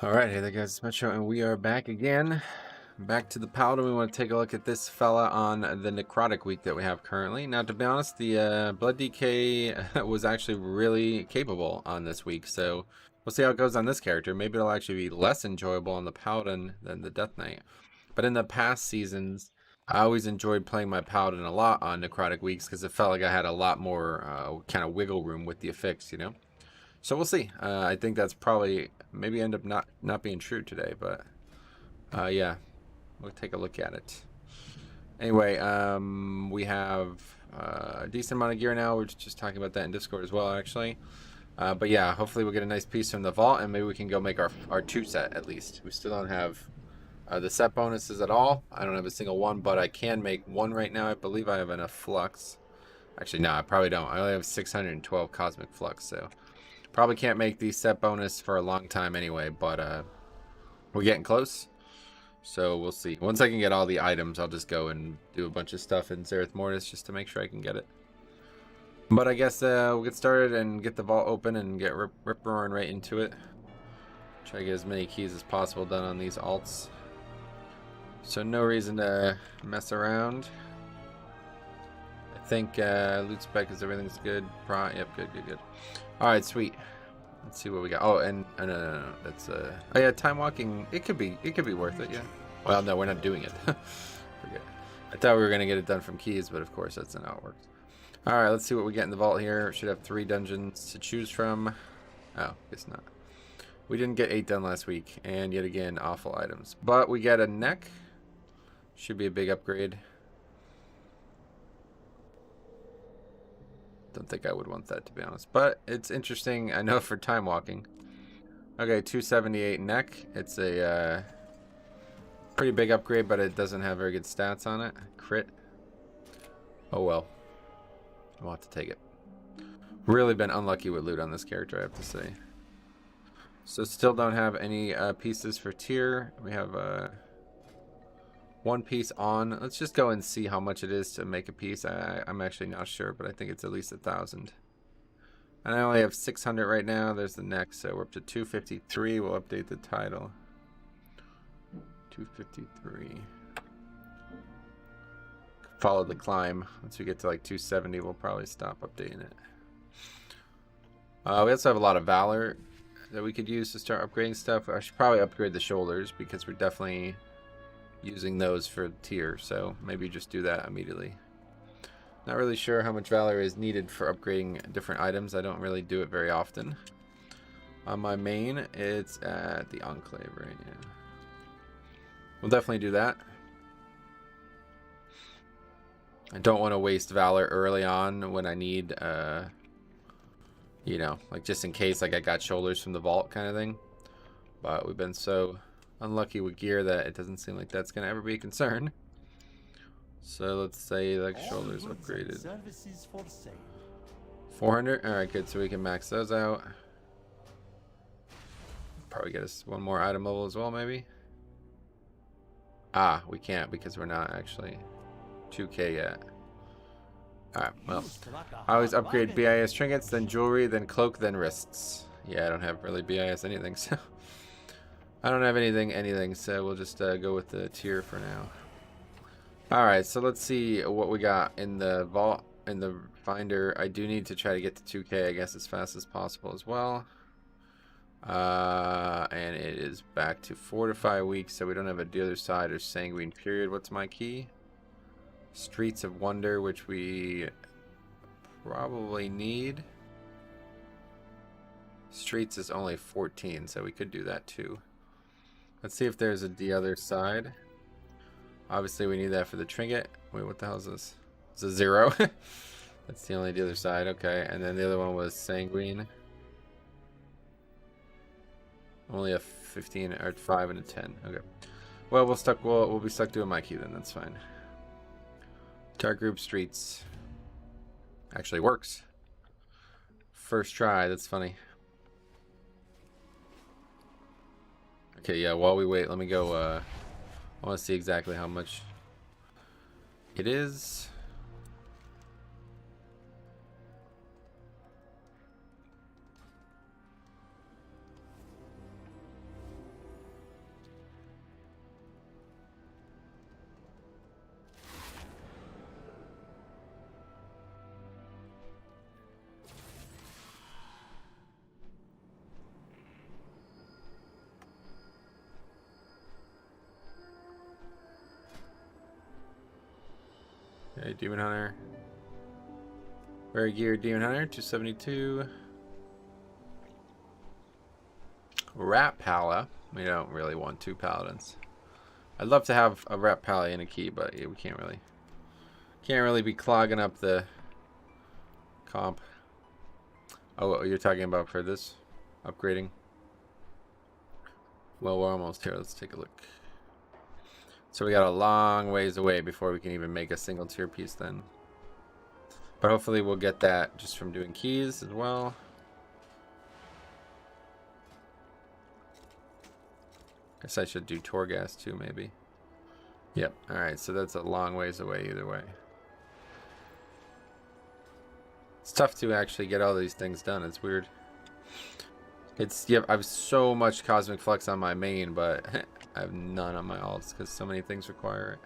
Alright, hey there guys, it's Metro, and we are back again. Back to the Paladin. We want to take a look at this fella on the Necrotic week that we have currently. Now, to be honest, the Blood DK was actually really capable on this week, so we'll see how it goes on this character. Maybe it'll actually be less enjoyable on the Paladin than the Death Knight. But in the past seasons, I always enjoyed playing my Paladin a lot on Necrotic weeks because it felt like I had a lot more kind of wiggle room with the affix, you know? So we'll see. I think that's probably maybe end up not being true today, but yeah, we'll take a look at it. Anyway, we have a decent amount of gear now. We're just talking about that in Discord as well, actually. But yeah, hopefully we'll get a nice piece from the vault, and maybe we can go make our 2 set at least. We still don't have the set bonuses at all. I don't have a single one, but I can make one right now. I believe I have enough flux. Actually, no, I probably don't. I only have 612 cosmic flux, so probably can't make the set bonus for a long time anyway, but we're getting close. So we'll see. Once I can get all the items, I'll just go and do a bunch of stuff in Zereth Mortis just to make sure I can get it. But I guess we'll get started and get the vault open and get rip roaring right into it. Try to get as many keys as possible done on these alts. So no reason to mess around. I think loot spec is everything's good. Yep, good. All right, sweet. Let's see what we got. Oh, and no. That's oh yeah, time walking. It could be worth it. Yeah. Well, no, we're not doing it. Forget. I thought we were gonna get it done from keys, but of course that's not how it works. All right, let's see what we get in the vault here. Should have 3 dungeons to choose from. Oh, guess not. We didn't get 8 done last week, and yet again, awful items. But we get a neck. Should be a big upgrade. Don't think I would want that, to be honest, but it's interesting. I know for time walking. Okay, 278 neck. It's a pretty big upgrade, but it doesn't have very good stats on it. Crit. Oh well, I'll have to take it. Really been unlucky with loot on this character, I have to say. So still don't have any pieces for tier. We have 1 piece on. Let's just go and see how much it is to make a piece. I'm actually not sure, but I think it's at least 1,000. And I only have 600 right now. There's the next, so we're up to 253. We'll update the title. 253. Follow the climb. Once we get to like 270, we'll probably stop updating it. We also have a lot of valor that we could use to start upgrading stuff. I should probably upgrade the shoulders because we're definitely using those for tier, so maybe just do that immediately. Not really sure how much valor is needed for upgrading different items. I don't really do it very often. On my main, it's at the Enclave, right? Yeah. We'll definitely do that. I don't want to waste valor early on when I need, you know, like just in case, like I got shoulders from the vault kind of thing. But we've been so unlucky with gear that it doesn't seem like that's gonna ever be a concern. So let's say like shoulders upgraded. 400. All right, good. So we can max those out. Probably get us 1 more item level as well, maybe. Ah, we can't because we're not actually 2K yet. All right. Well, I always upgrade BIS trinkets, then jewelry, then cloak, then wrists. Yeah, I don't have really BIS anything, so. I don't have anything, so we'll just go with the tier for now. Alright, so let's see what we got in the vault, in the finder. I do need to try to get to 2K, I guess, as fast as possible as well. And it is back to fortify weeks, so we don't have a the other side or sanguine period. What's my key? Streets of Wonder, which we probably need. Streets is only 14, so we could do that too. Let's see if there's the other side. Obviously, we need that for the trinket. Wait, what the hell is this? It's a 0. That's the only the other side. Okay, and then the other one was sanguine. Only a 15 or 5 and a 10. Okay. Well, we'll be stuck doing my key then. That's fine. Target group streets actually works. First try. That's funny. Okay, yeah, while we wait, let me go, I want to see exactly how much it is. Okay, Demon Hunter. Very geared Demon Hunter, 272. Rat Pala. We don't really want 2 Paladins. I'd love to have a Rat Pala and a key, but yeah, we can't really be clogging up the comp. Oh, you're talking about for this upgrading? Well, we're almost here. Let's take a look. So we got a long ways away before we can even make a single tier piece then. But hopefully we'll get that just from doing keys as well. Guess I should do Torghast too, maybe. Yep. Alright, so that's a long ways away either way. It's tough to actually get all these things done. It's weird. I have so much Cosmic Flux on my main, but I have none on my alts because so many things require it.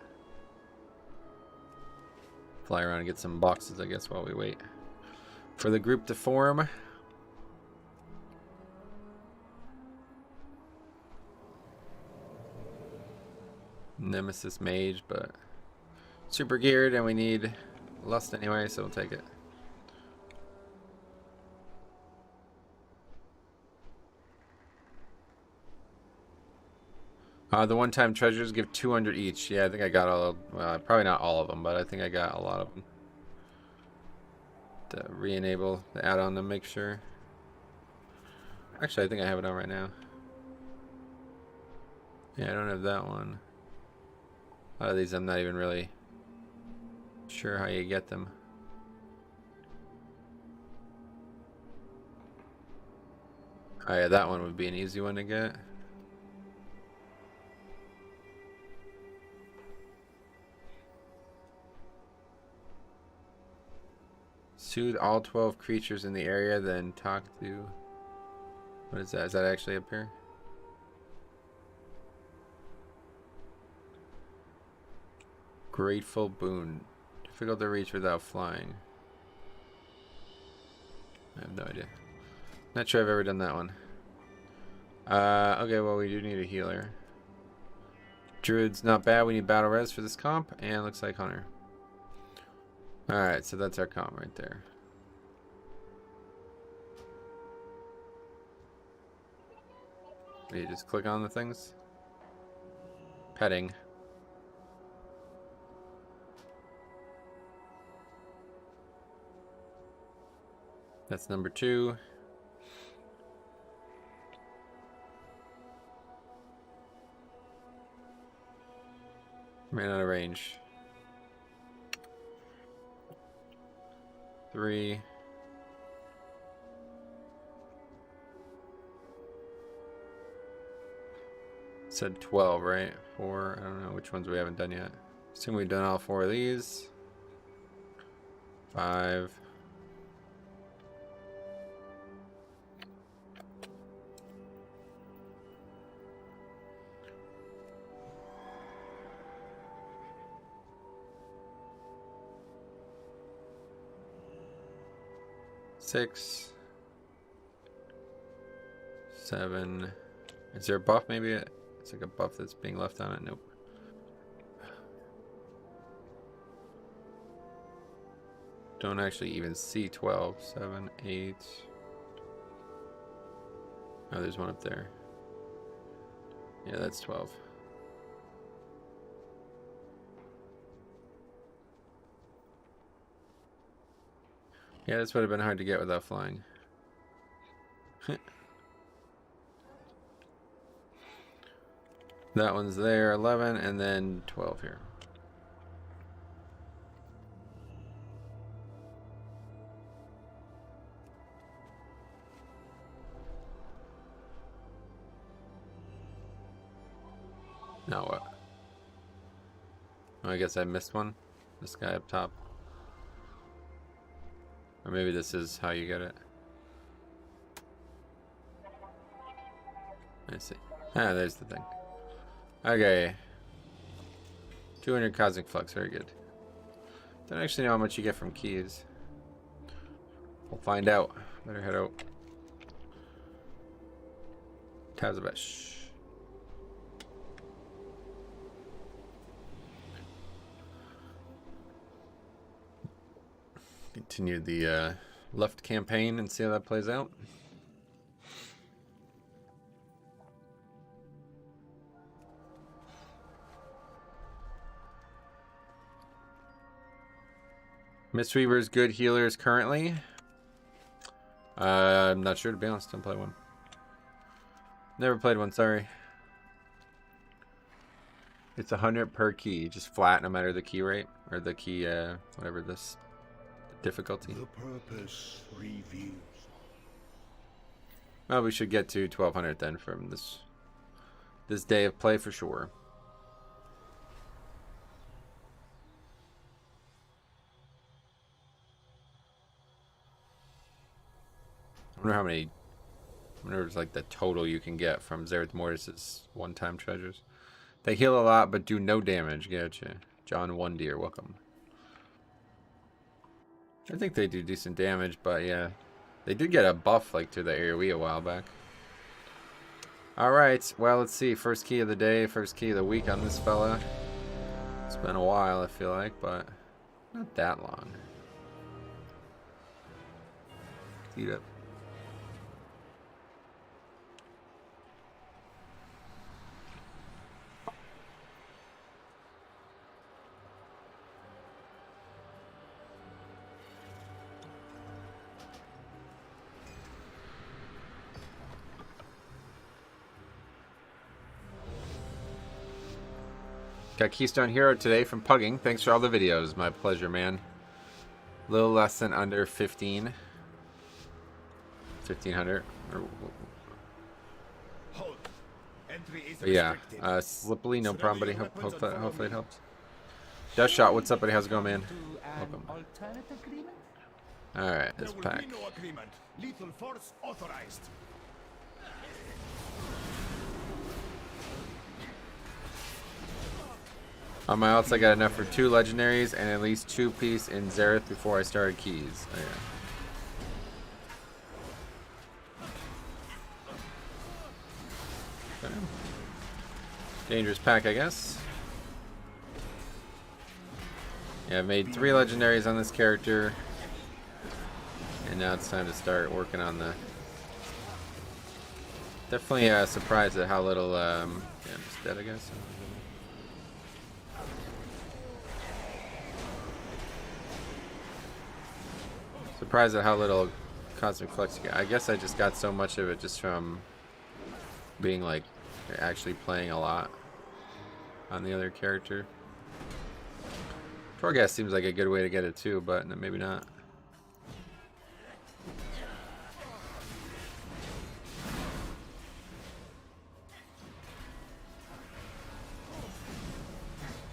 Fly around and get some boxes, I guess, while we wait for the group to form. Nemesis Mage, but super geared, and we need Lust anyway, so we'll take it. The one-time treasures give 200 each. Yeah, I think I got all. Well, probably not all of them, but I think I got a lot of them. To re-enable the add-on to make sure. Actually, I think I have it on right now. Yeah, I don't have that one. A lot of these I'm not even really sure how you get them. Oh yeah, that one would be an easy one to get. Soothe all 12 creatures in the area, then talk to... What is that? Is that actually up here? Grateful Boon. Difficult to reach without flying. I have no idea. Not sure I've ever done that one. Okay, well, we do need a healer. Druid's not bad. We need battle res for this comp, and looks like Hunter. Alright, so that's our comp right there. You just click on the things. Petting. That's number 2. Ran out of range. 3. Said 12, right? 4. I don't know which ones we haven't done yet. Assume we've done all 4 of these. 5. 6. 7. Is there a buff maybe? It's like a buff that's being left on it. Nope. Don't actually even see 12. 7, 8. Oh, there's one up there. Yeah, that's 12. Yeah, this would have been hard to get without flying. That one's there, 11, and then 12 here. Now what? Oh, I guess I missed one. This guy up top. Or maybe this is how you get it. I see. Ah, there's the thing. Okay. 200 Cosmic Flux, very good. Don't actually know how much you get from keys. We'll find out. Better head out. Tazabesh. Continue the left campaign and see how that plays out. Mistweaver's good healers currently. I'm not sure, to be honest. Don't play one. Never played one, sorry. It's 100 per key, just flat no matter the key rate or the key, whatever this difficulty. The purpose reveals. Well, we should get to 1200 then from this day of play for sure. I wonder how many. I wonder if it's like the total you can get from Zereth Mortis' one-time treasures. They heal a lot but do no damage. Gotcha. John One Deer, welcome. I think they do decent damage, but yeah, they did get a buff like to the AoE a while back. All right, well, let's see. First key of the day, first key of the week on this fella. It's been a while, I feel like, but not that long. Eat up. Got Keystone Hero today from Pugging. Thanks for all the videos. My pleasure, man. A little less than under 15. 1500. But yeah, Slippily, no problem, buddy. Hopefully it helps. Dust Shot, what's up, buddy? How's it going, man? Welcome. Alright, this pack. Lethal force authorized. On my alts, I got enough for 2 legendaries and at least 2 piece in Zereth before I started keys. Oh, yeah. Okay. Dangerous pack, I guess. Yeah, I've made 3 legendaries on this character. And now it's time to start working on the... Definitely surprised at how little... yeah, I'm just dead, I guess. Surprised at how little Cosmic Flux you get. I guess I just got so much of it just from being like actually playing a lot on the other character. Torghast seems like a good way to get it too, but maybe not.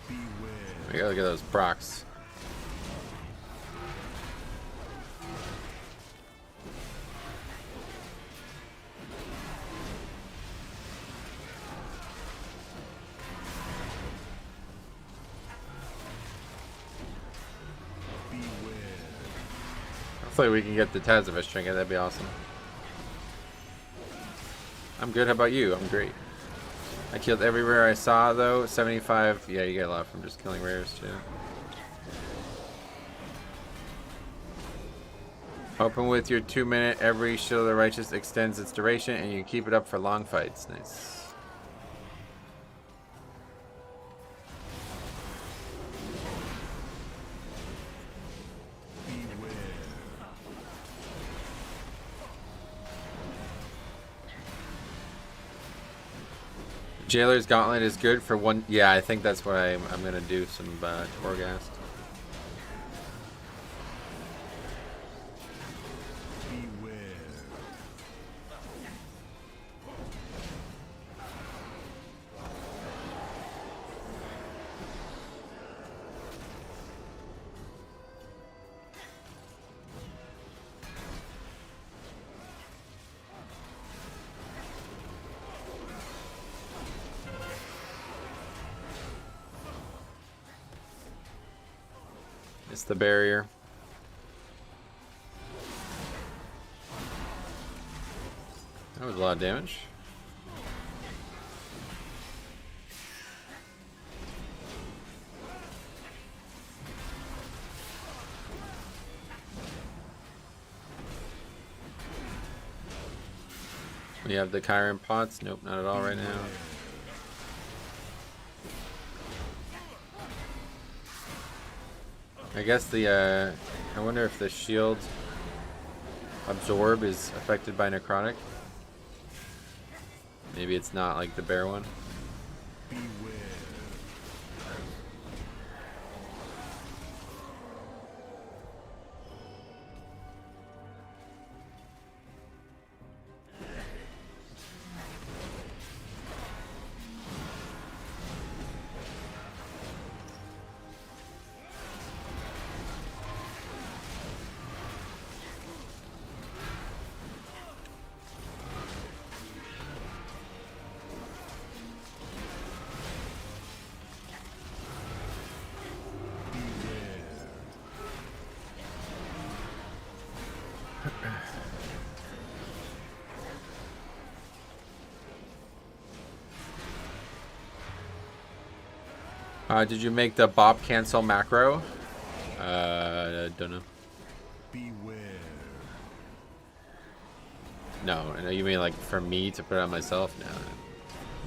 We gotta look at those procs. Hopefully we can get the Tazavest trinket, that'd be awesome. I'm good, how about you? I'm great. I killed every rare I saw though, 75, yeah, you get a lot from just killing rares too. Open with your 2-minute, every Shield of the Righteous extends its duration and you keep it up for long fights, nice. Jailer's Gauntlet is good for 1. Yeah, I think that's what I'm gonna do. Some Torghast. It's the barrier. That was a lot of damage. We have the Chiron pots. Nope, not at all right now. I guess the, I wonder if the shield absorb is affected by necrotic. Maybe it's not like the bear one. Did you make the Bob cancel macro? Don't know. Beware. No, you mean like for me to put it on myself? No.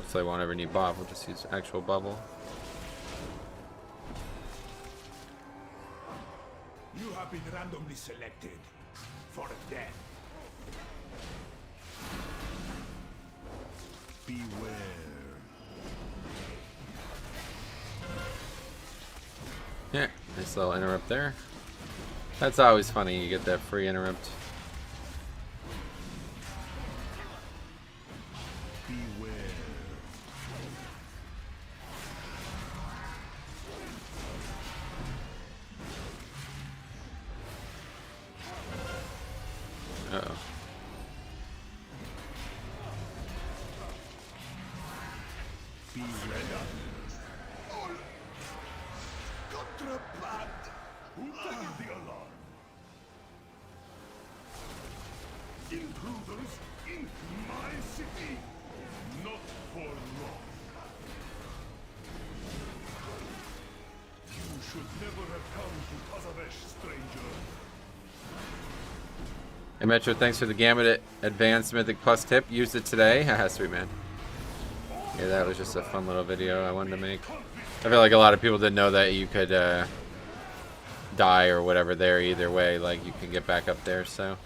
So I won't ever need Bob. We'll just use actual bubble. You have been randomly selected for death. Beware. Yeah, nice little interrupt there. That's always funny, you get that free interrupt. Beware. Uh-oh. Beware. Who sounded the alarm? Intruders in my city, not for long. You should never have come to Tazavesh, stranger. Hey Metro, thanks for the Gambit Advanced Mythic Plus tip. Used it today. Haha, sweet man. Yeah, that was just a fun little video I wanted to make. I feel like a lot of people didn't know that you could die or whatever there either way. Like, you can get back up there, so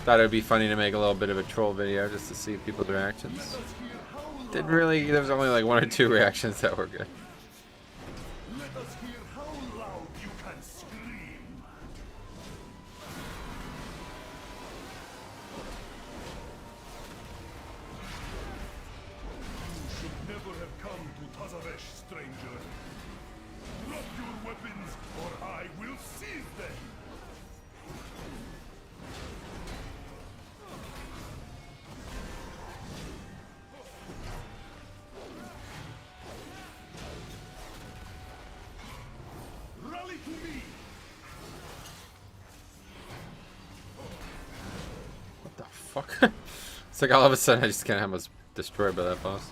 thought it would be funny to make a little bit of a troll video just to see people's reactions. Didn't really, there was only like 1 or 2 reactions that were good. Let us hear how loud you can scream. You should never have come to Tazavesh, stranger. Drop your weapons, or I will seize them. Rally to me. What the fuck? It's like all of a sudden I just can't have us destroyed by that boss.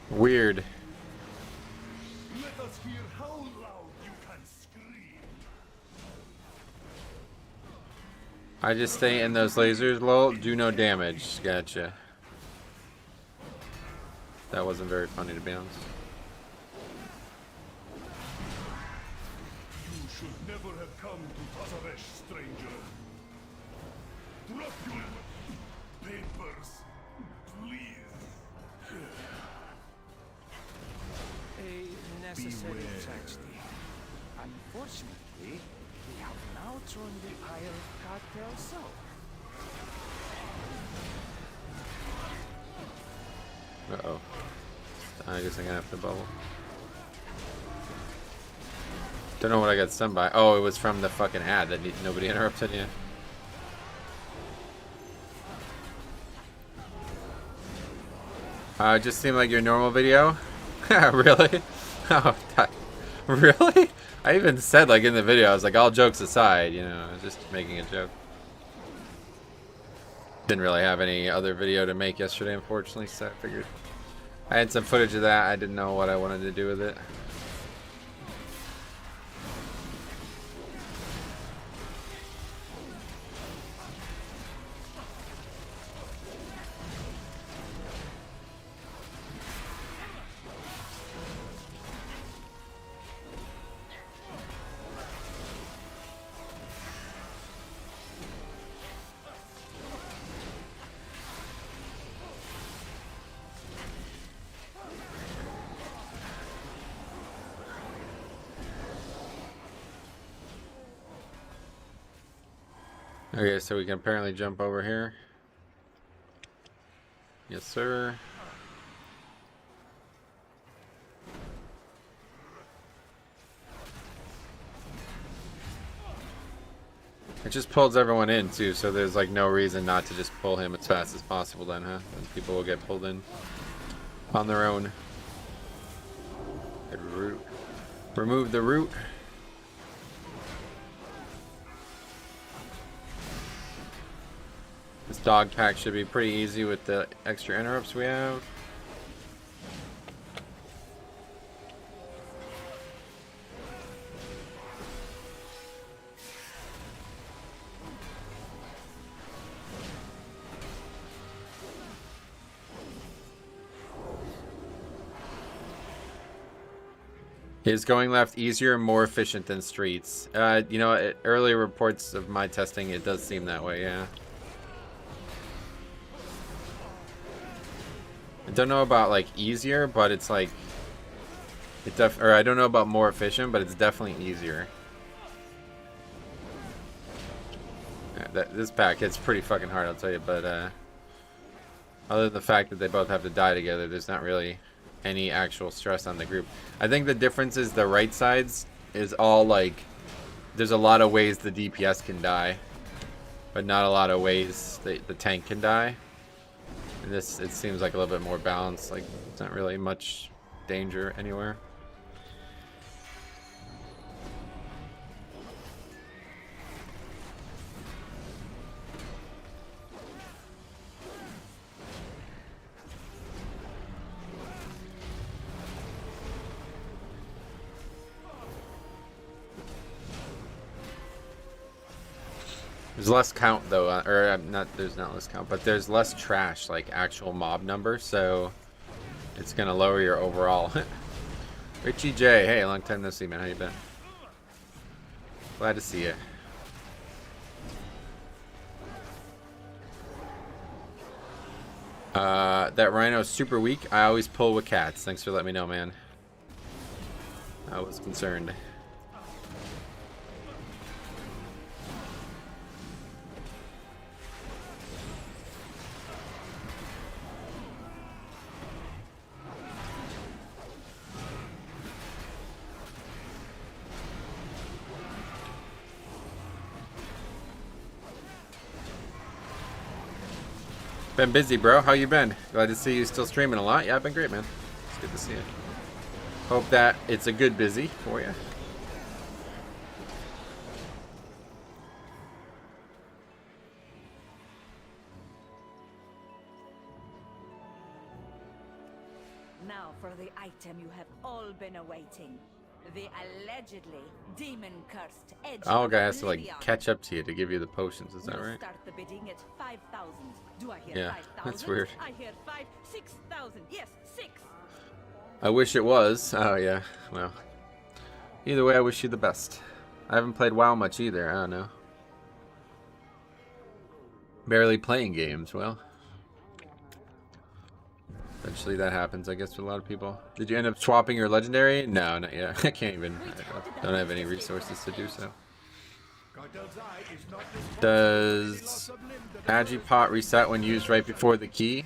Weird. Let us hear how loud you can scream. I just stay in those lasers, lol, do no damage. Gotcha. That wasn't very funny, to be honest. You should never have come to Tazavesh, stranger. Drop your papers, please. A necessary tragedy. Unfortunately, we have now thrown the Isle cartel so. Uh-oh. I guess I'm gonna have to bubble. Don't know what I got stunned by. Oh, it was from the fucking ad that nobody interrupted you. It just seemed like your normal video. Really? Oh, really? I even said, like, in the video, I was like, all jokes aside, you know, I was just making a joke. Didn't really have any other video to make yesterday, unfortunately, so I figured I had some footage of that. I didn't know what I wanted to do with it. Okay, so we can apparently jump over here. Yes, sir. It just pulls everyone in too, so there's like no reason not to just pull him as fast as possible then, huh? And people will get pulled in on their own. Root. Remove the root. This dog pack should be pretty easy with the extra interrupts we have. Is going left easier and more efficient than streets? You know, earlier reports of my testing, it does seem that way, yeah. I don't know about like easier, but it's like or I don't know about more efficient, but it's definitely easier. Yeah, this pack hits pretty fucking hard, I'll tell you, but other than the fact that they both have to die together, there's not really any actual stress on the group. I think the difference is the right sides is all like there's a lot of ways the DPS can die, but not a lot of ways the tank can die. And this, it seems like a little bit more balanced, like it's not really much danger anywhere. There's less count though, or not. There's not less count, but there's less trash, like actual mob number. So it's gonna lower your overall. Richie J, hey, long time no see, man. How you been? Glad to see you. That rhino's super weak. I always pull with cats. Thanks for letting me know, man. I was concerned. Been busy, bro. How you been? Glad to see you still streaming a lot. Yeah, I've been great, man. It's good to see you. Hope that it's a good busy for you. Now for the item you have all been awaiting. The allegedly demon-cursed edge. Oh, guy has to like catch up to you to give you the potions. Is that right? Start the bidding at 5,000. Do I hear Yeah, 5,000? that's weird. I hear 6,000. Yes, 6. I wish it was. Oh yeah. Well, either way, I wish you the best. I haven't played WoW much either. I don't know. Barely playing games. Well, eventually that happens, I guess, for a lot of people. Did you end up swapping your legendary? No, not yet. I can't even. I don't have any resources to do so. Does Agipot reset when used right before the key?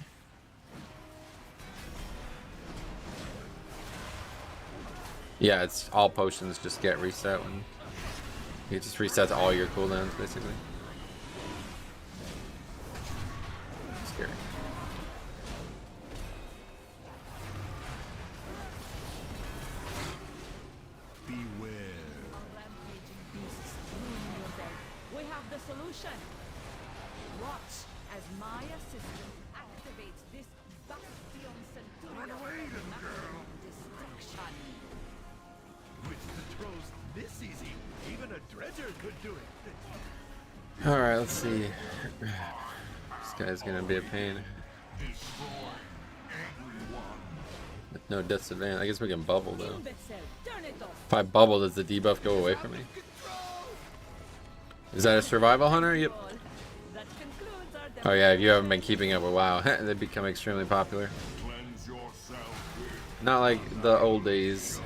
Yeah, it's all potions just get reset when it just resets all your cooldowns basically. Scary. We have the solution. Watch as my assistant activates this Bastion Centurion. Destruction. With controls this easy, even a dredger could do it. Alright, let's see. This guy's gonna be a pain. With no disadvantage. I guess we can bubble though. Turn it off. If I bubble, does the debuff go away from me? Is that a survival hunter? Yep. That concludes our Oh yeah, if you haven't been keeping up with WoW, they become extremely popular. Not like the old days.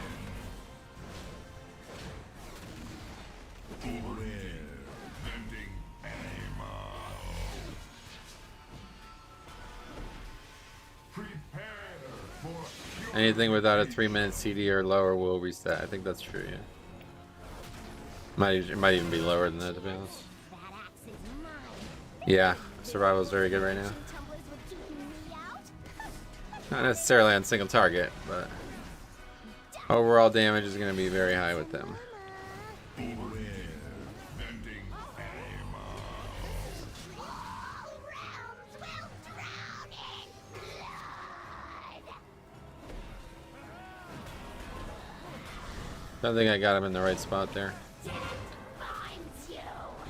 Anything without a 3-minute CD or lower will reset. I think that's true, yeah. It might even be lower than that, to be honest. Yeah, survival is very good right now. Not necessarily on single target, but overall damage is going to be very high with them. I don't think I got him in the right spot there.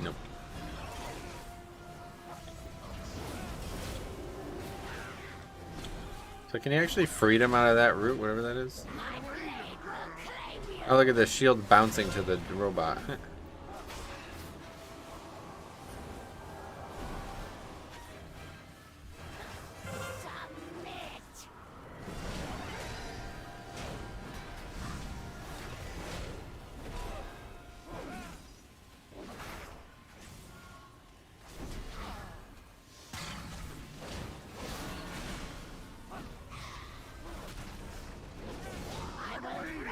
Nope. So can you actually free him out of that root, whatever that is? Oh, look at the shield bouncing to the robot.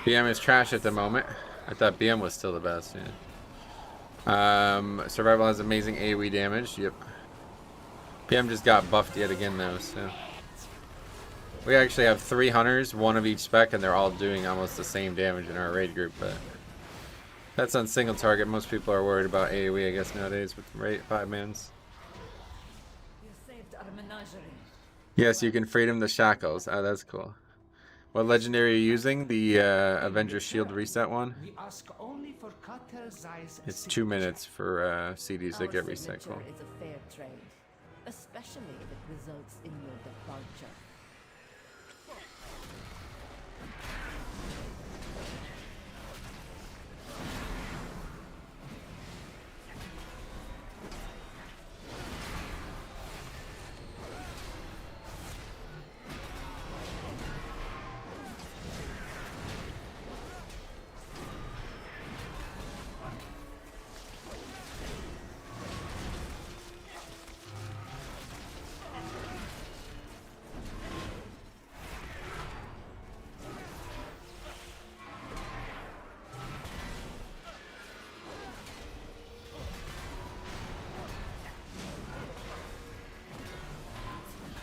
BM is trash at the moment. I thought BM was still the best, yeah. Survival has amazing AoE damage, yep. BM just got buffed yet again though, so. We actually have 3 hunters, 1 of each spec, and they're all doing almost the same damage in our raid group, but that's on single target. Most people are worried about AoE, I guess, nowadays with 5-mans. You saved our menagerie. Yes, you can freedom the shackles. Oh, that's cool. What legendary are you using? The Avenger Shield reset one? We ask only for Kater Zai's It's 2 minutes for CDs that get reset. Cool. Is a fair trade, especially if it results in your departure.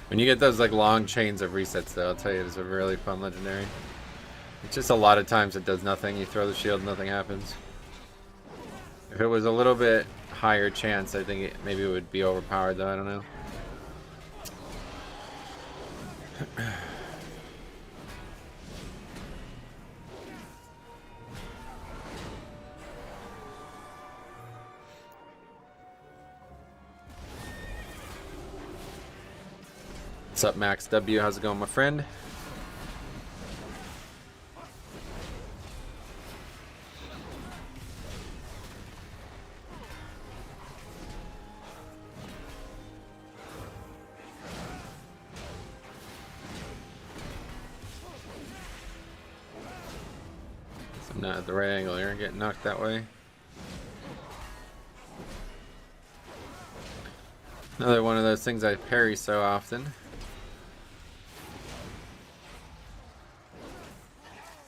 When you get those like long chains of resets though, I'll tell you, it's a really fun legendary. It's just a lot of times it does nothing. You throw the shield, nothing happens. If it was a little bit higher chance, I think maybe it would be overpowered though, I don't know. What's up, Max W? How's it going, my friend? So I'm not at the right angle here. Getting knocked that way. Another one of those things I parry so often.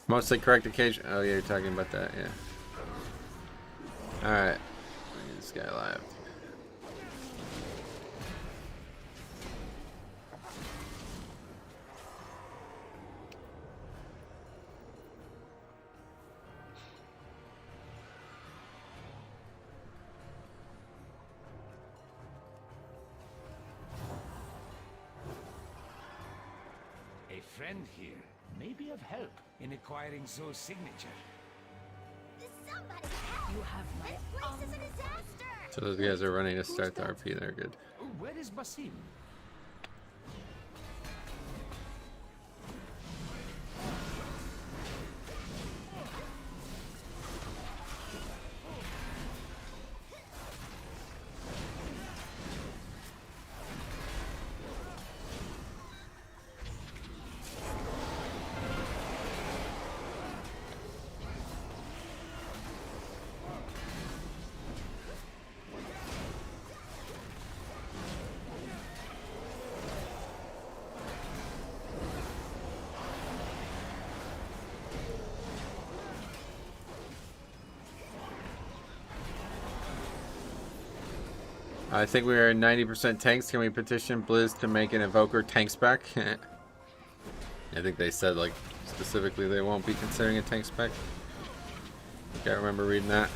Mostly correct occasion. Oh yeah, you're talking about that, yeah. Alright. Get this guy alive. A friend here may be of help in acquiring Zoe's signature. You have my This place is a disaster! So those guys are running to start the RP, they're good. Oh, where is Basim? I think we are 90% tanks. Can we petition Blizz to make an Evoker tank spec? I think they said, like, specifically they won't be considering a tank spec. I think I remember reading that.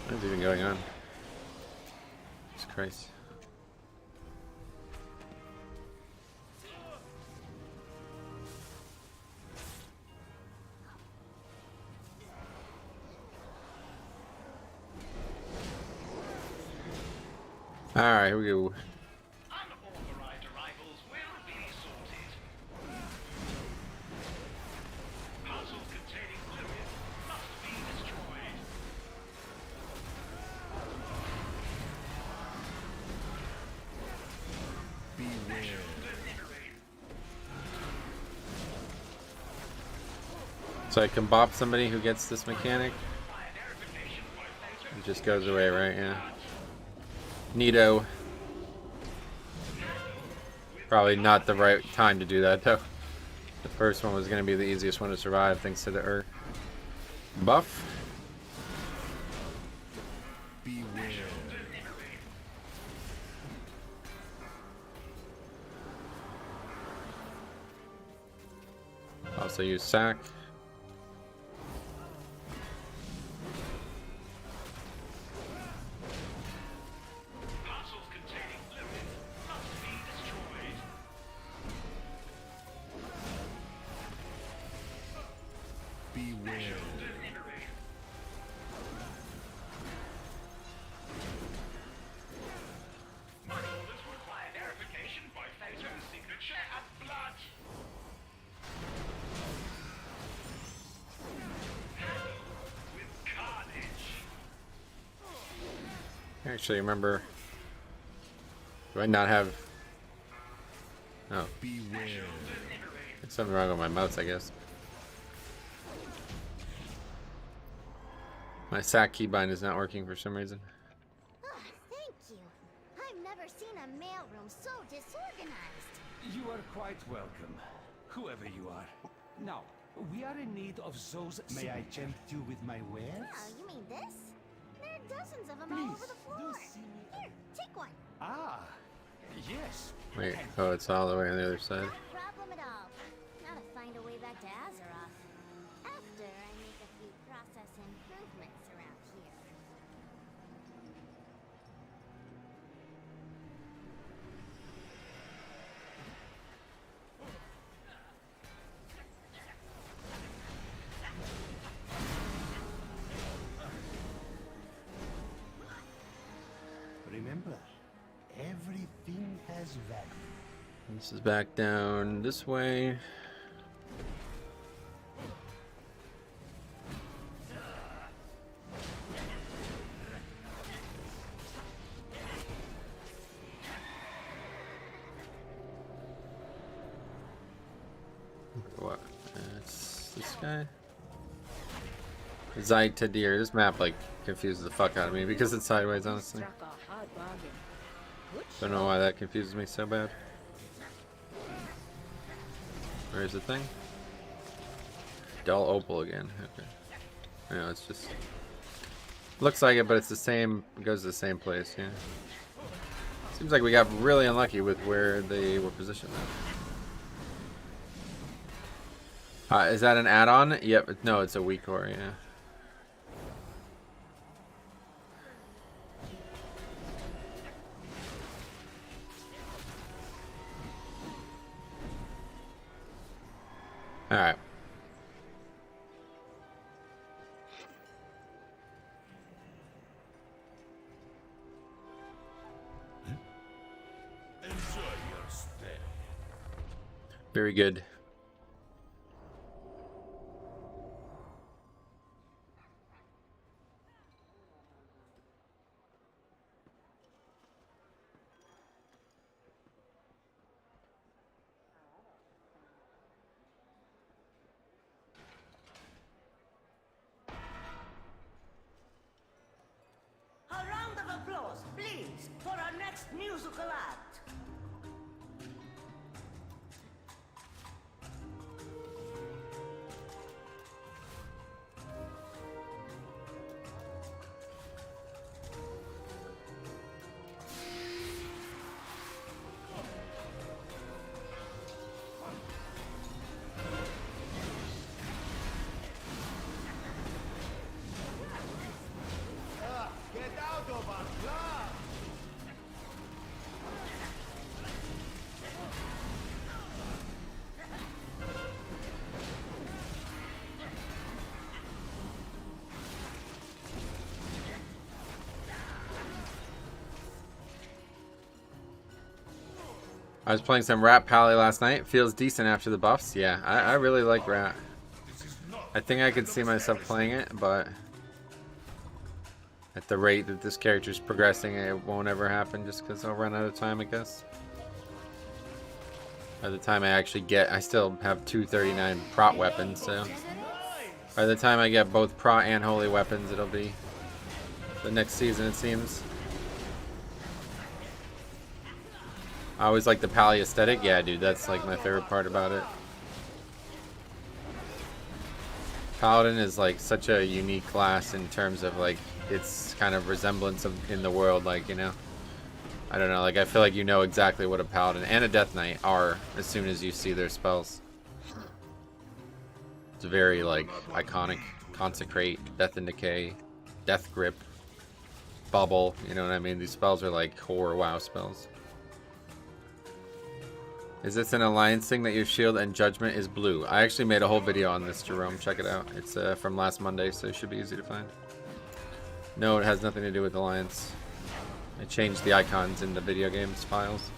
What's even going on? Jesus Christ. Alright, here we go. Unauthorized arrivals will be sorted. Puzzles containing fluid must be destroyed. Special delivery. So I can bop somebody who gets this mechanic. It just goes away, right? Yeah. Neato. Probably not the right time to do that, though. The first one was going to be the easiest one to survive thanks to the buff. Also use sack. Puzzles containing fluid must be destroyed. Special delivery. My orders require verification by photo signature and blood. With carnage. I actually remember. Do I not have? Oh. There's something wrong with my mouse, I guess. My sack keybind is not working for some reason. Ah, thank you. I've never seen a mailroom so disorganized. You are quite welcome, whoever you are. Now, we are in need of those. May I tempt you with my wares? Oh, you mean this? There are dozens of them all over the floor. Here, take one. Ah, yes. Wait, oh, it's all the way on the other side. No problem at all. Now to find a way back to Azeroth. After I make a few process improvements around here. Remember, everything has value. This is back down this way. What? It's this guy. Zytadir. This map like confuses the fuck out of me because it's sideways, honestly. Struck a hard bargain. Good Don't know why that confuses me so bad. Where's the thing? Dull opal again. Okay. No, it's just looks like it, but it's the same. It goes to the same place. Yeah. Seems like we got really unlucky with where they were positioned. Is that an add-on? Yep. No, it's a weak core. Yeah. Alright. Enjoy your stay. Very good. A round of applause, please, for our next musical act. Get out of our club! I was playing some Rat Pally last night. Feels decent after the buffs. Yeah, I really like Rat. I think I could see myself playing it, but at the rate that this character's progressing, it won't ever happen just because I'll run out of time, I guess. By the time I actually get, I still have 239 prot weapons, so by the time I get both prot and holy weapons, it'll be the next season, it seems. I always like the Pally aesthetic. Yeah, dude, that's like my favorite part about it. Paladin is like such a unique class in terms of like its kind of resemblance of in the world, like, you know. I don't know, like I feel like you know exactly what a Paladin and a Death Knight are as soon as you see their spells. It's very like iconic. Consecrate, Death and Decay, Death Grip, Bubble, you know what I mean? These spells are like core WoW spells. Is this an alliance thing that your shield and judgment is blue? I actually made a whole video on this, Jerome. Check it out. It's from last Monday, so it should be easy to find. No, it has nothing to do with alliance. I changed the icons in the video games files.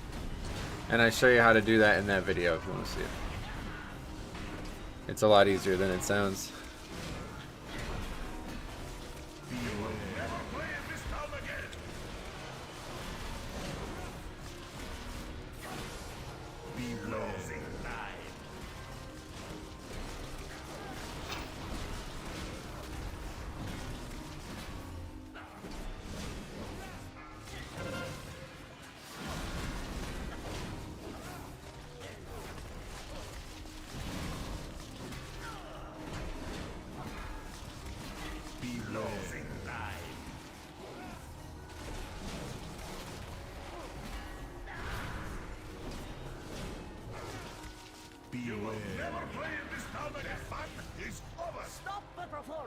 And I show you how to do that in that video if you want to see it. It's a lot easier than it sounds.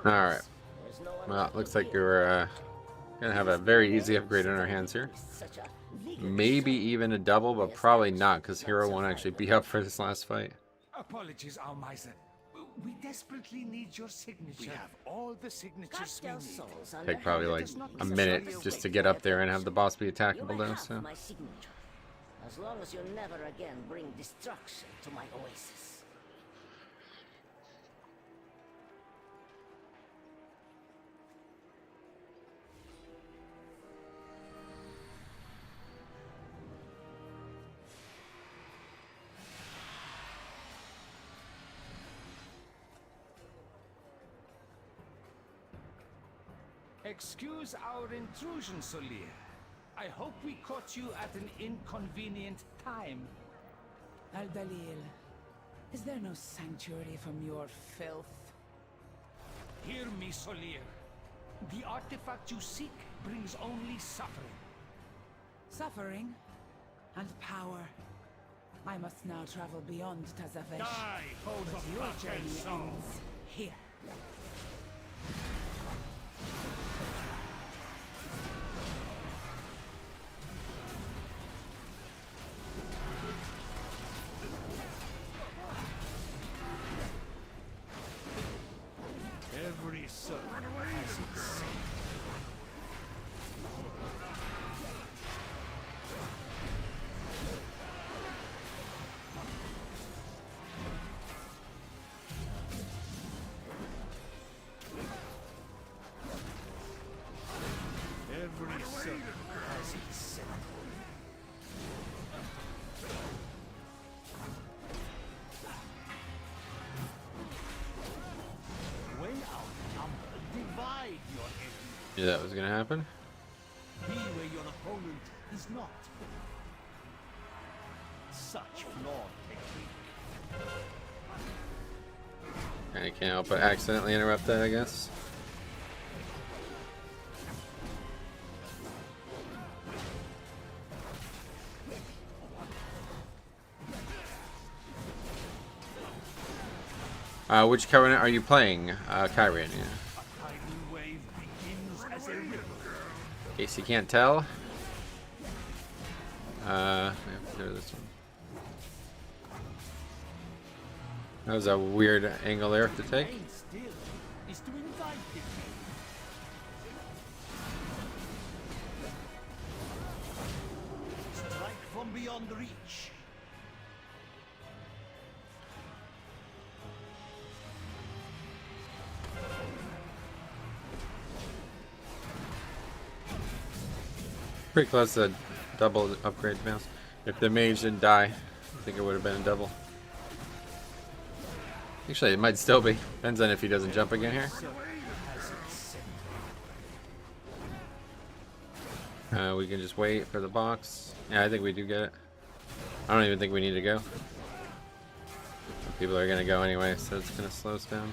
Alright. Well, it looks like you're gonna have a very easy upgrade in our hands here. Maybe even a double, but probably not, because Hero won't actually be up for this last fight. Apologies, Almiser. We desperately need your signature. We have all the signatures we need. Take probably like a minute just to get up there and have the boss be attackable though, so. My signature. As long as you never again bring destruction to my oasis. Excuse our intrusion, Solir. I hope we caught you at an inconvenient time. Al-Dalil, is there no sanctuary from your filth? Hear me, Solir. The artifact you seek brings only suffering. Suffering and power. I must now travel beyond Tazavesh. Die, foes But of your flesh and journey soul. ends here. Knew that was gonna happen. Be where your opponent is not. Such flawed technique. I can't help but accidentally interrupt that, I guess. Which Covenant are you playing? Kyrian, yeah. Tidal wave begins as a river. In case you can't tell. We have to go to this one. That was a weird angle there to take. Remain still is to invite defeat. Strike from beyond reach. Pretty close to double upgrade mouse. If the mage didn't die, I think it would have been a double. Actually, it might still be. Depends on if he doesn't jump again here. We can just wait for the box. Yeah, I think we do get it. I don't even think we need to go. People are gonna go anyway, so it's gonna slow us down.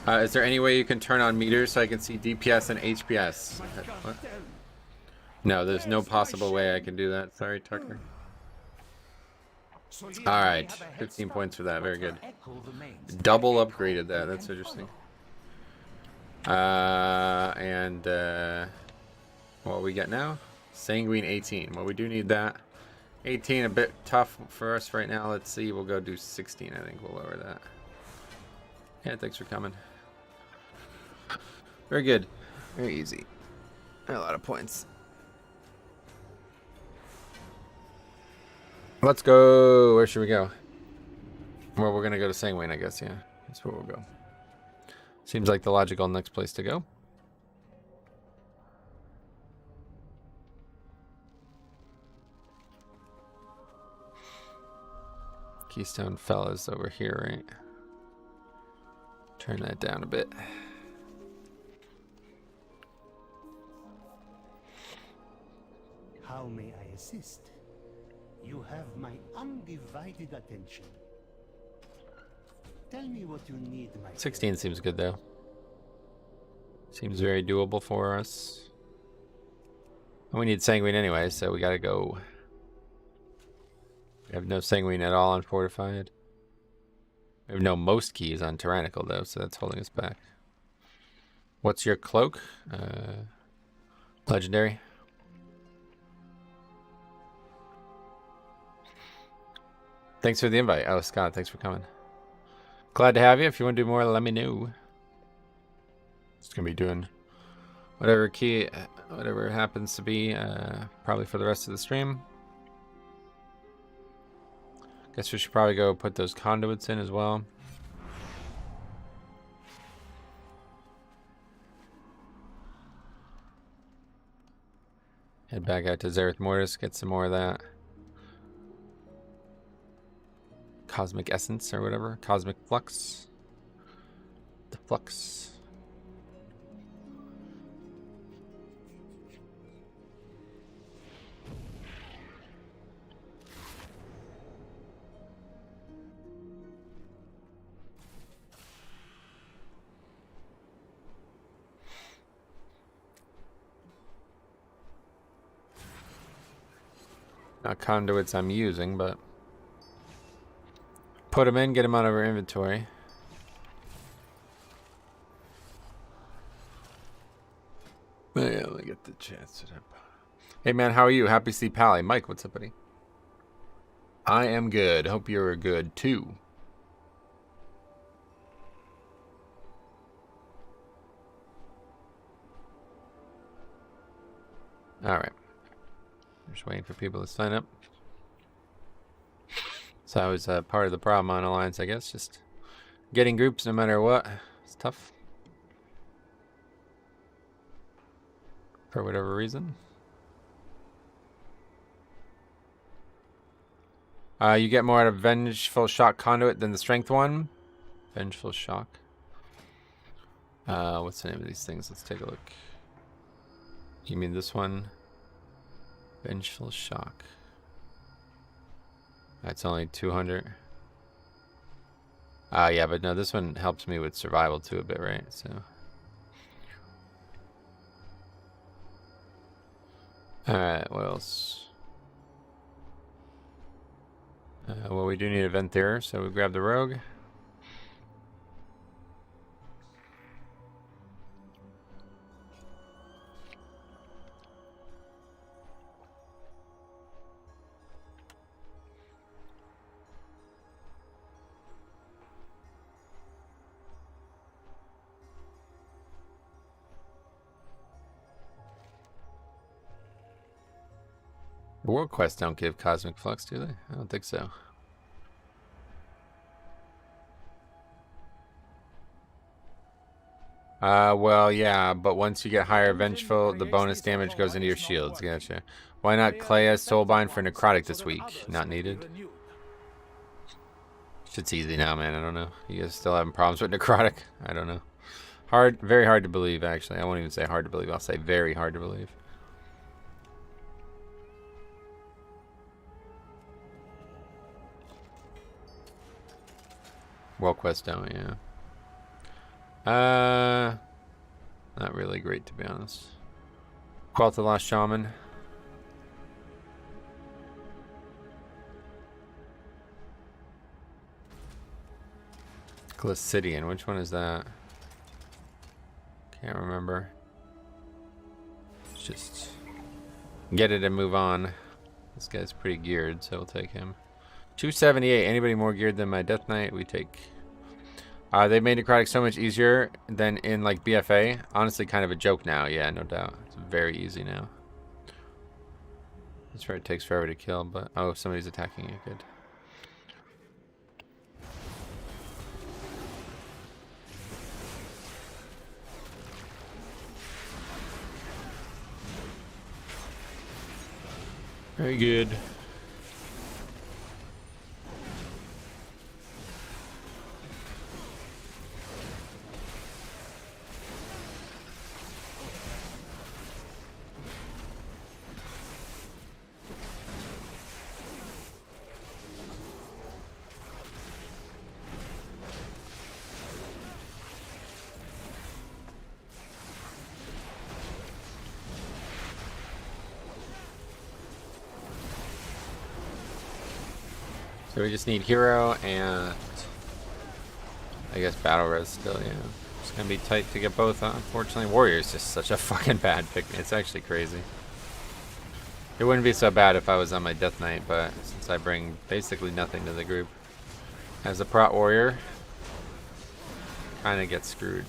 Is there any way you can turn on meters so I can see DPS and HPS? What? No, there's no possible way I can do that. Sorry, Tucker. Alright, 15 points for that. Very good. Double upgraded that. That's interesting. What we get now? Sanguine 18. Well, we do need that. 18 a bit tough for us right now. Let's see. We'll go do 16. I think we'll lower that. Yeah, thanks for coming. Very good. Very easy. A lot of points. Let's go. Where should we go? Well, we're going to go to Sanguine, I guess. Yeah, that's where we'll go. Seems like the logical next place to go. Keystone Fellas over here, right? Turn that down a bit. How may I assist? You have my undivided attention. Tell me what you need, my 16 seems good, though. Seems very doable for us. And we need Sanguine anyway, so we gotta go. We have no Sanguine at all on Fortified. We have no most keys on Tyrannical, though, so that's holding us back. What's your cloak? Legendary. Thanks for the invite. Oh, Scott, thanks for coming. Glad to have you. If you want to do more, let me know. It's going to be doing whatever key, whatever it happens to be, probably for the rest of the stream. Guess we should probably go put those conduits in as well. Head back out to Zereth Mortis, get some more of that. Cosmic Essence or whatever. Cosmic Flux. The Flux. Not conduits I'm using, but put them in, get them out of our inventory. Yeah, let me get the chat set up. Hey man, how are you? Happy to see Pally. Mike, what's up, buddy? I am good. Hope you're good too. Alright. Just waiting for people to sign up. So that was part of the problem on Alliance, I guess. Just getting groups no matter what. It's tough. For whatever reason. You get more out of Vengeful Shock Conduit than the Strength one. Vengeful Shock. What's the name of these things? Let's take a look. You mean this one? Vengeful Shock. That's only 200. Yeah, but no, this one helps me with survival too a bit, right? So. Alright, what else? Well, we do need a vent there, so we grab the rogue. The world quests don't give cosmic flux, do they? I don't think so. Well, yeah, but once you get higher vengeful, the bonus damage goes into your shields. Gotcha. Why not Clea Soulbind for Necrotic this week? Not needed. Shit's easy now, man. I don't know. You guys still having problems with Necrotic? I don't know. Hard, very hard to believe, actually. I won't even say hard to believe. I'll say very hard to believe. World quest don't, yeah. Not really great, to be honest. Call to the Lost Shaman. Glacidian, which one is that? Can't remember. Let's just get it and move on. This guy's pretty geared, so we'll take him. 278. Anybody more geared than my Death Knight? We take. They made Necrotic so much easier than in like BFA. Honestly, kind of a joke now. Yeah, no doubt. It's very easy now. That's right. It takes forever to kill, but oh, somebody's attacking you. Good. Very good. So we just need hero and I guess battle res still, yeah. It's gonna be tight to get both, unfortunately. Warrior is just such a fucking bad pick. It's actually crazy. It wouldn't be so bad if I was on my Death Knight, but since I bring basically nothing to the group as a prot warrior, kinda get screwed.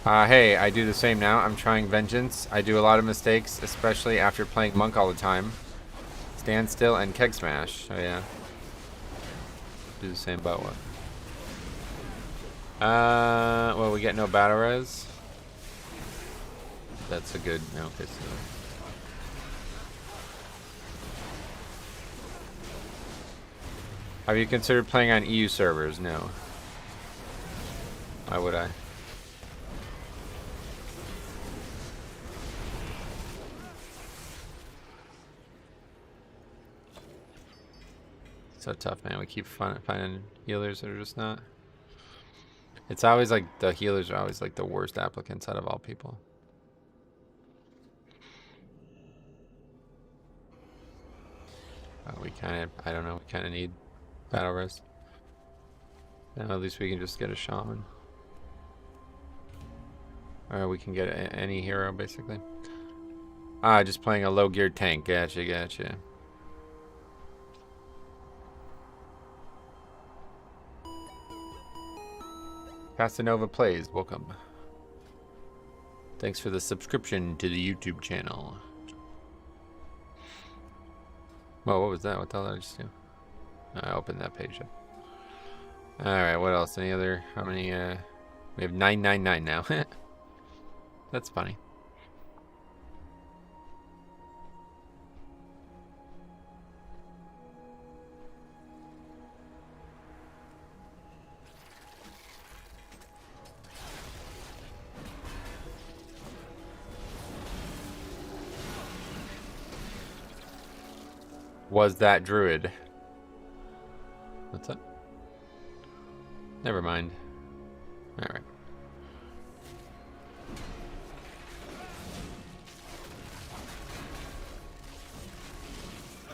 Hey, I do the same now. I'm trying Vengeance. I do a lot of mistakes, especially after playing Monk all the time. Stand still and keg smash. Oh yeah. Do the same about what? Well, we get no battle res. That's a good. No, okay, so. Have you considered playing on EU servers? No. Why would I? So tough, man. We keep finding healers that are just not. It's always like the healers are always like the worst applicants out of all people. We kind of, I don't know, we kind of need battle res. Now at least we can just get a shaman. Or we can get any hero basically. Just playing a low geared tank. Gotcha, gotcha. Casanova Plays, welcome. Thanks for the subscription to the YouTube channel. Whoa, what was that? What the hell did I just do? I opened that page up. Alright, what else? Any other? How many? We have 999 now. That's funny. was that druid. What's up? Never mind. Alright.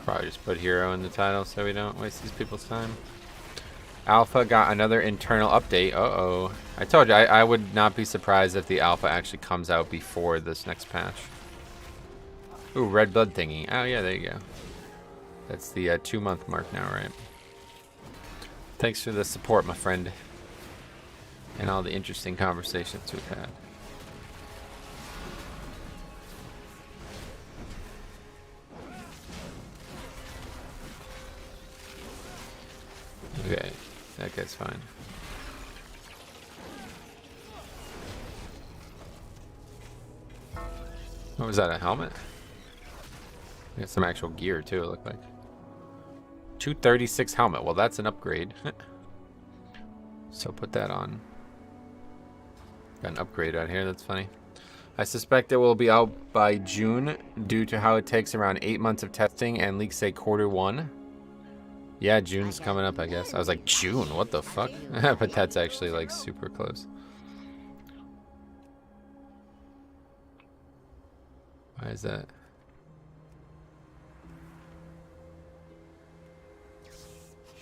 Probably just put hero in the title so we don't waste these people's time. Alpha got another internal update. Uh-oh. I told you, I would not be surprised if the alpha actually comes out before this next patch. Ooh, red blood thingy. Oh, yeah, there you go. That's the 2-month mark now, right? Thanks for the support, my friend. And all the interesting conversations we've had. Okay, that guy's fine. What was that, a helmet? I got some actual gear too, it looked like. 236 helmet, well that's an upgrade. So put that on. Got an upgrade out here, that's funny. I suspect it will be out by June due to how it takes around 8 months of testing and leaks say Q1. Yeah, June's coming up, I guess. I was like, June? What the fuck? But that's actually like super close. Why is that?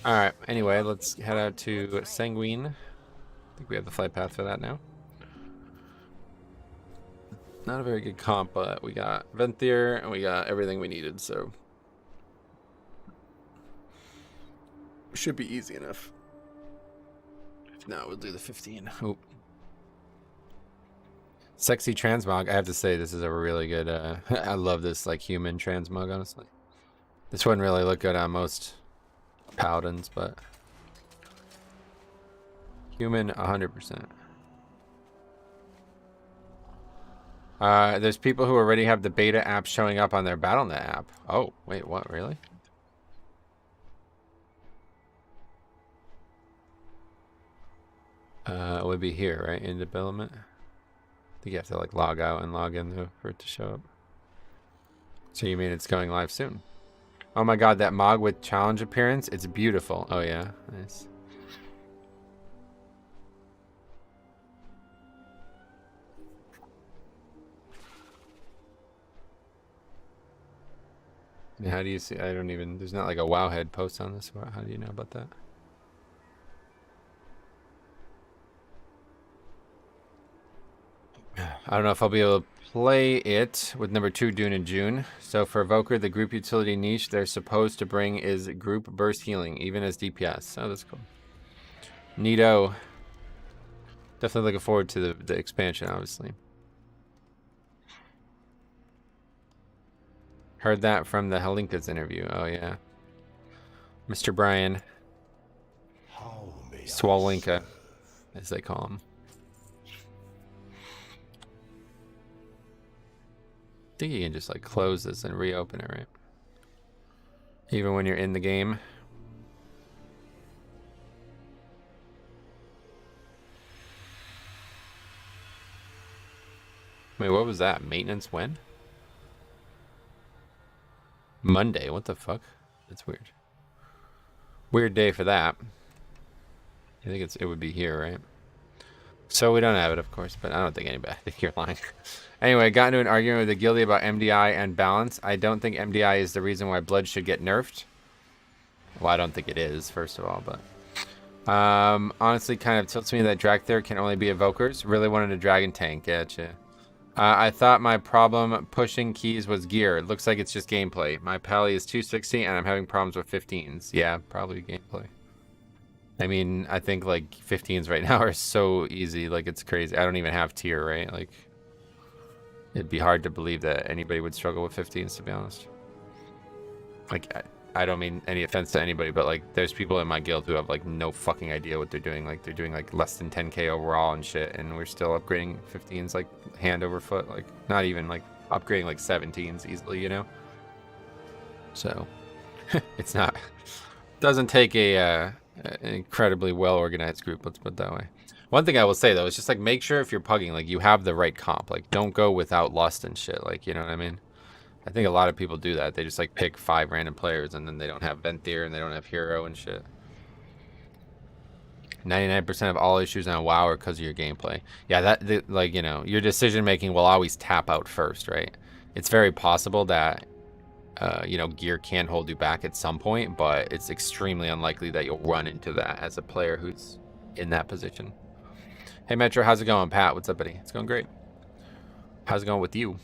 Alright, anyway, let's head out to Sanguine. I think we have the flight path for that now. Not a very good comp, but we got Venthyr and we got everything we needed, so should be easy enough. If not, we'll do the 15. Oop. Sexy transmog. I have to say, this is a really good. I love this like human transmog. Honestly, this wouldn't really look good on most paladins, but human 100%. There's people who already have the beta app showing up on their BattleNet app. Oh, wait, what? Really? It would be here, right? In development. I think you have to like log out and log in though for it to show up. So you mean it's going live soon? Oh my god, that Mog with challenge appearance, it's beautiful. Oh yeah, nice. And how do you see? I don't even. There's not like a Wowhead post on this. How do you know about that? I don't know if I'll be able to play it with number 2 Dune in June. So for Evoker, the group utility niche they're supposed to bring is group burst healing, even as DPS. Oh, that's cool. Neato. Definitely looking forward to the expansion, obviously. Heard that from the Helinka's interview. Oh, yeah. Mr. Brian. Swalinka, as they call him. I think you can just like close this and reopen it, right? Even when you're in the game. Wait, what was that? Maintenance when? Monday, what the fuck? That's weird. Weird day for that. I think it would be here, right? So we don't have it, of course, but I don't think anybody. I think you're lying. Anyway, got into an argument with the guildie about MDI and balance. I don't think MDI is the reason why blood should get nerfed. Well, I don't think it is, first of all, but honestly, kind of tilts me that Drakthir can only be evokers. Really wanted a dragon tank. Gotcha. I thought my problem pushing keys was gear. It looks like it's just gameplay. My pally is 260 and I'm having problems with 15s. Yeah, probably gameplay. I mean, I think like 15s right now are so easy. Like it's crazy. I don't even have tier, right? Like it'd be hard to believe that anybody would struggle with 15s, to be honest. Like I don't mean any offense to anybody, but like there's people in my guild who have like no fucking idea what they're doing. Like they're doing like less than 10k overall and shit, and we're still upgrading 15s like hand over foot. Like not even like upgrading like 17s easily, you know? So it's not, doesn't take an incredibly well organized group, let's put it that way. One thing I will say though is just like make sure if you're pugging, like you have the right comp. Like don't go without lust and shit, like, you know what I mean? I think a lot of people do that. They just like pick 5 random players and then they don't have Venthyr and they don't have Hero and shit. 99% of all issues on WoW are because of your gameplay. Yeah, like, you know, your decision making will always tap out first, right? It's very possible that, you know, gear can hold you back at some point, but it's extremely unlikely that you'll run into that as a player who's in that position. Hey, Metro, how's it going? Pat, what's up, buddy? It's going great. How's it going with you?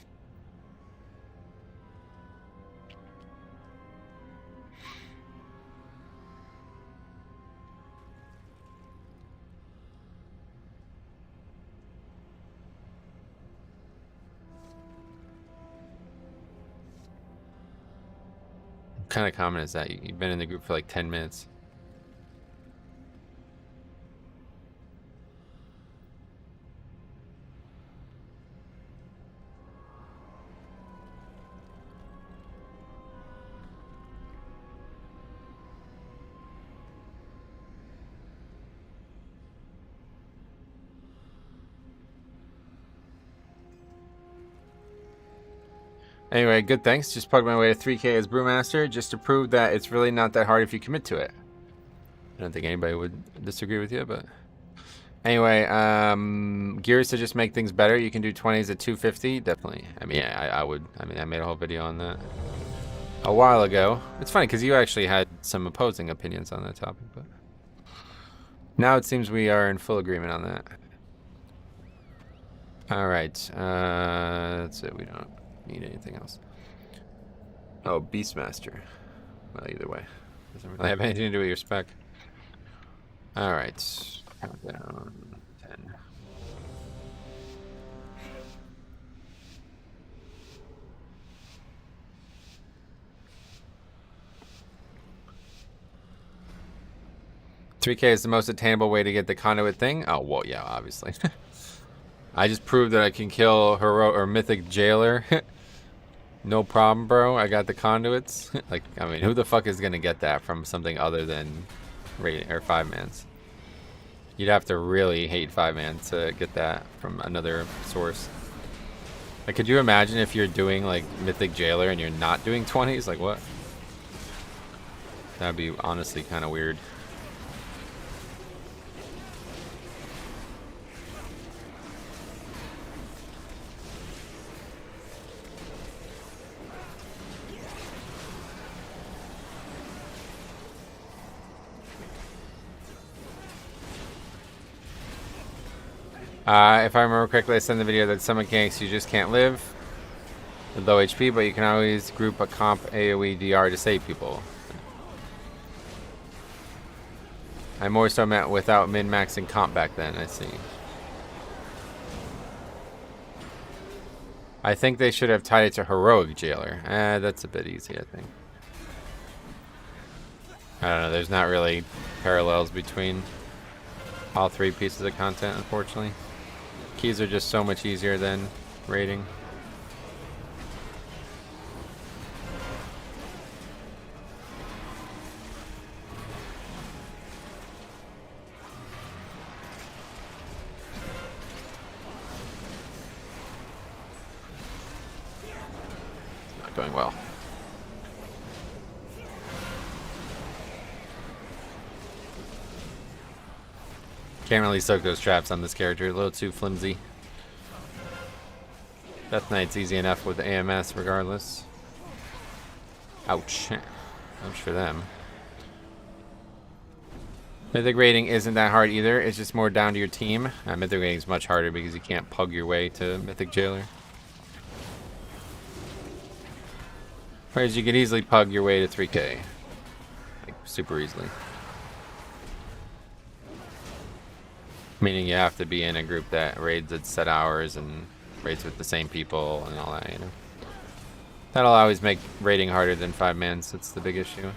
What kind of comment is that? You've been in the group for like 10 minutes. Anyway, good thanks. Just plugged my way to 3K as Brewmaster just to prove that it's really not that hard if you commit to it. I don't think anybody would disagree with you, but... Anyway, gears to just make things better. You can do 20s at 250. Definitely. I mean, I would. I mean, I made a whole video on that a while ago. It's funny because you actually had some opposing opinions on that topic, but... Now it seems we are in full agreement on that. Alright, that's it. We don't need anything else. Oh, Beastmaster. Well, either way. Doesn't really have anything to do with your spec. Alright. Countdown 10. $3K is the most attainable way to get the conduit thing. Oh, well, yeah, obviously. I just proved that I can kill Hero or Mythic Jailer. No problem, bro. I got the conduits. Like, I mean, who the fuck is gonna get that from something other than rating or 5-mans? You'd have to really hate 5-man to get that from another source. Like, could you imagine if you're doing like Mythic Jailer and you're not doing 20s? Like, what? That'd be honestly kind of weird. If I remember correctly, I sent the video that some mechanics you just can't live with low HP, but you can always group a comp AoE DR to save people. I more so meant without min-maxing comp back then, I see. I think they should have tied it to Heroic Jailer. That's a bit easy, I think. I don't know, there's not really parallels between all 3 pieces of content, unfortunately. Keys are just so much easier than raiding. It's not going well. Can't really soak those traps on this character, a little too flimsy. Death Knight's easy enough with the AMS regardless. Ouch. Ouch for them. Mythic raiding isn't that hard either, it's just more down to your team. Mythic raiding is much harder because you can't pug your way to Mythic Jailer. Whereas you can easily pug your way to 3K. Like, super easily. Meaning you have to be in a group that raids at set hours and raids with the same people and all that, you know. That'll always make raiding harder than 5-mans. That's the big issue.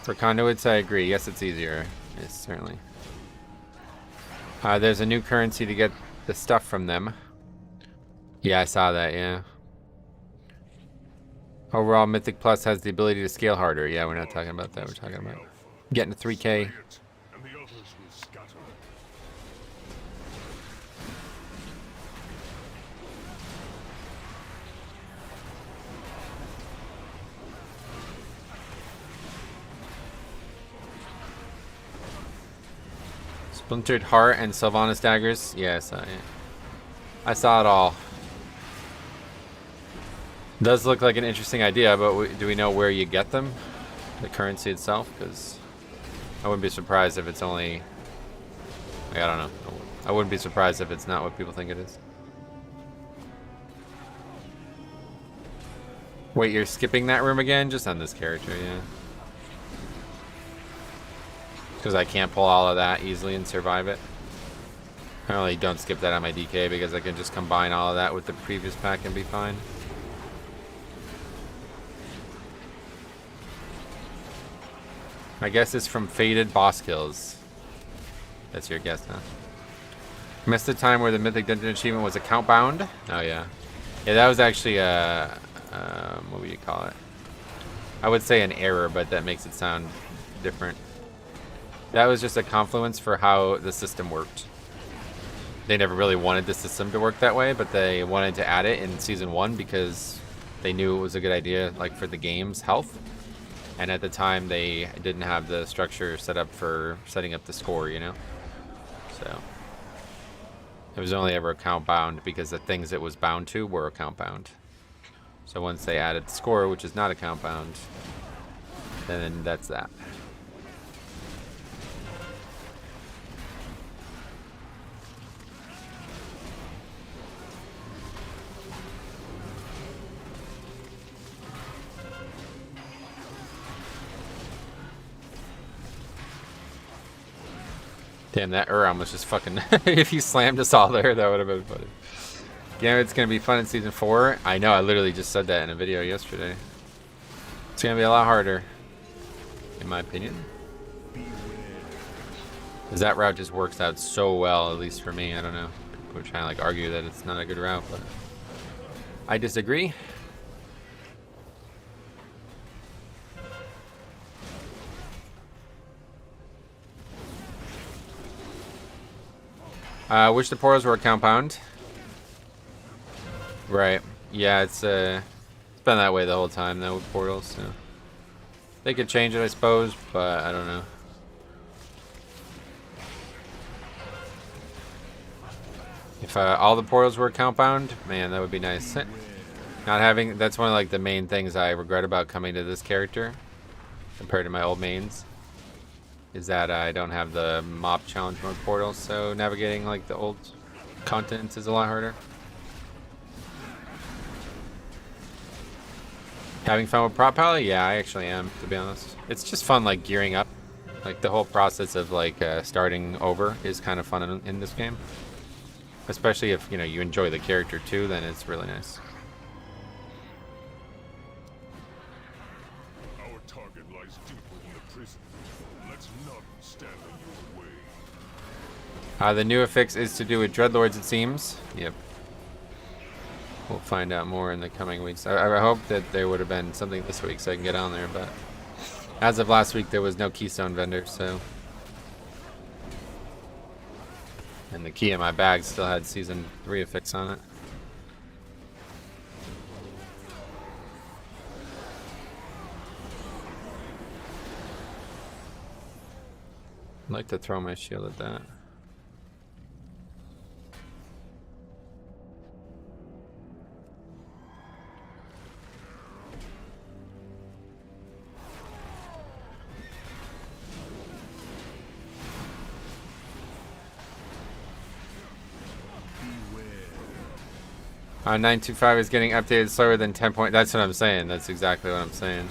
For conduits, I agree. Yes, it's easier. Yes, certainly. There's a new currency to get the stuff from them. Yeah, I saw that, yeah. Overall, Mythic Plus has the ability to scale harder. Yeah, we're not talking about that. We're talking about Getting to 3K. Slay it, and the others will scatter. Splintered Heart and Sylvanas daggers. Yes, I saw it all. Does look like an interesting idea, but do we know where you get them? The currency itself? Because I wouldn't be surprised if it's only... Like, I don't know. I wouldn't be surprised if it's not what people think it is. Wait, you're skipping that room again? Just on this character, yeah. Because I can't pull all of that easily and survive it. Apparently don't skip that on my DK because I can just combine all of that with the previous pack and be fine. I guess it's from faded boss kills. That's your guess, huh? Missed the time where the Mythic Dungeon achievement was account bound? Oh yeah. Yeah, that was actually what would you call it? I would say an error, but that makes it sound different. That was just a confluence for how the system worked. They never really wanted the system to work that way, but they wanted to add it in Season 1 because they knew it was a good idea, like for the game's health. And at the time, they didn't have the structure set up for setting up the score, you know? So it was only ever account bound because the things it was bound to were account bound. So once they added the score, which is not account bound, then that's that. Damn, that almost just fucking... if you slammed us all there, that would have been funny. Yeah, it's going to be fun in Season 4. I know, I literally just said that in a video yesterday. It's going to be a lot harder, in my opinion. Because that route just works out so well, at least for me. I don't know. People are trying to like argue that it's not a good route, but I disagree. Wish the portals were a compound. Right. Yeah, it's been that way the whole time though with portals, so they could change it, I suppose, but I don't know. If all the portals were a compound, man, that would be nice. Not having, that's one of like the main things I regret about coming to this character compared to my old mains. Is that I don't have the mob challenge mode portals, so navigating like the old continents is a lot harder. Having fun with prop pally? Yeah, I actually am, to be honest. It's just fun like gearing up. Like the whole process of like starting over is kind of fun in this game. Especially if, you know, you enjoy the character too, then it's really nice. Our target lies deeper in the prison. Let's not stand in your way. The new affix is to do with Dreadlords, it seems. Yep. We'll find out more in the coming weeks. I hope that there would have been something this week so I can get on there, but as of last week, there was no Keystone vendor, so. And the key in my bag still had Season 3 affix on it. I'd like to throw my shield at that. Beware. 925 is getting updated slower than 10 point. That's what I'm saying. That's exactly what I'm saying.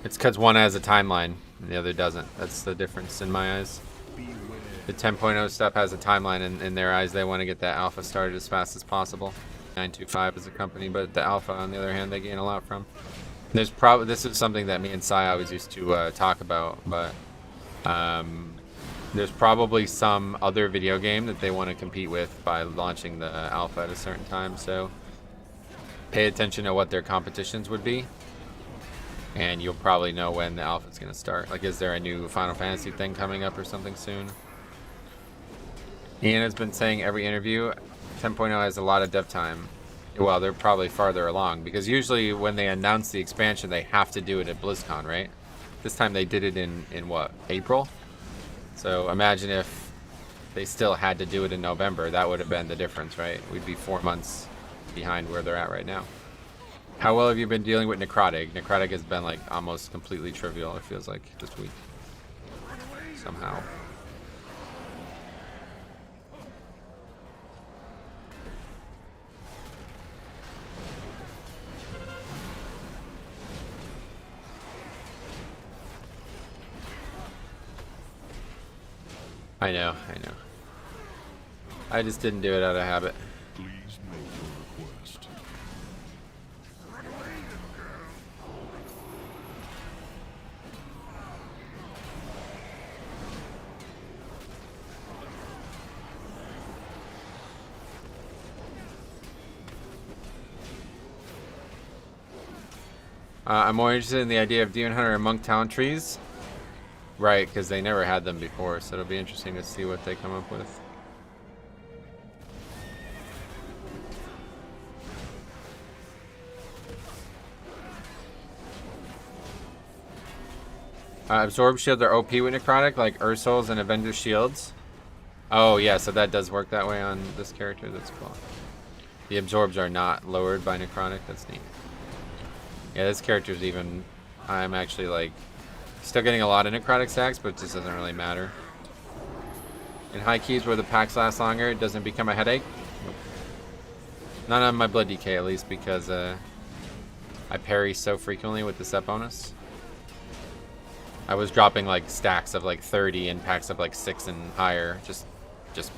It's because one has a timeline and the other doesn't. That's the difference in my eyes. Beware. The 10.0 stuff has a timeline in their eyes. They want to get that alpha started as fast as possible. 925 is a company, but the alpha, on the other hand, they gain a lot from. There's probably, this is something that me and Sai always used to talk about, but there's probably some other video game that they want to compete with by launching the alpha at a certain time, so pay attention to what their competitions would be. And you'll probably know when the alpha's going to start. Like, is there a new Final Fantasy thing coming up or something soon? Ian has been saying every interview 10.0 has a lot of dev time. Well, they're probably farther along, because usually when they announce the expansion, they have to do it at BlizzCon, right? This time they did it in what, April? So imagine if they still had to do it in November. That would have been the difference, right? We'd be 4 months behind where they're at right now. How well have you been dealing with Necrotic? Necrotic has been like almost completely trivial, it feels like, this week. Somehow. I know. I just didn't do it out of habit. Please make your request. I'm more interested in the idea of Demon Hunter and Monk talent trees. Right, because they never had them before, so it'll be interesting to see what they come up with. Absorb shields are OP with Necrotic, like Ursul's and Avenger shields. Oh yeah, so that does work that way on this character. That's cool. The absorbs are not lowered by Necrotic. That's neat. Yeah, this character's even... I'm actually like... Still getting a lot of Necrotic stacks, but it just doesn't really matter. In high keys where the packs last longer, it doesn't become a headache. Nope. Not on my Blood DK at least, because I parry so frequently with the set bonus. I was dropping like stacks of like 30 and packs of like 6 and higher, just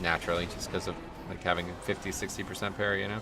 naturally, just because of like having 50-60% parry, you know?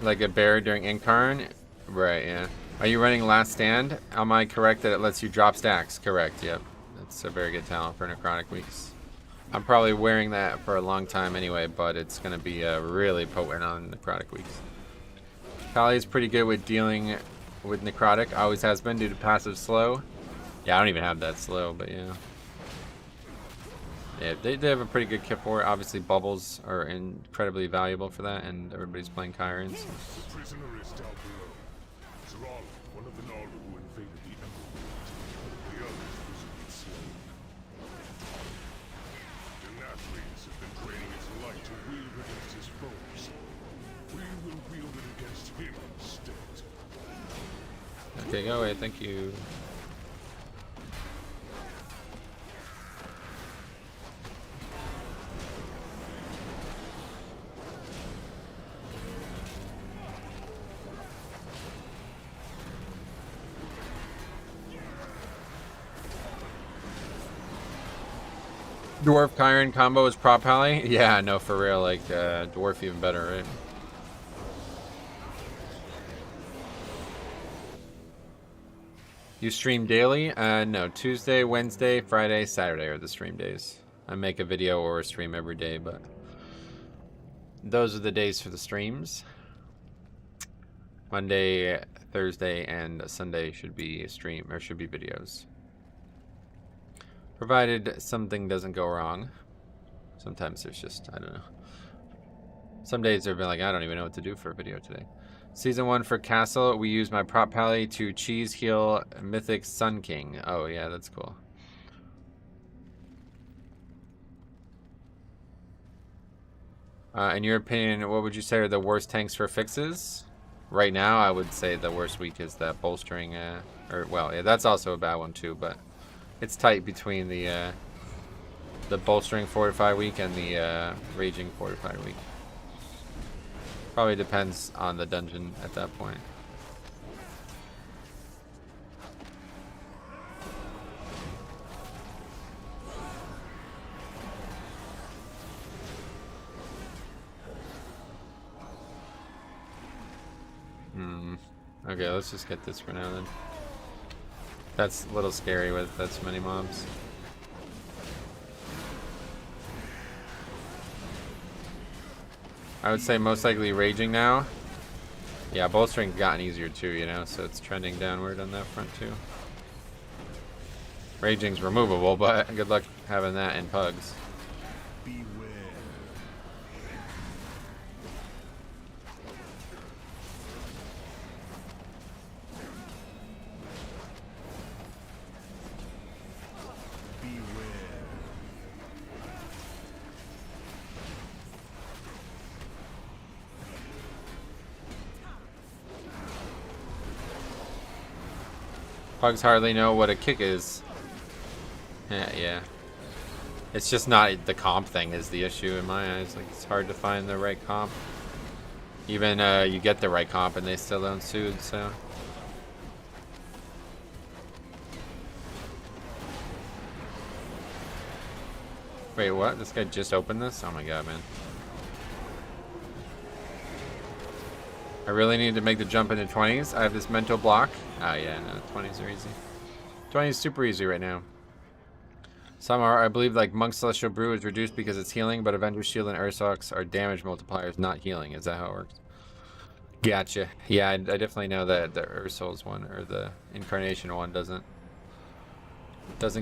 Like a bear during Incarn? Right, yeah. Are you running Last Stand? Am I correct that it lets you drop stacks? Correct, yep. That's a very good talent for Necrotic weeks. I'm probably wearing that for a long time anyway, but it's going to be really potent on Necrotic weeks. Kali is pretty good with dealing with Necrotic. Always has been due to passive slow. Yeah, I don't even have that slow, but yeah. Yeah, they have a pretty good kit for it. Obviously, bubbles are incredibly valuable for that, and everybody's playing Kyrans. The prisoner is down below. Zereth, one of the Naalu who invaded the Emerald. The others recently slain. Denathrius has been draining its light to wield against his foes. We will wield it against him instead. Okay, go away. Thank you. Dwarf Kyron combo is prop pally? Yeah, no, for real. Like, dwarf even better, right? You stream daily? No, Tuesday, Wednesday, Friday, Saturday are the stream days. I make a video or a stream every day, but those are the days for the streams. Monday, Thursday, and Sunday should be a stream, or should be videos. Provided something doesn't go wrong. Sometimes there's just, I don't know. Some days they've been like, I don't even know what to do for a video today. Season 1 for Castle, we use my prop pally to cheese heal Mythic Sun King. Oh yeah, that's cool. In your opinion, what would you say are the worst tanks for fixes? Right now, I would say the worst week is that bolstering, or well, yeah, that's also a bad one too, but it's tight between the bolstering fortify week and the raging fortify week. Probably depends on the dungeon at that point. Okay, let's just get this for now then. That's a little scary with that many mobs. I would say most likely raging now. Yeah, bolstering gotten easier too, you know, so it's trending downward on that front too. Raging's removable, but good luck having that in pugs. Pugs hardly know what a kick is. Yeah. It's just not the comp thing is the issue in my eyes. Like, it's hard to find the right comp. Even you get the right comp and they still don't soothe, so. Wait, what? This guy just opened this? Oh my god, man. I really need to make the jump into 20s. I have this mental block. Oh yeah, no, 20s are easy. 20s super easy right now. Some are, I believe, like Monk's Celestial Brew is reduced because it's healing, but Avenger's Shield and Ursox are damage multipliers, not healing. Is that how it works? Gotcha. Yeah, I definitely know that the Ursol's one, or the Incarnation one, doesn't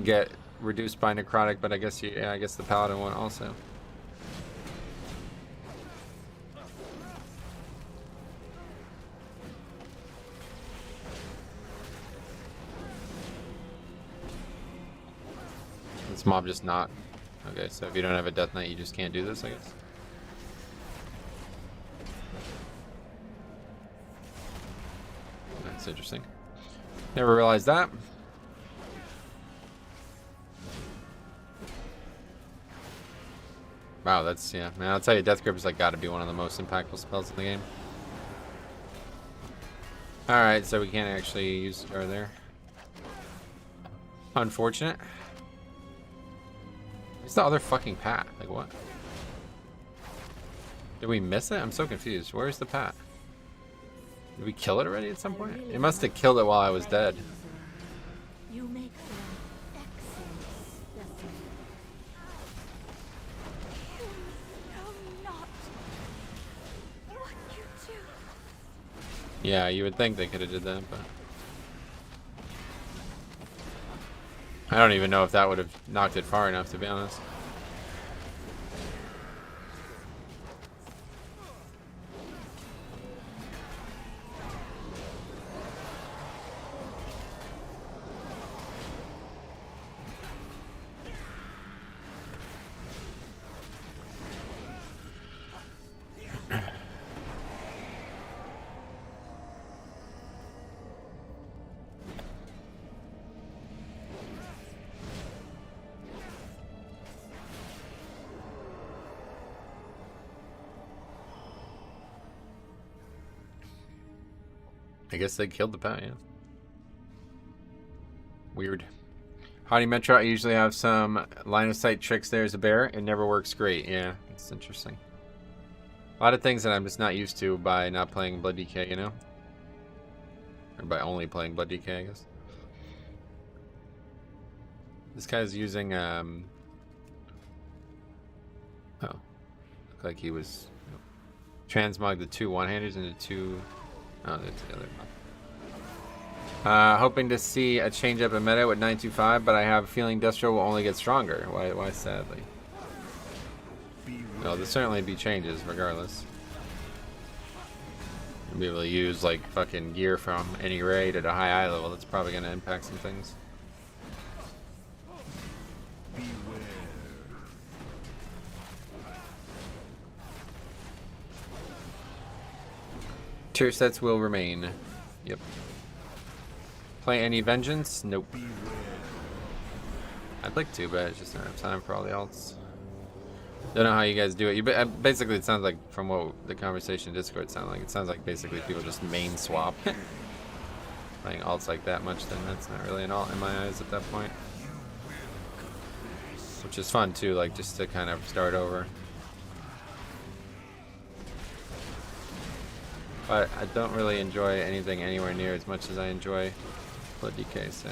get reduced by necrotic, but I guess I guess the Paladin one also. This mob just not. Okay, so if you don't have a Death Knight, you just can't do this, I guess. That's interesting. Never realized that. Wow, that's, yeah. Man, I'll tell you, Death Grip is like gotta be one of the most impactful spells in the game. Alright, so we can't actually use her there. Unfortunate. Where's the other fucking Pat? Like, what? Did we miss it? I'm so confused. Where's the Pat? Did we kill it already at some point? It must have killed it while I was dead. You make for an excellent specimen. You know not what you do. Yeah, you would think they could have did that, but I don't even know if that would have knocked it far enough, to be honest. I guess they killed the Pat, yeah. Weird. Howdy Metro, I usually have some line of sight tricks there as a bear. It never works great. Yeah, it's interesting. A lot of things that I'm just not used to by not playing Blood DK, you know? Or by only playing Blood DK, I guess. This guy's using, oh. Looked like he was transmog the 2 one-handers into 2... Oh, they're together. Hoping to see a change up in meta with 925, but I have a feeling Destro will only get stronger. Why sadly? No, there'll certainly be changes regardless. You'll be able to use like fucking gear from any raid at a high eye level. That's probably going to impact some things. Tier sets will remain. Yep. Play any vengeance? Nope. I'd like to, but I just don't have time for all the alts. Don't know how you guys do it. Basically, it sounds like, from what the conversation in Discord sounded like, it sounds like basically people just main swap. Playing alts like that much, then that's not really an alt in my eyes at that point. Which is fun too, like just to kind of start over. But I don't really enjoy anything anywhere near as much as I enjoy Blood DK, so.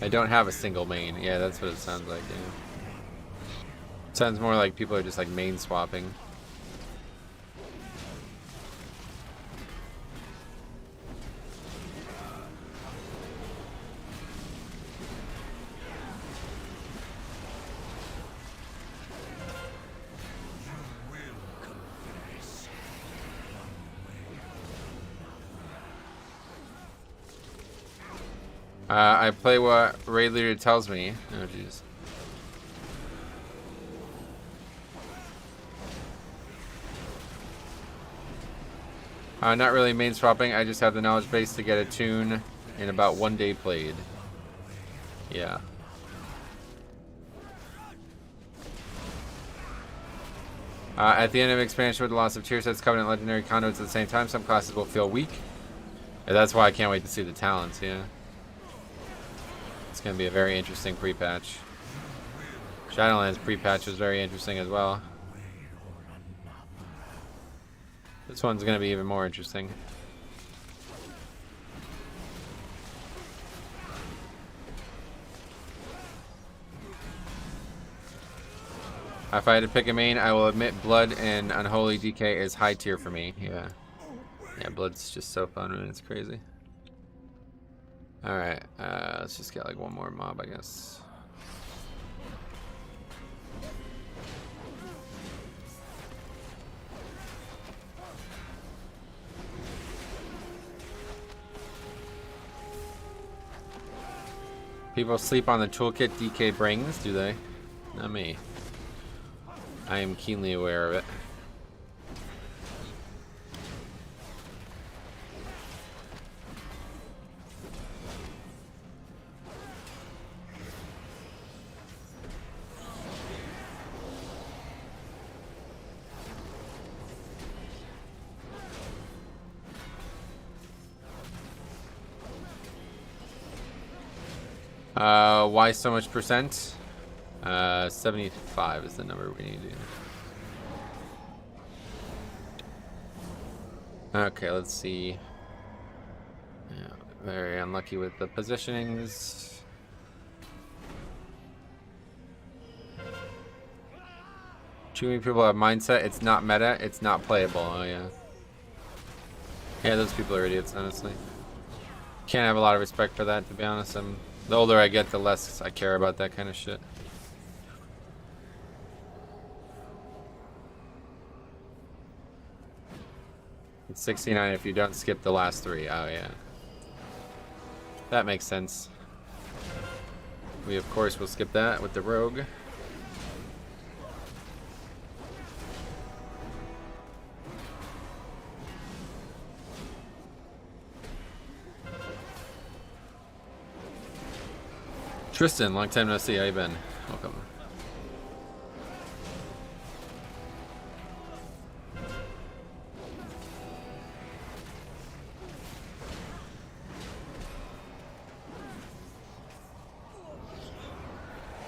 I don't have a single main. Yeah, that's what it sounds like, yeah. It sounds more like people are just like main swapping. I play what raid leader tells me. Oh jeez. Not really main swapping. I just have the knowledge base to get a tune in about 1 day played. Yeah. At the end of expansion with the loss of tier sets, Covenant, Legendary, Conduits at the same time, some classes will feel weak. Yeah, that's why I can't wait to see the talents, yeah. It's going to be a very interesting pre-patch. Shadowlands pre-patch was very interesting as well. This one's going to be even more interesting. If I had to pick a main, I will admit Blood and Unholy DK is high tier for me. Yeah. Yeah, Blood's just so fun and it's crazy. Alright, let's just get like one more mob, I guess. People sleep on the toolkit DK brings, do they? Not me. I am keenly aware of it. Why so much percent? 75 is the number we need to. Okay, let's see. Yeah, very unlucky with the positionings. Too many people have mindset. It's not meta. It's not playable. Oh yeah. Yeah, those people are idiots, honestly. Can't have a lot of respect for that, to be honest. The older I get, the less I care about that kind of shit. It's 69 if you don't skip the last 3. Oh yeah. That makes sense. We of course will skip that with the rogue. Tristan, long time no see. How you been? Welcome.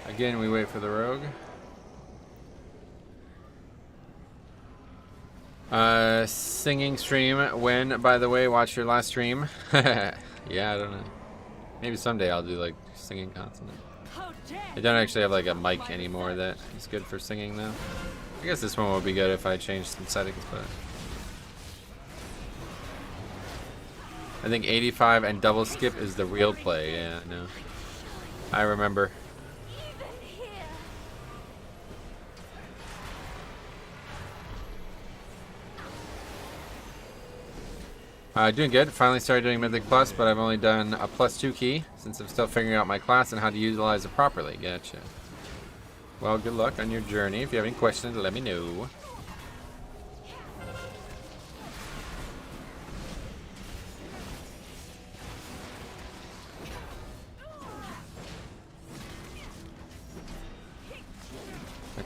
Again, we wait for the rogue. Singing stream when, by the way, watch your last stream. Yeah, I don't know. Maybe someday I'll do like singing constantly. I don't actually have like a mic anymore that is good for singing though. I guess this one would be good if I changed some settings, but I think 85 and double skip is the real play. Yeah, no, I remember. Doing good. Finally started doing Mythic Plus, but I've only done a +2 key since I'm still figuring out my class and how to utilize it properly. Gotcha. Well, good luck on your journey. If you have any questions, let me know.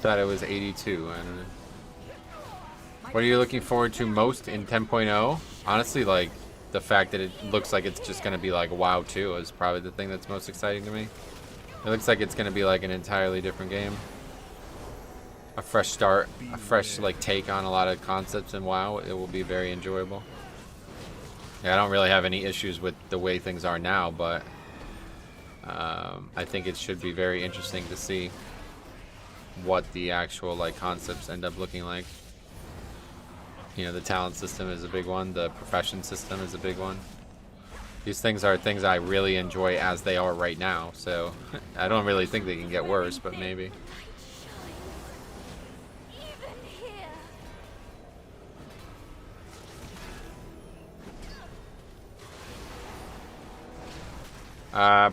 thought it was 82. I don't know. What are you looking forward to most in 10.0? Honestly, like, the fact that it looks like it's just going to be like WoW 2 is probably the thing that's most exciting to me. It looks like it's going to be like an entirely different game. A fresh start, a fresh like take on a lot of concepts in WoW. It will be very enjoyable. Yeah, I don't really have any issues with the way things are now, but I think it should be very interesting to see what the actual like concepts end up looking like. You know, the talent system is a big one. The profession system is a big one. These things are things I really enjoy as they are right now, so I don't really think they can get worse, but maybe.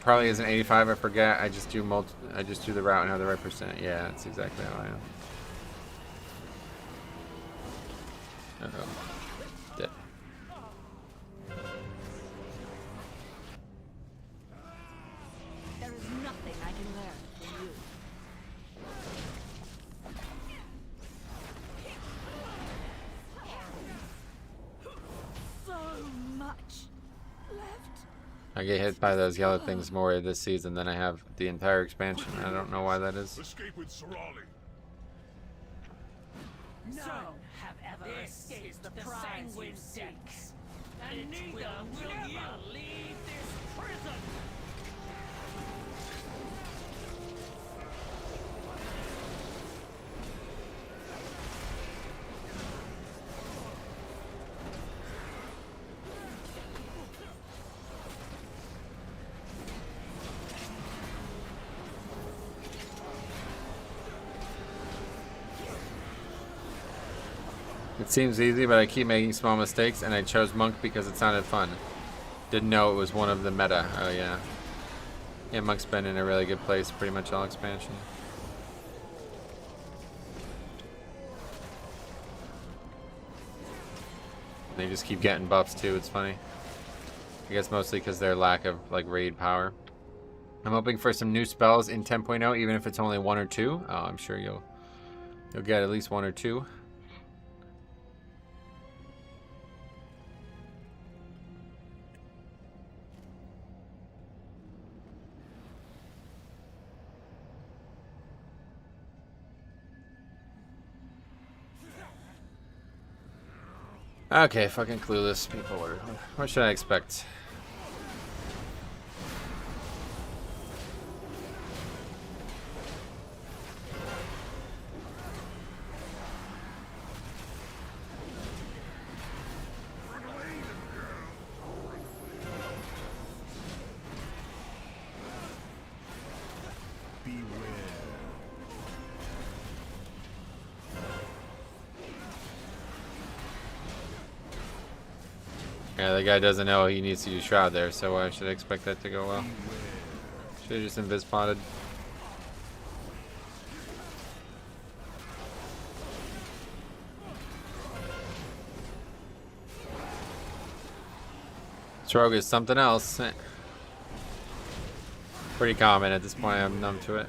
Probably isn't 85. I forget. I just do the route and have the right percent. Yeah, that's exactly how I am. Uh-oh. Dead. There is nothing I can learn from you. So much left. I get hit by those yellow things more this season than I have the entire expansion. I don't know why that is. Escape with Sorali. None have ever escaped the sanguine seeks, and neither will you leave this prison. It seems easy, but I keep making small mistakes, and I chose Monk because it sounded fun. Didn't know it was one of the meta. Oh yeah. Yeah, Monk's been in a really good place pretty much all expansion. They just keep getting buffs too, it's funny. I guess mostly because their lack of like raid power. I'm hoping for some new spells in 10.0, even if it's only 1 or 2. Oh, I'm sure you'll get at least 1 or 2. Okay, fucking clueless people. What should I expect? Yeah, the guy doesn't know he needs to use Shroud there, so I should expect that to go well. Should have just invis-potted. This rogue is something else. Pretty common at this point, I'm numb to it.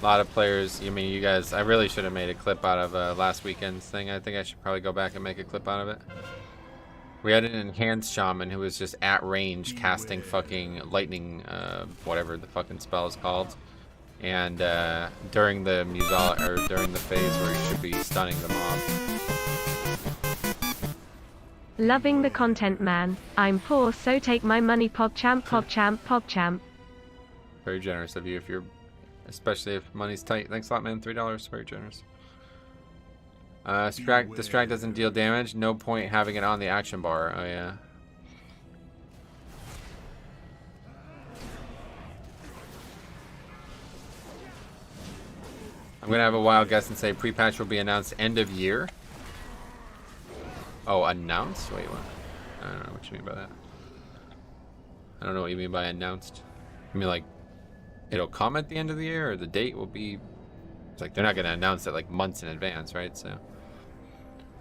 A lot of players, I mean, you guys, I really should have made a clip out of last weekend's thing. I think I should probably go back and make a clip out of it. We had an enhanced shaman who was just at range casting fucking lightning, whatever the fucking spell is called. And during the during the phase where he should be stunning the mob. Loving the content, man. I'm poor, so take my money, PogChamp, PogChamp, PogChamp. Very generous of you, especially if money's tight. Thanks a lot, man. $3, very generous. The Strag doesn't deal damage. No point having it on the action bar. Oh yeah. I'm gonna have a wild guess and say pre-patch will be announced end of year. Oh, announced? Wait, what? I don't know what you mean by that. I don't know what you mean by announced. You mean like it'll come at the end of the year, or the date will be? It's like they're not gonna announce it like months in advance, right? So.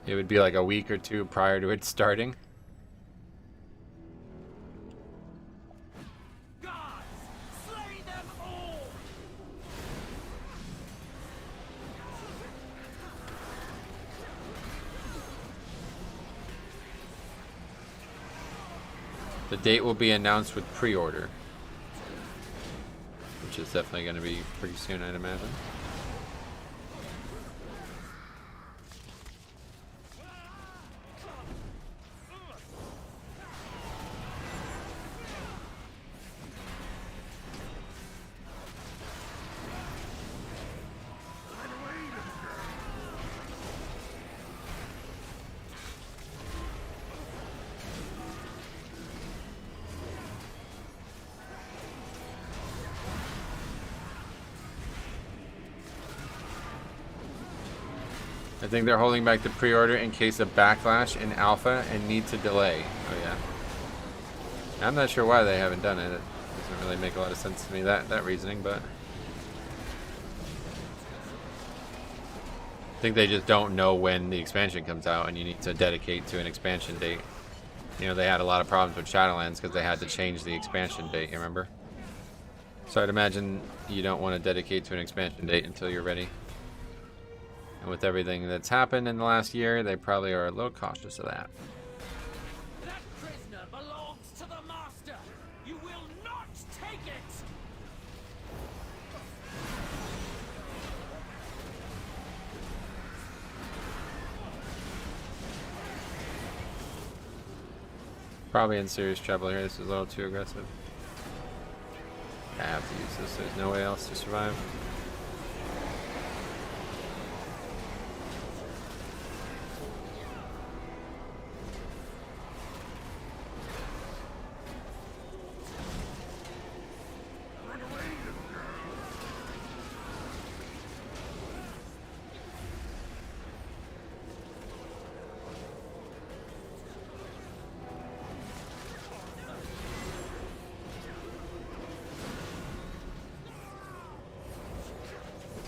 It would be like a week or 2 prior to it starting. Gods, slay them all! The date will be announced with pre-order, which is definitely going to be pretty soon, I'd imagine. I think they're holding back the pre-order in case of backlash in alpha and need to delay. Oh yeah. I'm not sure why they haven't done it. It doesn't really make a lot of sense to me, that reasoning, but I think they just don't know when the expansion comes out and you need to dedicate to an expansion date. You know, they had a lot of problems with Shadowlands because they had to change the expansion date, you remember? So I'd imagine you don't want to dedicate to an expansion date until you're ready. And with everything that's happened in the last year, they probably are a little cautious of that. That prisoner belongs to the master. You will not take it. Probably in serious trouble here. This is a little too aggressive. I have to use this. There's no way else to survive.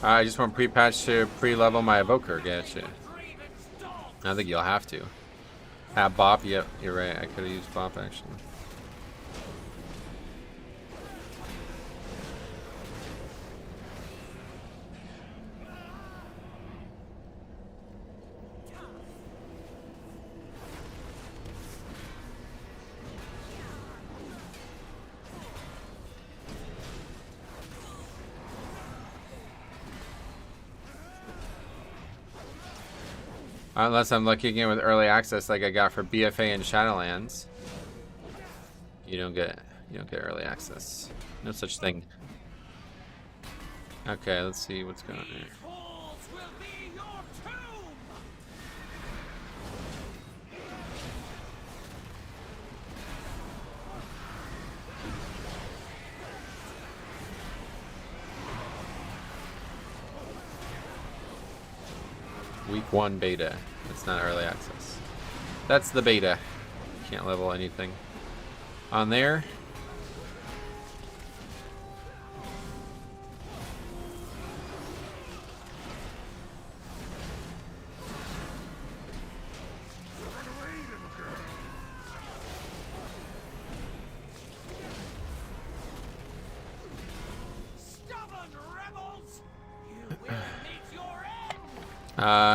I just want pre-patch to pre-level my evoker. Gotcha. I think you'll have to. Have Bop? Yep, you're right. I could have used Bop actually. Unless I'm lucky again with early access like I got for BFA and Shadowlands. You don't get early access. No such thing. Okay, let's see what's going on here. Week 1 beta. It's not early access. That's the beta. Can't level anything on there.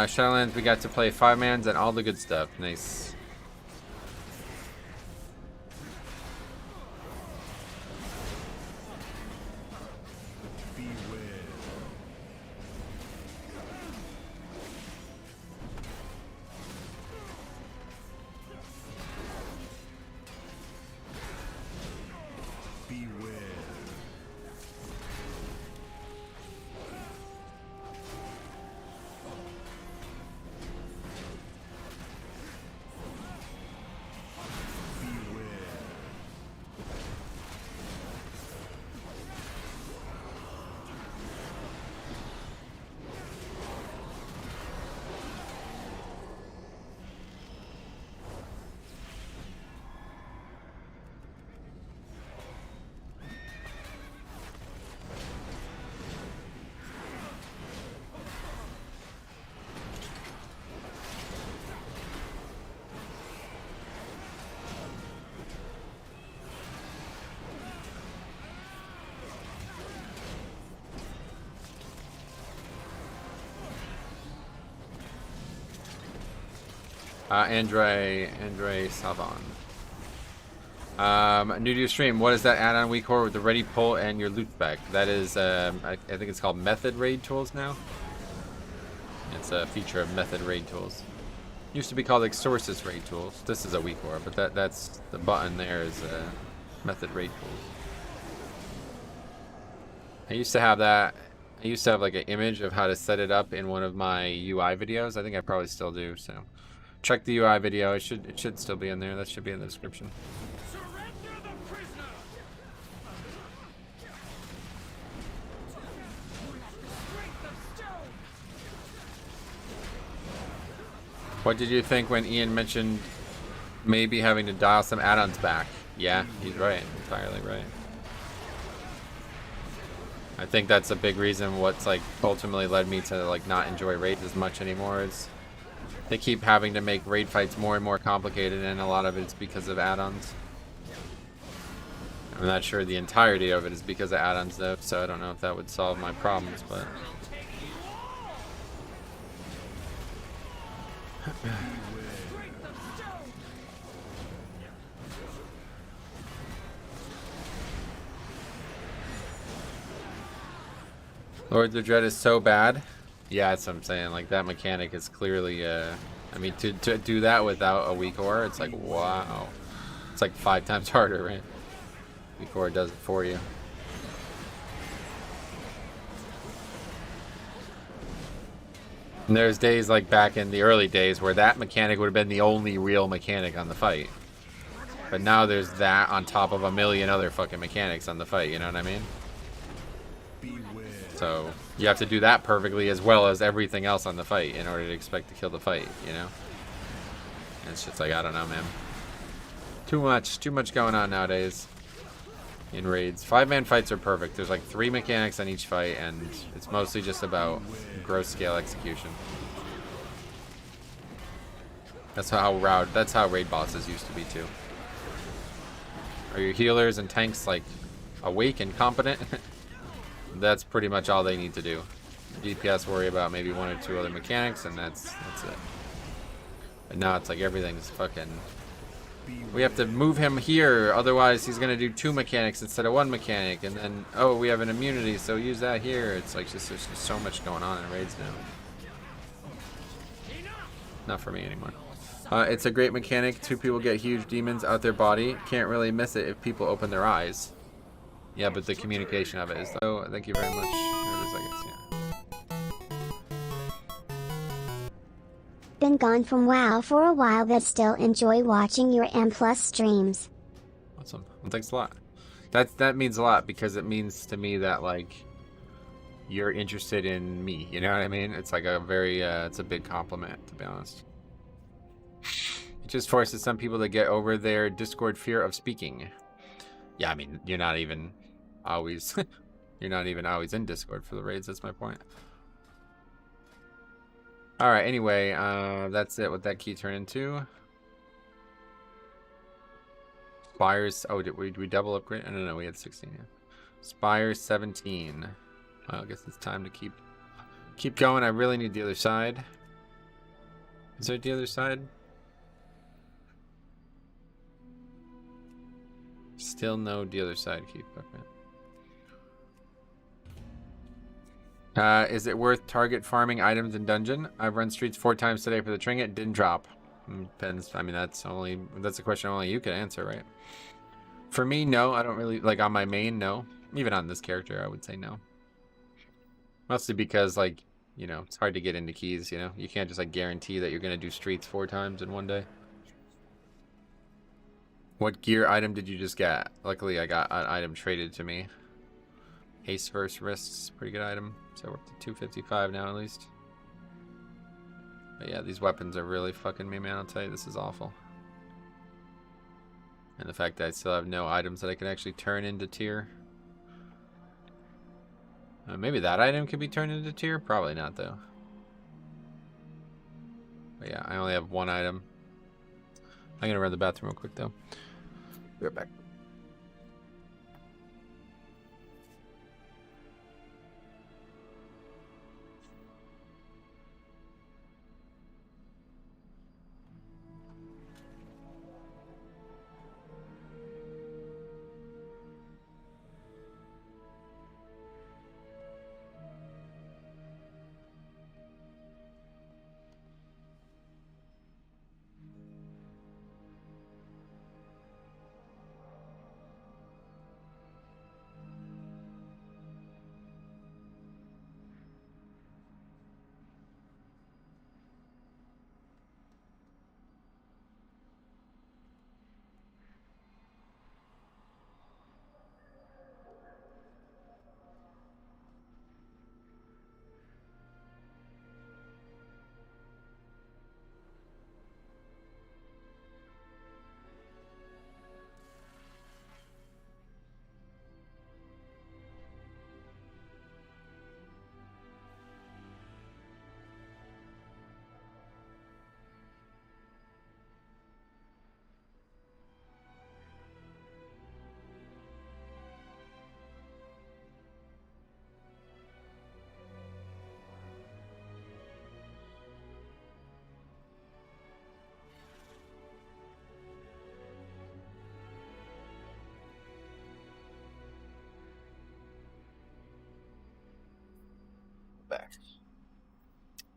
Shadowlands, we got to play 5-mans and all the good stuff. Nice. Andre Savon. New to your stream. What is that add-on weak core with the ready pull and your loot spec? That is, I think it's called Method Raid Tools now. It's a feature of Method Raid Tools. Used to be called Exorcist Raid Tools. This is a weak core, but that's the button there is Method Raid Tools. I used to have that. I used to have like an image of how to set it up in one of my UI videos. I think I probably still do. So check the UI video. It should still be in there. That should be in the description. Surrender the prisoner! What did you think when Ian mentioned maybe having to dial some add-ons back? Yeah, he's right. Entirely right. I think that's a big reason what's like ultimately led me to like not enjoy raids as much anymore. Is they keep having to make raid fights more and more complicated, and a lot of it's because of add-ons. I'm not sure the entirety of it is because of add-ons though, so I don't know if that would solve my problems, but Lords of Dread is so bad. Yeah, that's what I'm saying. Like, that mechanic is clearly, I mean, to do that without a weak ore, it's like, wow. It's like 5 times harder, right? Weak ore does it for you. And there's days like back in the early days where that mechanic would have been the only real mechanic on the fight. But now there's that on top of a million other fucking mechanics on the fight, you know what I mean? So you have to do that perfectly as well as everything else on the fight in order to expect to kill the fight, you know? And it's just like, I don't know, man. Too much going on nowadays in raids. 5-man fights are perfect. There's like 3 mechanics on each fight, and it's mostly just about gross scale execution. That's how raid bosses used to be too. Are your healers and tanks like awake and competent? That's pretty much all they need to do. DPS worry about maybe 1 or 2 other mechanics, and that's it. And now it's like everything's fucking. We have to move him here, otherwise he's gonna do 2 mechanics instead of 1 mechanic, and then oh, we have an immunity, so use that here. It's like there's just so much going on in raids now. Not for me anymore. It's a great mechanic. 2 people get huge demons out their body. Can't really miss it if people open their eyes. Yeah, but the communication of it is. Oh, thank you very much. There it is, I guess, yeah. Been gone from WoW for a while, but still enjoy watching your M+ streams. Awesome. Well, thanks a lot. That means a lot, because it means to me that like you're interested in me. You know what I mean? It's like a very it's a big compliment, to be honest. It just forces some people to get over their Discord fear of speaking. Yeah, I mean, you're not even always in Discord for the raids. That's my point. All right. Anyway, that's it. What that key turned into? Spires. Oh, did we double upgrade? No, we had 16. Yeah. Spire 17. Well, I guess it's time to keep going. I really need the other side. Is there the other side? Still no the other side key. Okay. Is it worth target farming items in dungeon? I've run streets 4 times today for the trinket. Didn't drop. Depends. I mean, that's a question only you can answer, right? For me, no. I don't really like on my main. No. Even on this character, I would say no. Mostly because, like, you know, it's hard to get into keys. You know, you can't just like guarantee that you're gonna do streets 4 times in one day. What gear item did you just get? Luckily, I got an item traded to me. Haste versus wrists, pretty good item. So we're up to 255 now at least. But yeah, these weapons are really fucking me, man. I'll tell you, this is awful. And the fact that I still have no items that I can actually turn into tier. Maybe that item could be turned into tier? Probably not, though. But yeah, I only have 1 item. I'm gonna run to the bathroom real quick, though. Be right back.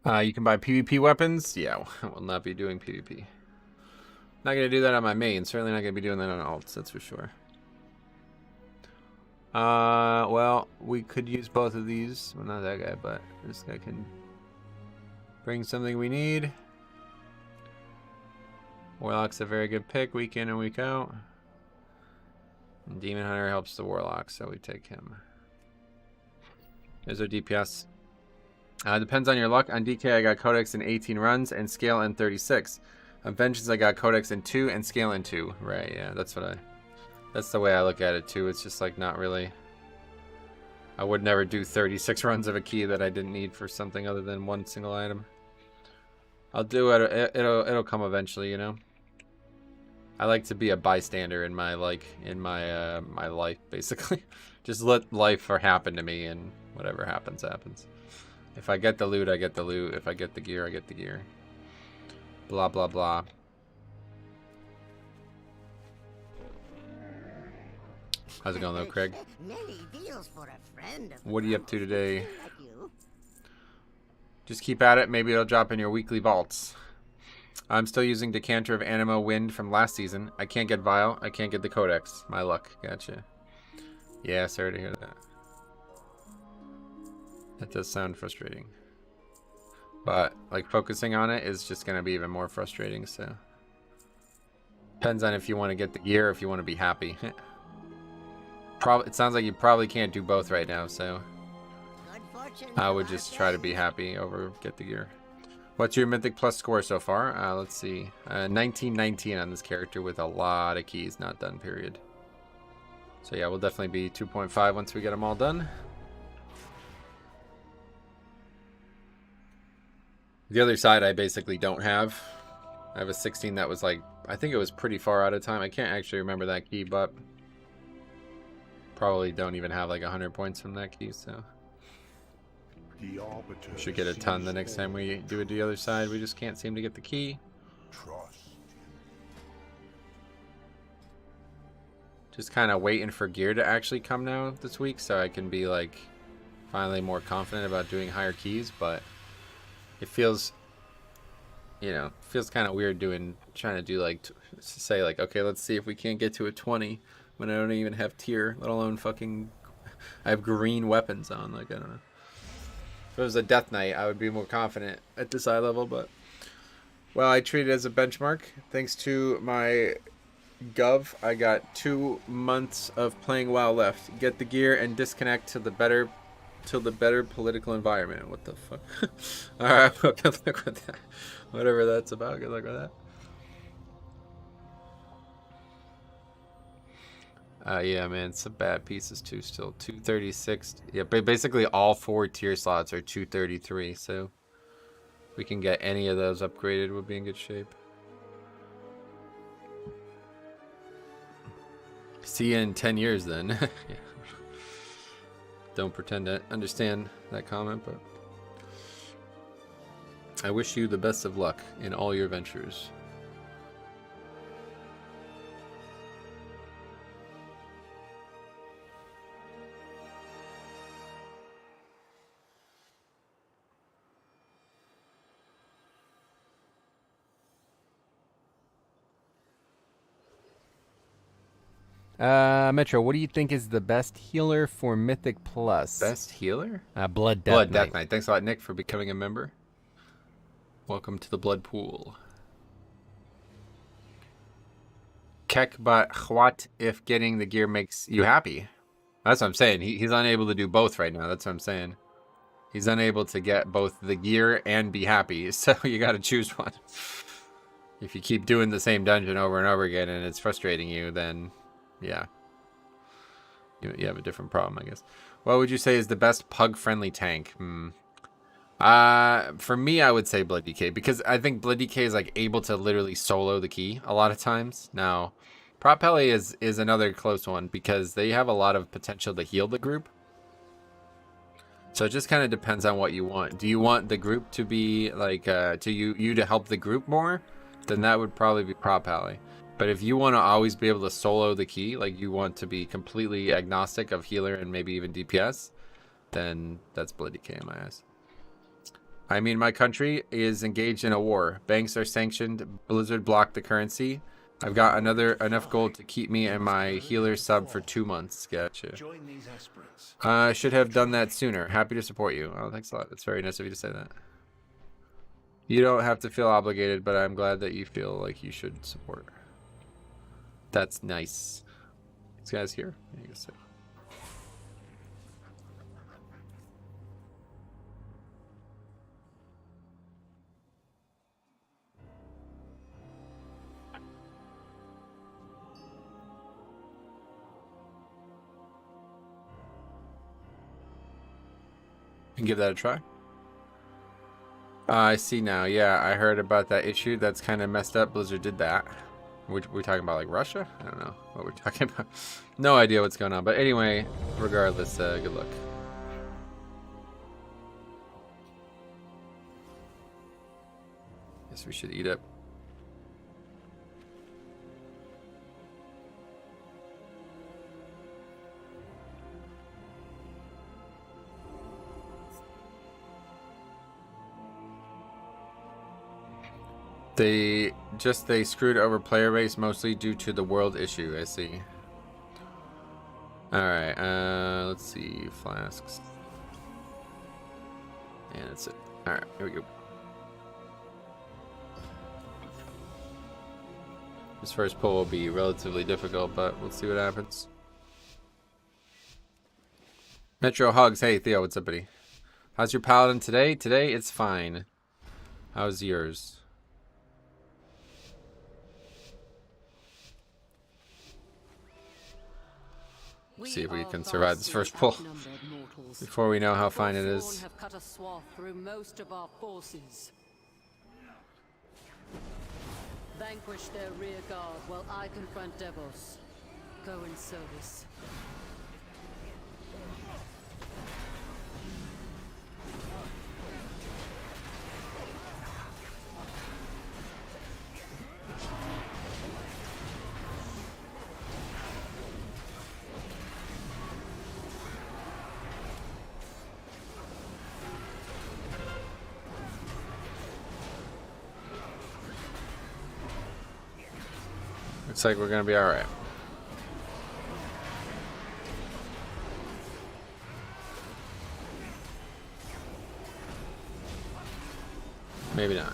You can buy PvP weapons. Yeah, I will not be doing PvP. Not going to do that on my main. Certainly not going to be doing that on alts, that's for sure. Well, we could use both of these. Well, not that guy, but this guy can bring something we need. Warlock's a very good pick week in and week out. And Demon Hunter helps the Warlock, so we take him. Here's our DPS. Depends on your luck. On DK, I got Codex in 18 runs and Scale in 36. On Vengeance, I got Codex in 2 and Scale in 2. Right, yeah, that's the way I look at it too. It's just like not really. I would never do 36 runs of a key that I didn't need for something other than one single item. I'll do it. It'll come eventually, you know. I like to be a bystander in my my life, basically. Just let life happen to me, and whatever happens, happens. If I get the loot, I get the loot. If I get the gear, I get the gear. Blah blah blah. How's it going though, Craig? What are you up to today? Just keep at it. Maybe it'll drop in your weekly vaults. I'm still using Decanter of Animo Wind from last season. I can't get Vial. I can't get the Codex. My luck. Gotcha. Yeah, sorry to hear that. That does sound frustrating. But, like, focusing on it is just going to be even more frustrating, so. Depends on if you want to get the gear or if you want to be happy. It sounds like you probably can't do both right now, so. I would just try to be happy over get the gear. What's your Mythic Plus score so far? Let's see. 1919 on this character with a lot of keys not done, period. So yeah, we'll definitely be 2.5 once we get them all done. The other side I basically don't have. I have a 16 that was like, I think it was pretty far out of time. I can't actually remember that key, but probably don't even have like 100 points from that key, so. We should get a ton the next time we do it to the other side. We just can't seem to get the key. Just kind of waiting for gear to actually come now this week, so I can be like finally more confident about doing higher keys. But it feels, you know, feels kind of weird trying to do like say like, okay, let's see if we can't get to a 20 when I don't even have tier, let alone fucking I have green weapons on. Like, I don't know. If it was a Death Knight, I would be more confident at this eye level, but well, I treat it as a benchmark. Thanks to my Gov, I got 2 months of playing WoW left. Get the gear and disconnect to the better political environment. What the fuck? Alright, well, good luck with that. Whatever that's about, good luck with that. Yeah, man, some bad pieces too still. 236. Yeah, but basically all 4 tier slots are 233, so if we can get any of those upgraded, we'll be in good shape. See you in 10 years then. Yeah. Don't pretend to understand that comment, but I wish you the best of luck in all your ventures. Metro, what do you think is the best healer for Mythic Plus? Best healer? Blood Death Knight. Thanks a lot, Nick, for becoming a member. Welcome to the Blood Pool. Kek, but what if getting the gear makes you happy? That's what I'm saying. He's unable to do both right now. That's what I'm saying. He's unable to get both the gear and be happy, so you got to choose one. If you keep doing the same dungeon over and over again and it's frustrating you, then yeah, you have a different problem, I guess. What would you say is the best pug-friendly tank? For me, I would say Blood DK, because I think Blood DK is like able to literally solo the key a lot of times. Now, Prop Pele is another close one because they have a lot of potential to heal the group. So it just kind of depends on what you want. Do you want the group to be like you to help the group more? Then that would probably be Prop Pele. But if you want to always be able to solo the key, like you want to be completely agnostic of healer and maybe even DPS, then that's Blood DK in my eyes. I mean, my country is engaged in a war. Banks are sanctioned. Blizzard blocked the currency. I've got enough gold to keep me and my healer sub for 2 months. Gotcha. Join these aspirants. I should have done that sooner. Happy to support you. Oh, thanks a lot. It's very nice of you to say that. You don't have to feel obligated, but I'm glad that you feel like you should support. That's nice. This guy's here. I guess so. And give that a try. I see now. Yeah, I heard about that issue. That's kind of messed up. Blizzard did that. We're talking about like Russia? I don't know what we're talking about. No idea what's going on. But anyway, regardless, good luck. Guess we should eat up. They screwed over player base mostly due to the world issue. I see. All right. Let's see. Flasks. And that's it. All right. Here we go. This first pull will be relatively difficult, but we'll see what happens. Metro Hugs. Hey Theo, what's up, buddy? How's your Paladin today? Today it's fine. How's yours? See if we can survive this first pull before we know how fine it is. Have cut a swath through most of our forces. Vanquish their rear guard while I confront Devos. Go in service. Looks like we're gonna be all right. Maybe not.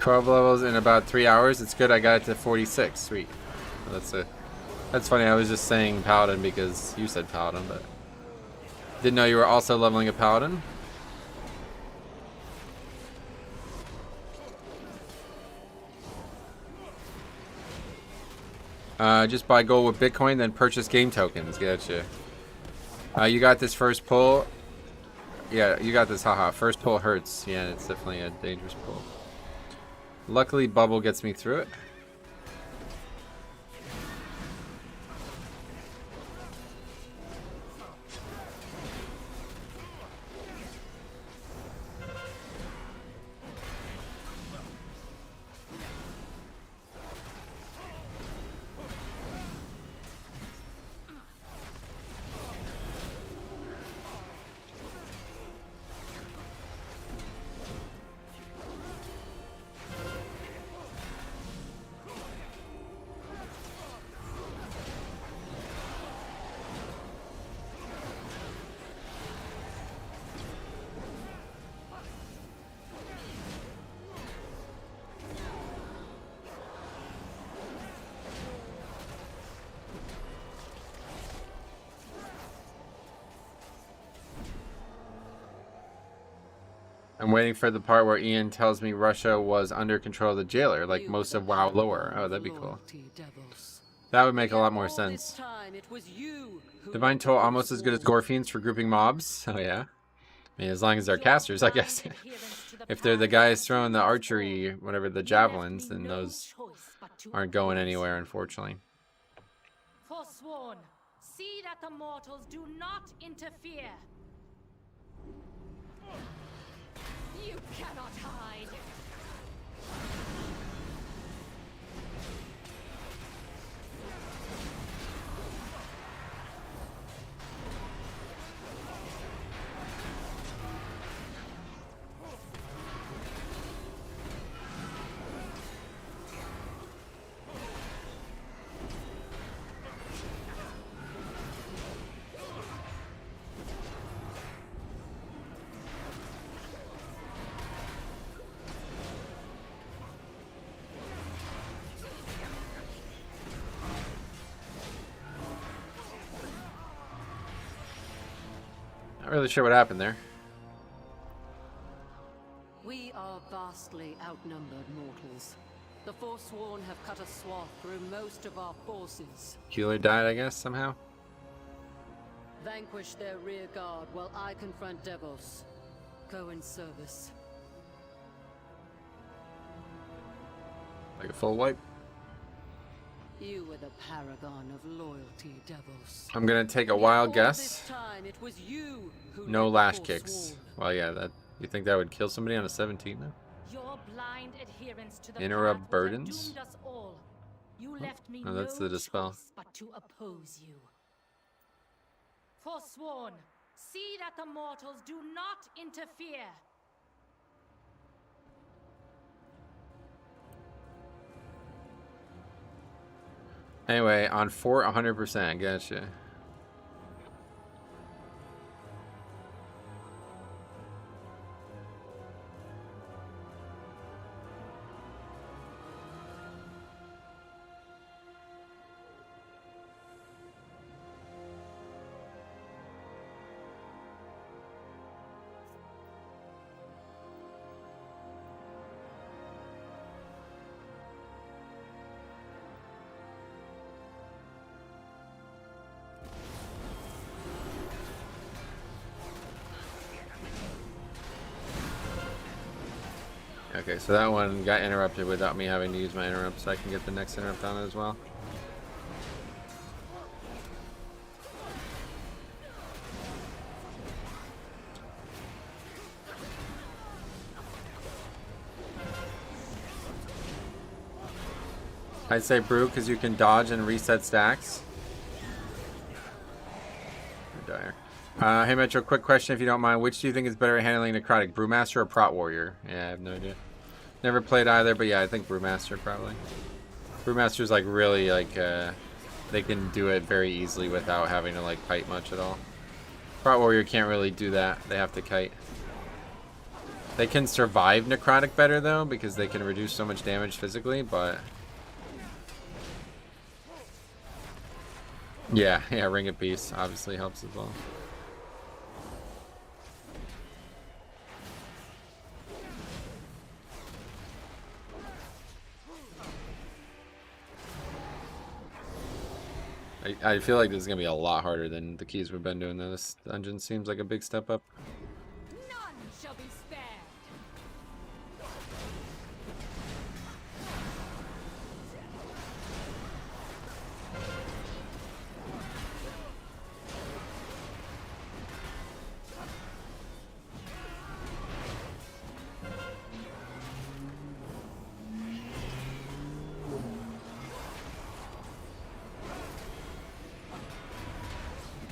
12 levels in about 3 hours. It's good. I got it to 46. Sweet. That's funny. I was just saying Paladin because you said Paladin, but didn't know you were also leveling a Paladin. Just buy gold with Bitcoin, then purchase game tokens. Gotcha. You got this first pull. Yeah, you got this. Haha. First pull hurts. Yeah, it's definitely a dangerous pull. Luckily, bubble gets me through it. I'm waiting for the part where Ian tells me Russia was under control of the jailer, like most of WoW lore. Oh, that'd be cool. That would make a lot more sense. Divine Toll almost as good as Gorfiends for grouping mobs. Oh yeah. I mean, as long as they're casters, I guess. If they're the guys throwing the archery, whatever, the javelins, then those aren't going anywhere, unfortunately. Forsworn, see that the mortals do not interfere. You cannot hide. Not really sure what happened there. We are vastly outnumbered mortals. The Forsworn have cut a swath through most of our forces. Keeler died, I guess, somehow. Vanquish their rear guard while I confront Devos. Go in service. Like a full wipe. You were the paragon of loyalty, Devos. I'm gonna take a wild guess. This time it was you who No led lash the kicks. Forsworn. Well, yeah, that. You think that would kill somebody on a 17 though? Your blind adherence to the Interrupt path would have burdens? doomed us all. You left me Oh, that's no the dispel. choice but to oppose you. Forsworn, see that the mortals do not interfere. Anyway, on fort, 100%. Gotcha. Okay, so that one got interrupted without me having to use my interrupt, so I can get the next interrupt on it as well. I'd say brew because you can dodge and reset stacks. Dire. Hey Metro, quick question if you don't mind. Which do you think is better at handling necrotic, Brewmaster or Prot Warrior? Yeah, I have no idea. Never played either, but yeah, I think Brewmaster probably. Brewmaster's like really like they can do it very easily without having to like kite much at all. Prot Warrior can't really do that. They have to kite. They can survive necrotic better though because they can reduce so much damage physically, but yeah, Ring of Peace obviously helps as well. I feel like this is gonna be a lot harder than the keys we've been doing though. This dungeon seems like a big step up. None shall be spared.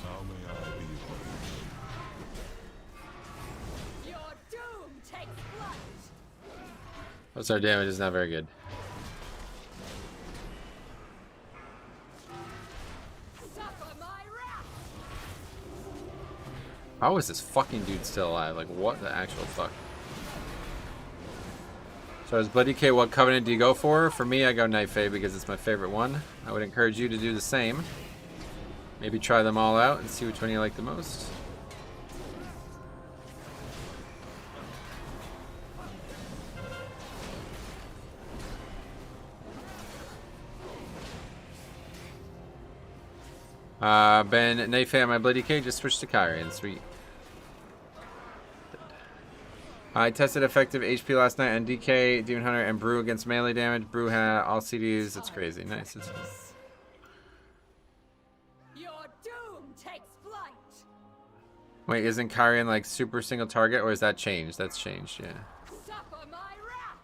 How may I be of use? Your doom takes flight. What's our damage is not very good. Suffer my wrath. How is this fucking dude still alive? Like what the actual fuck? So as Bloody K, what covenant do you go for? For me, I go Night Fae because it's my favorite one. I would encourage you to do the same. Maybe try them all out and see which one you like the most. Ben, Night Fae on my Bloody K, just switch to Kyrian. Sweet. I tested effective HP last night on DK, Demon Hunter, and Brew against melee damage. Brew had all CDs. It's crazy. Nice. It's fun. Your doom takes flight. Wait, isn't Kyrian like super single target, or is that changed? That's changed, yeah. Suffer my wrath.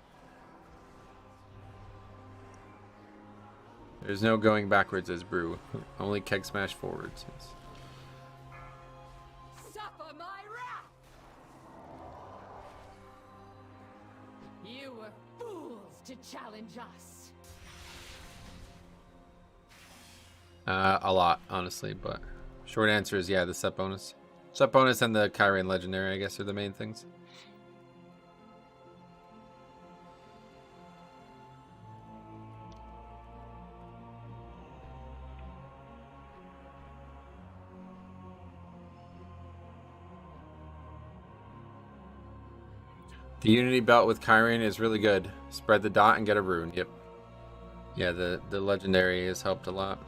There's no going backwards as Brew. Only keg smash forwards. Yes. Suffer my wrath. You were fools to challenge us. A lot, honestly, but short answer is yeah, the set bonus. Set bonus and the Kyrian legendary, I guess, are the main things. The Unity belt with Kyrian is really good. Spread the dot and get a rune. Yep. Yeah, the legendary has helped a lot.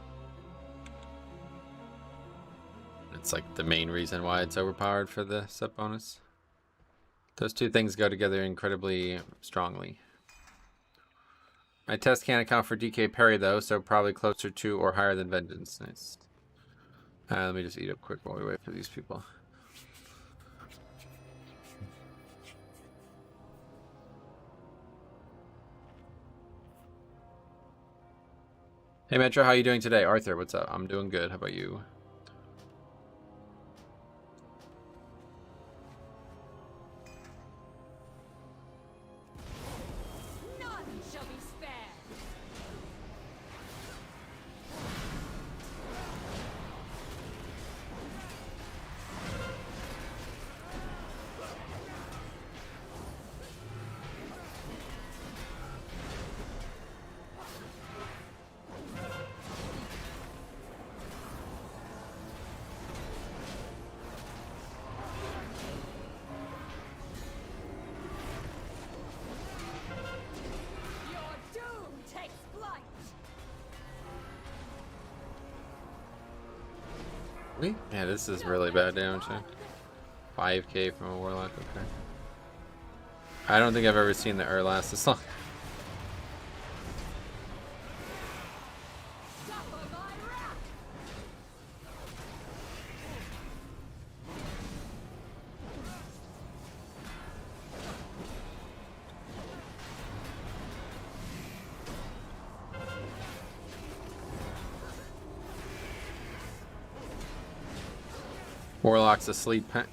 It's like the main reason why it's overpowered for the set bonus. Those two things go together incredibly strongly. My test can't account for DK parry though, so probably closer to or higher than Vengeance. Nice. Let me just eat up quick while we wait for these people. Hey Metro, how you doing today? Arthur, what's up? I'm doing good. How about you? None shall be spared. Yeah, this is really bad damage. 5k from a Warlock, okay. I don't think I've ever seen the last this long. Warlock's asleep. I'm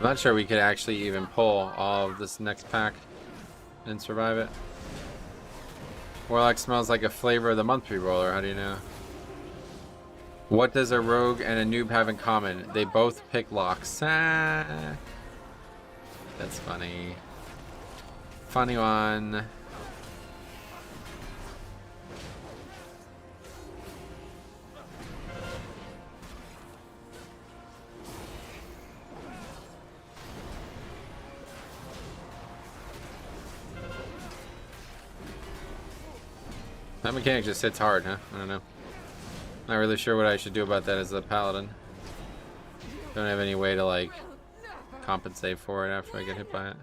not sure we could actually even pull all of this next pack and survive it. Warlock smells like a flavor of the month reroller. How do you know? What does a rogue and a noob have in common? They both pick locks. Ah, that's funny. Funny one. That mechanic just hits hard, huh? I don't know. Not really sure what I should do about that as a paladin. Don't have any way to like compensate for it after I get hit by it.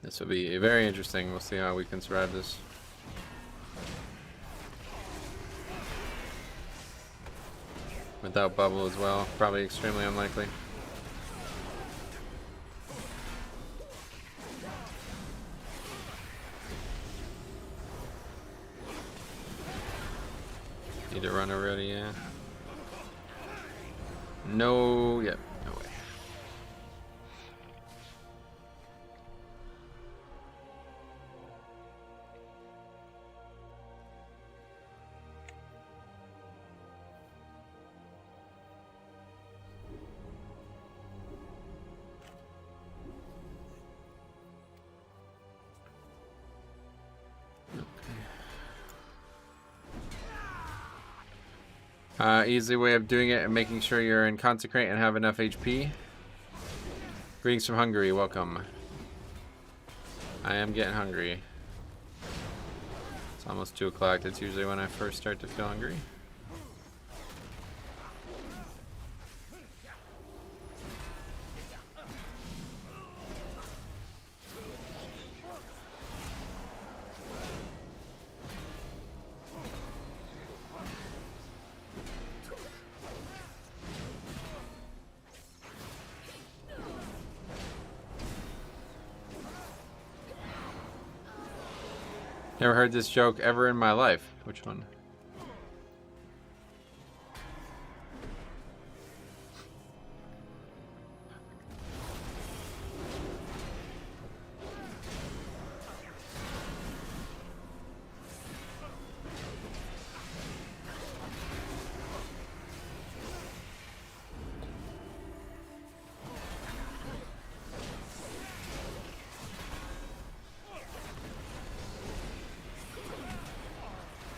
This will be very interesting. We'll see how we can survive this. Without bubble as well, probably extremely unlikely. Need to run already, yeah. No, yep, no way. Easy way of doing it and making sure you're in Consecrate and have enough HP. Greetings from Hungary, welcome. I am getting hungry. It's almost 2 o'clock, that's usually when I first start to feel hungry. Never heard this joke ever in my life. Which one?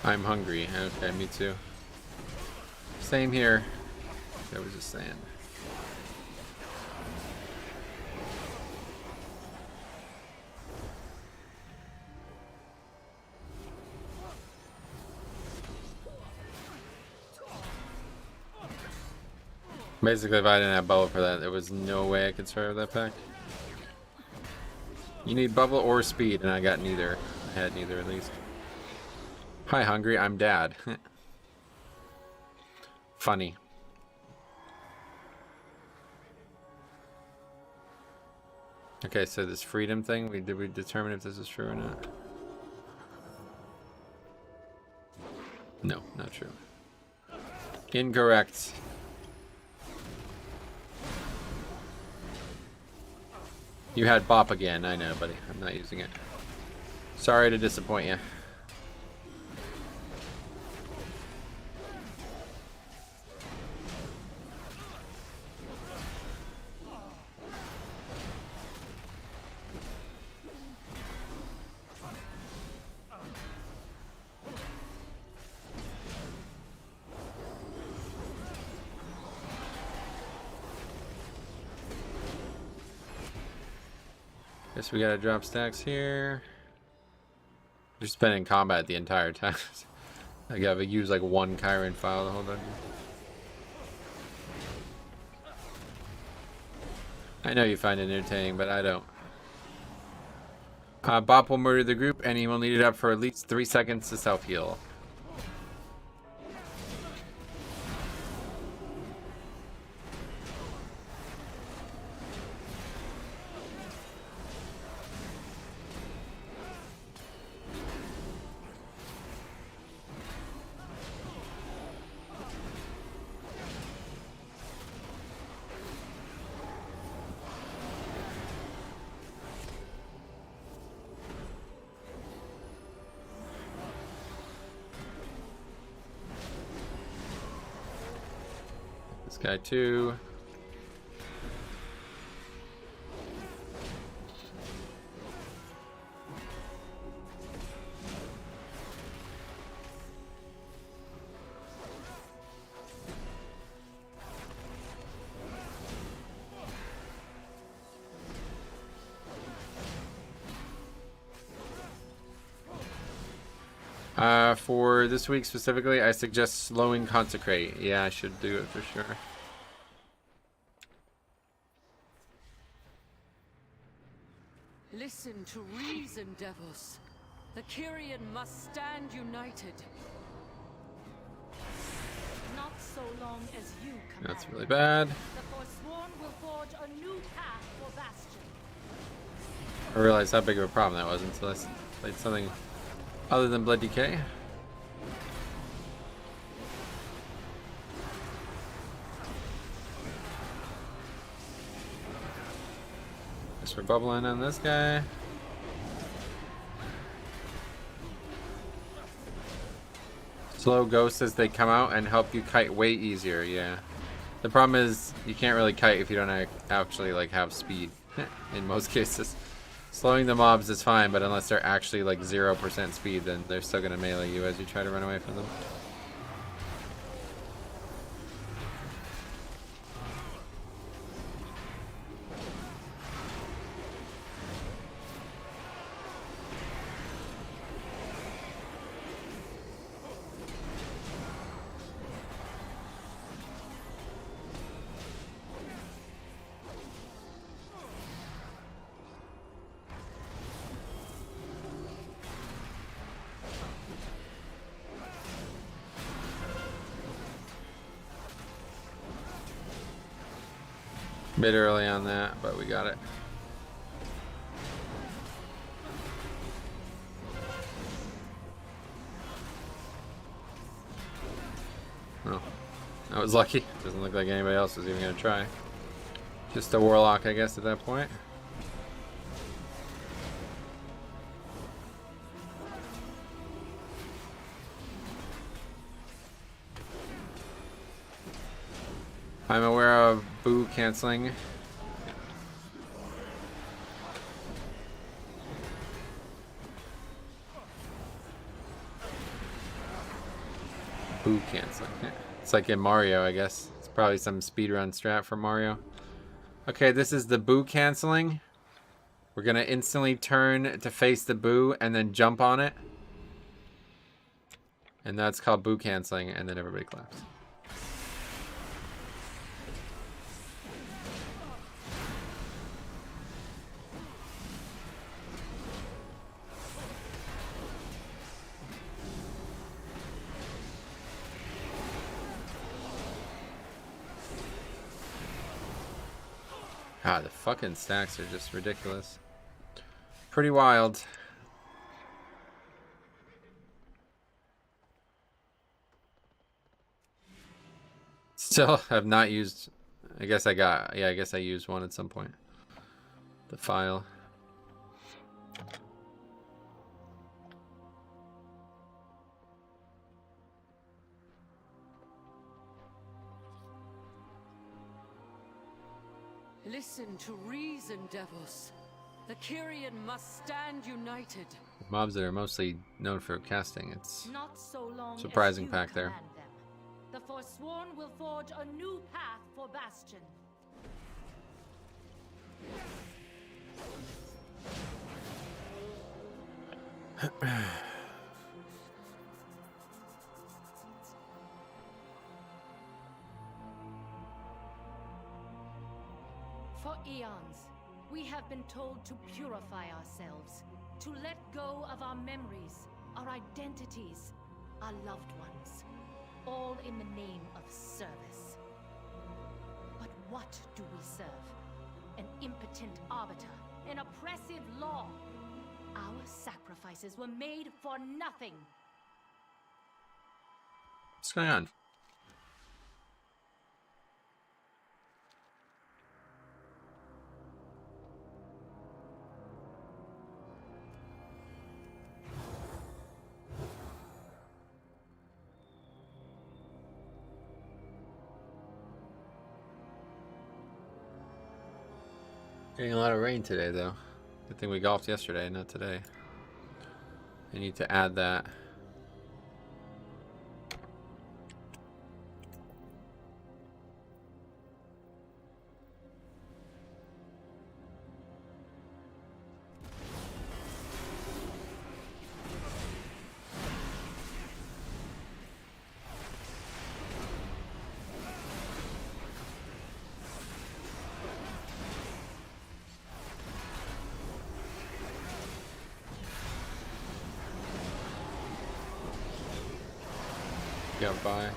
I'm hungry. Okay, me too. Same here. I was just saying. Basically, if I didn't have bubble for that, there was no way I could survive that pack. You need bubble or speed, and I got neither. I had neither, at least. Hi, hungry. I'm dad. Funny. Okay, so this freedom thing, did we determine if this is true or not? No, not true. Incorrect. You had bop again. I know, buddy. I'm not using it. Sorry to disappoint you. Guess we gotta drop stacks here. Just been in combat the entire time. I gotta use like one Chiron file the whole time. I know you find it entertaining, but I don't. Bop will murder the group, and he will need it up for at least 3 seconds to self-heal. This guy too. For this week specifically, I suggest slowing Consecrate. Yeah, I should do it for sure. Listen to reason, devils. The Kyrian must stand united. Not so long as you command. That's really bad. The Forsworn will forge a new path for Bastion. I realized how big of a problem that was until I played something other than Blood Decay. Guess we're bubbling on this guy. Slow ghosts as they come out and help you kite way easier, yeah. The problem is you can't really kite if you don't actually like have speed in most cases. Slowing the mobs is fine, but unless they're actually like 0% speed, then they're still gonna melee you as you try to run away from them. Bit early on that, but we got it. Oh, I was lucky. Doesn't look like anybody else was even gonna try. Just a warlock, I guess, at that point. I'm aware of Boo canceling. Boo canceling. It's like in Mario, I guess. It's probably some speedrun strat for Mario. Okay, this is the boo canceling. We're gonna instantly turn to face the boo and then jump on it. And that's called boo canceling, and then everybody claps. Ah, the fucking stacks are just ridiculous. Pretty wild. Still have not used, I guess I used one at some point. The file. Listen to reason, devils. The Kyrian must stand united. Mobs that are mostly known for casting. It's Not so long surprising as you pack there. command them. The Forsworn will forge a new path for Bastion. For eons, we have been told to purify ourselves, to let go of our memories, our identities, our loved ones, all in the name of service. But what do we serve? An impotent arbiter, an oppressive law. Our sacrifices were made for nothing. What's going on? Getting a lot of rain today, though. Good thing we golfed yesterday, not today. I need to add that. Got by.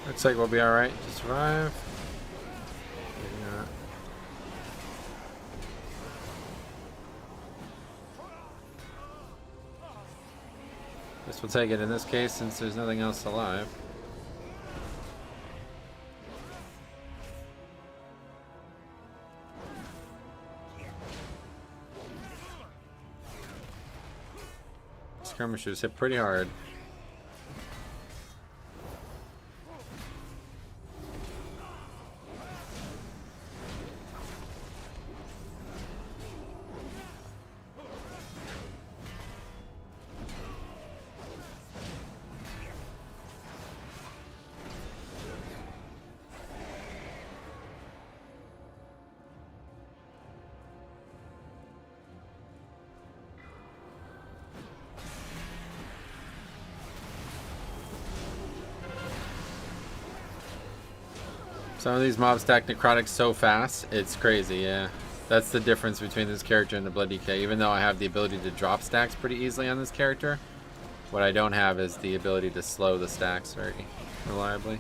Looks like we'll be alright to survive. Maybe not. Guess we'll take it in this case since there's nothing else alive. Skirmishers hit pretty hard. Some of these mobs stack necrotics so fast, it's crazy, yeah. That's the difference between this character and the Blood DK. Even though I have the ability to drop stacks pretty easily on this character, what I don't have is the ability to slow the stacks very reliably.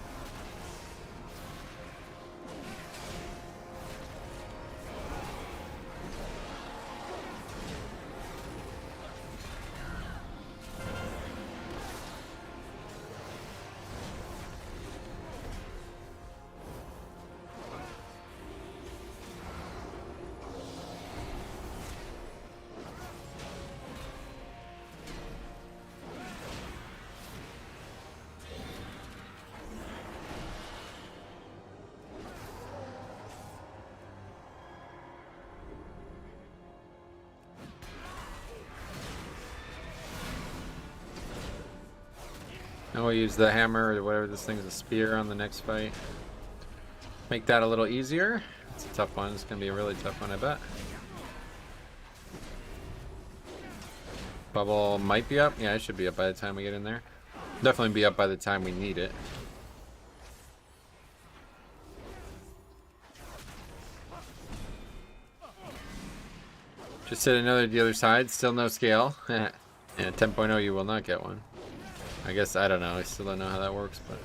And we'll use the hammer or whatever this thing's, a spear, on the next fight. Make that a little easier. It's a tough one. It's gonna be a really tough one, I bet. Bubble might be up. Yeah, it should be up by the time we get in there. Definitely be up by the time we need it. Just hit another the other side. Still no scale. Yeah, 10.0 you will not get one. I guess, I don't know. I still don't know how that works, but...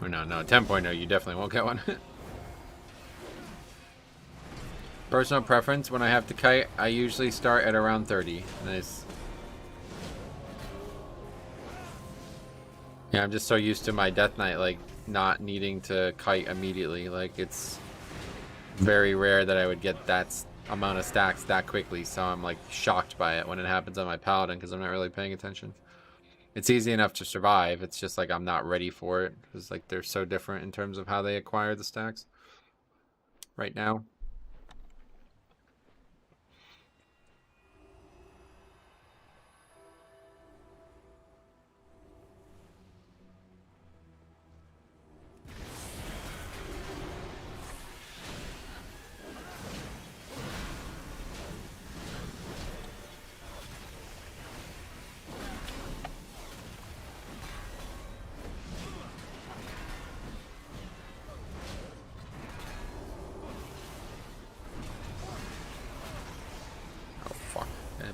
Or no, 10.0 you definitely won't get one. Personal preference, when I have to kite, I usually start at around 30. Nice. Yeah, I'm just so used to my Death Knight, like, not needing to kite immediately. Like, it's very rare that I would get that amount of stacks that quickly, so I'm, like, shocked by it when it happens on my Paladin, because I'm not really paying attention. It's easy enough to survive, it's just, like, I'm not ready for it, because, like, they're so different in terms of how they acquire the stacks right now.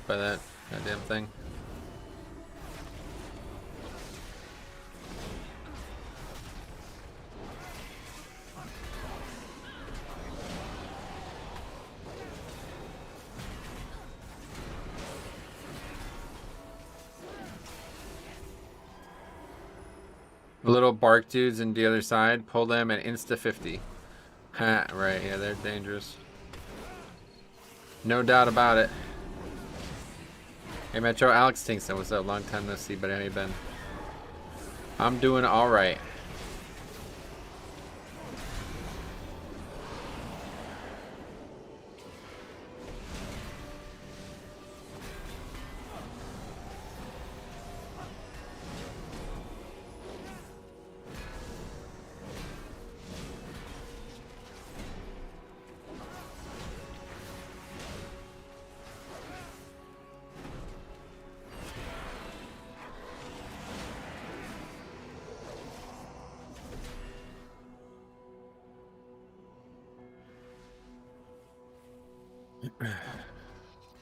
By that goddamn thing. Little bark dudes in the other side, pull them at insta 50. Ha, right, yeah, they're dangerous. No doubt about it. Hey Metro, Alex Tingston, what's up? Long time no see, but how you been? I'm doing alright.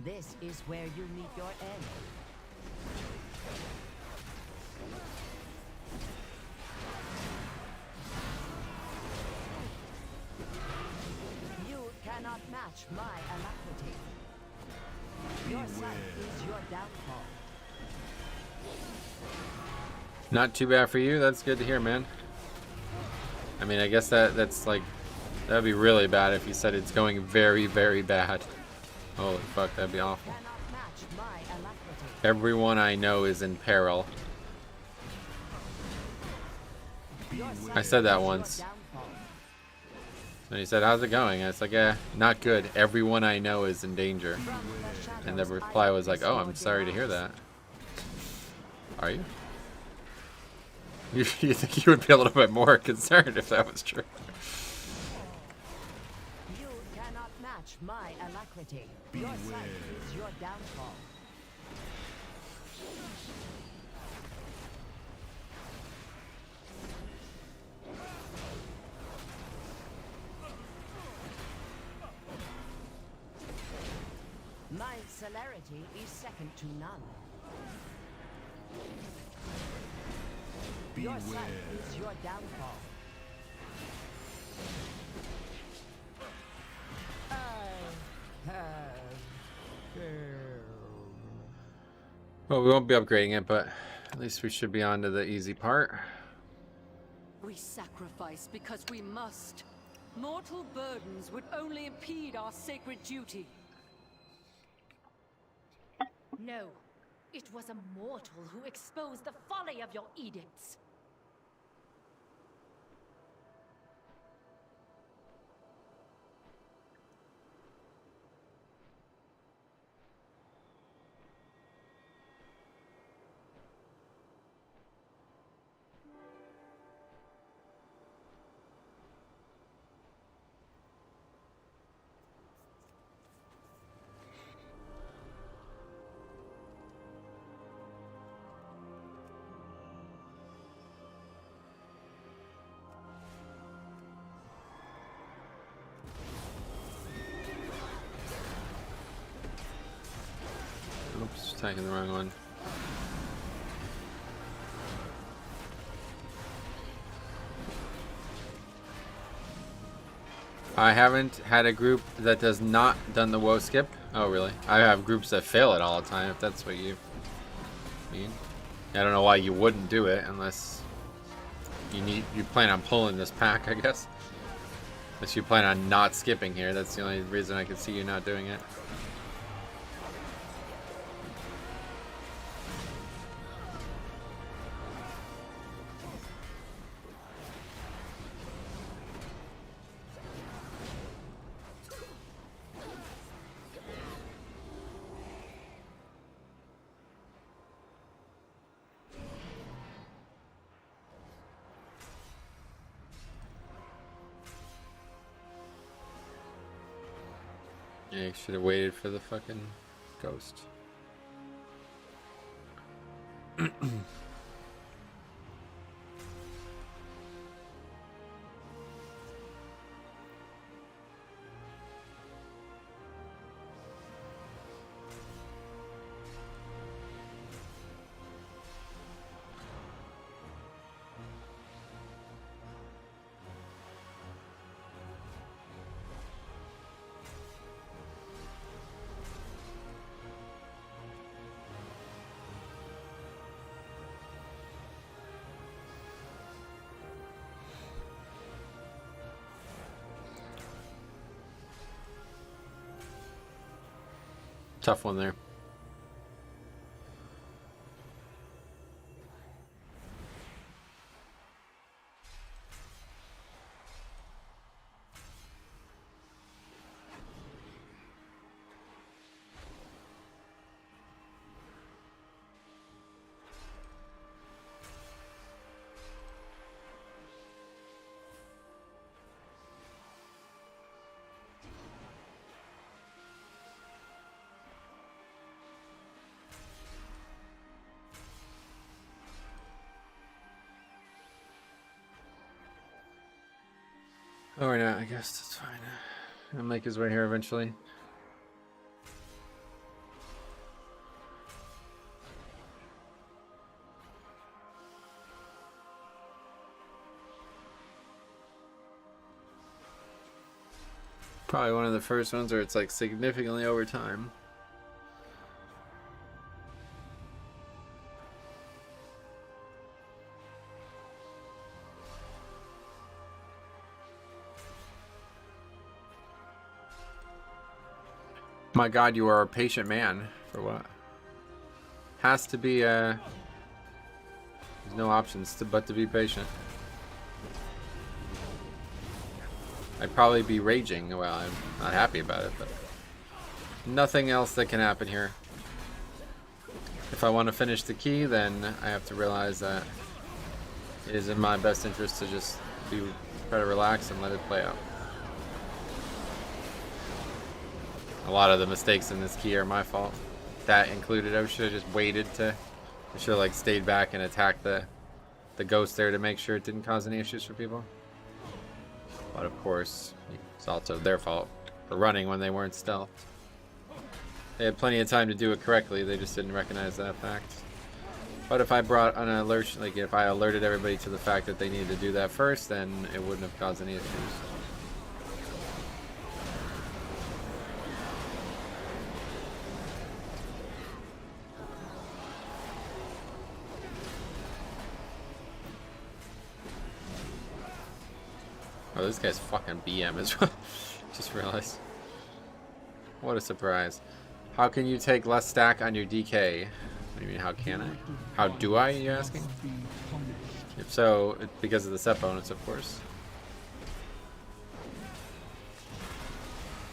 This is where you meet your end. You cannot match my alacrity. Your sight is your downfall. Not too bad for you. That's good to hear, man. I mean, I guess that's like, that would be really bad if you said it's going very, very bad. Holy fuck, that'd be awful. Everyone I know is in peril. I said that once. And he said, how's it going? And it's like, yeah, not good. Everyone I know is in danger. And the reply was like, oh, I'm sorry to hear that. Are you? You think you would be a little bit more concerned if that was true. You cannot match my alacrity. Your sight is your downfall. My celerity is second to none. Your sight is your downfall. I have failed. Well, we won't be upgrading it, but at least we should be on to the easy part. We sacrifice because we must. Mortal burdens would only impede our sacred duty. No, it was a mortal who exposed the folly of your edicts. Attacking the wrong one. I haven't had a group that does not done the woe skip. Oh, really? I have groups that fail it all the time, if that's what you mean. I don't know why you wouldn't do it unless you plan on pulling this pack, I guess. Unless you plan on not skipping here. That's the only reason I can see you not doing it. Yeah, you should have waited for the fucking ghost. Tough one there. Or not, I guess that's fine. He'll make his way here eventually. Probably one of the first ones where it's like significantly over time. My God, you are a patient man. For what? Has to be there's no options but to be patient. I'd probably be raging. Well, I'm not happy about it, but nothing else that can happen here. If I want to finish the key, then I have to realize that it is in my best interest to just try to relax and let it play out. A lot of the mistakes in this key are my fault. That included. I should have just waited to. I should have like stayed back and attacked the ghost there to make sure it didn't cause any issues for people. But of course, it's also their fault for running when they weren't stealth. They had plenty of time to do it correctly. They just didn't recognize that fact. But if I brought an alert, like if I alerted everybody to the fact that they needed to do that first, then it wouldn't have caused any issues. Oh, this guy's fucking BM as well. Just realized. What a surprise. How can you take less stack on your DK? What do you mean, how can I? How do I, you asking? If so, it's because of the set bonus, of course.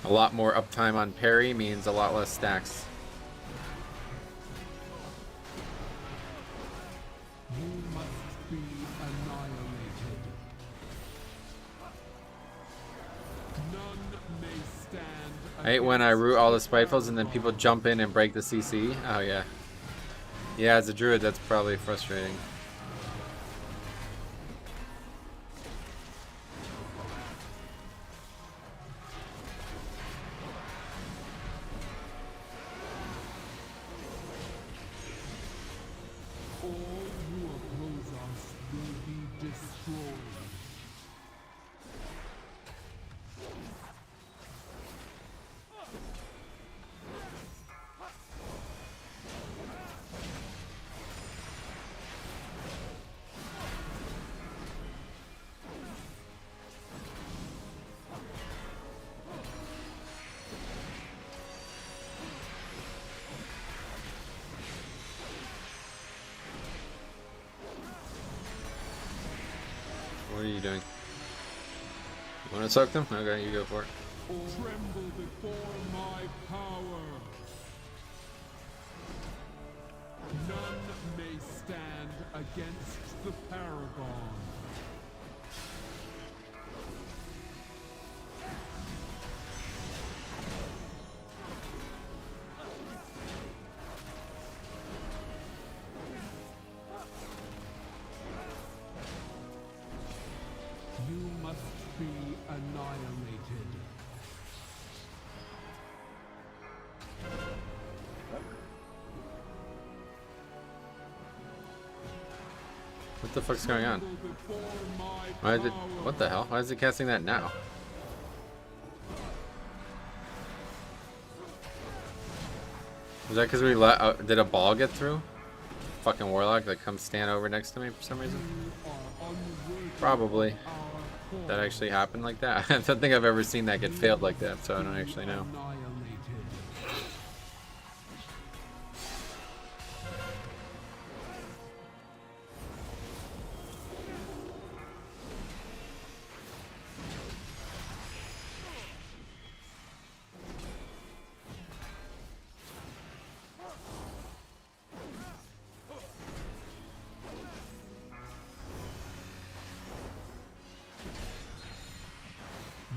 A lot more uptime on parry means a lot less stacks. I hate when I root all the spitefuls and then people jump in and break the CC. Oh yeah. Yeah, as a druid that's probably frustrating. you doing? You want to soak them? Okay, you go for it. Tremble before my power. None may stand against the Paragon. You must be annihilated. What the fuck's going on? Why is it? What the hell? Why is it casting that now? Is that because we let? Did a ball get through? Fucking warlock that comes stand over next to me for some reason. Probably. That actually happened like that. I don't think I've ever seen that get failed like that, so I don't actually know.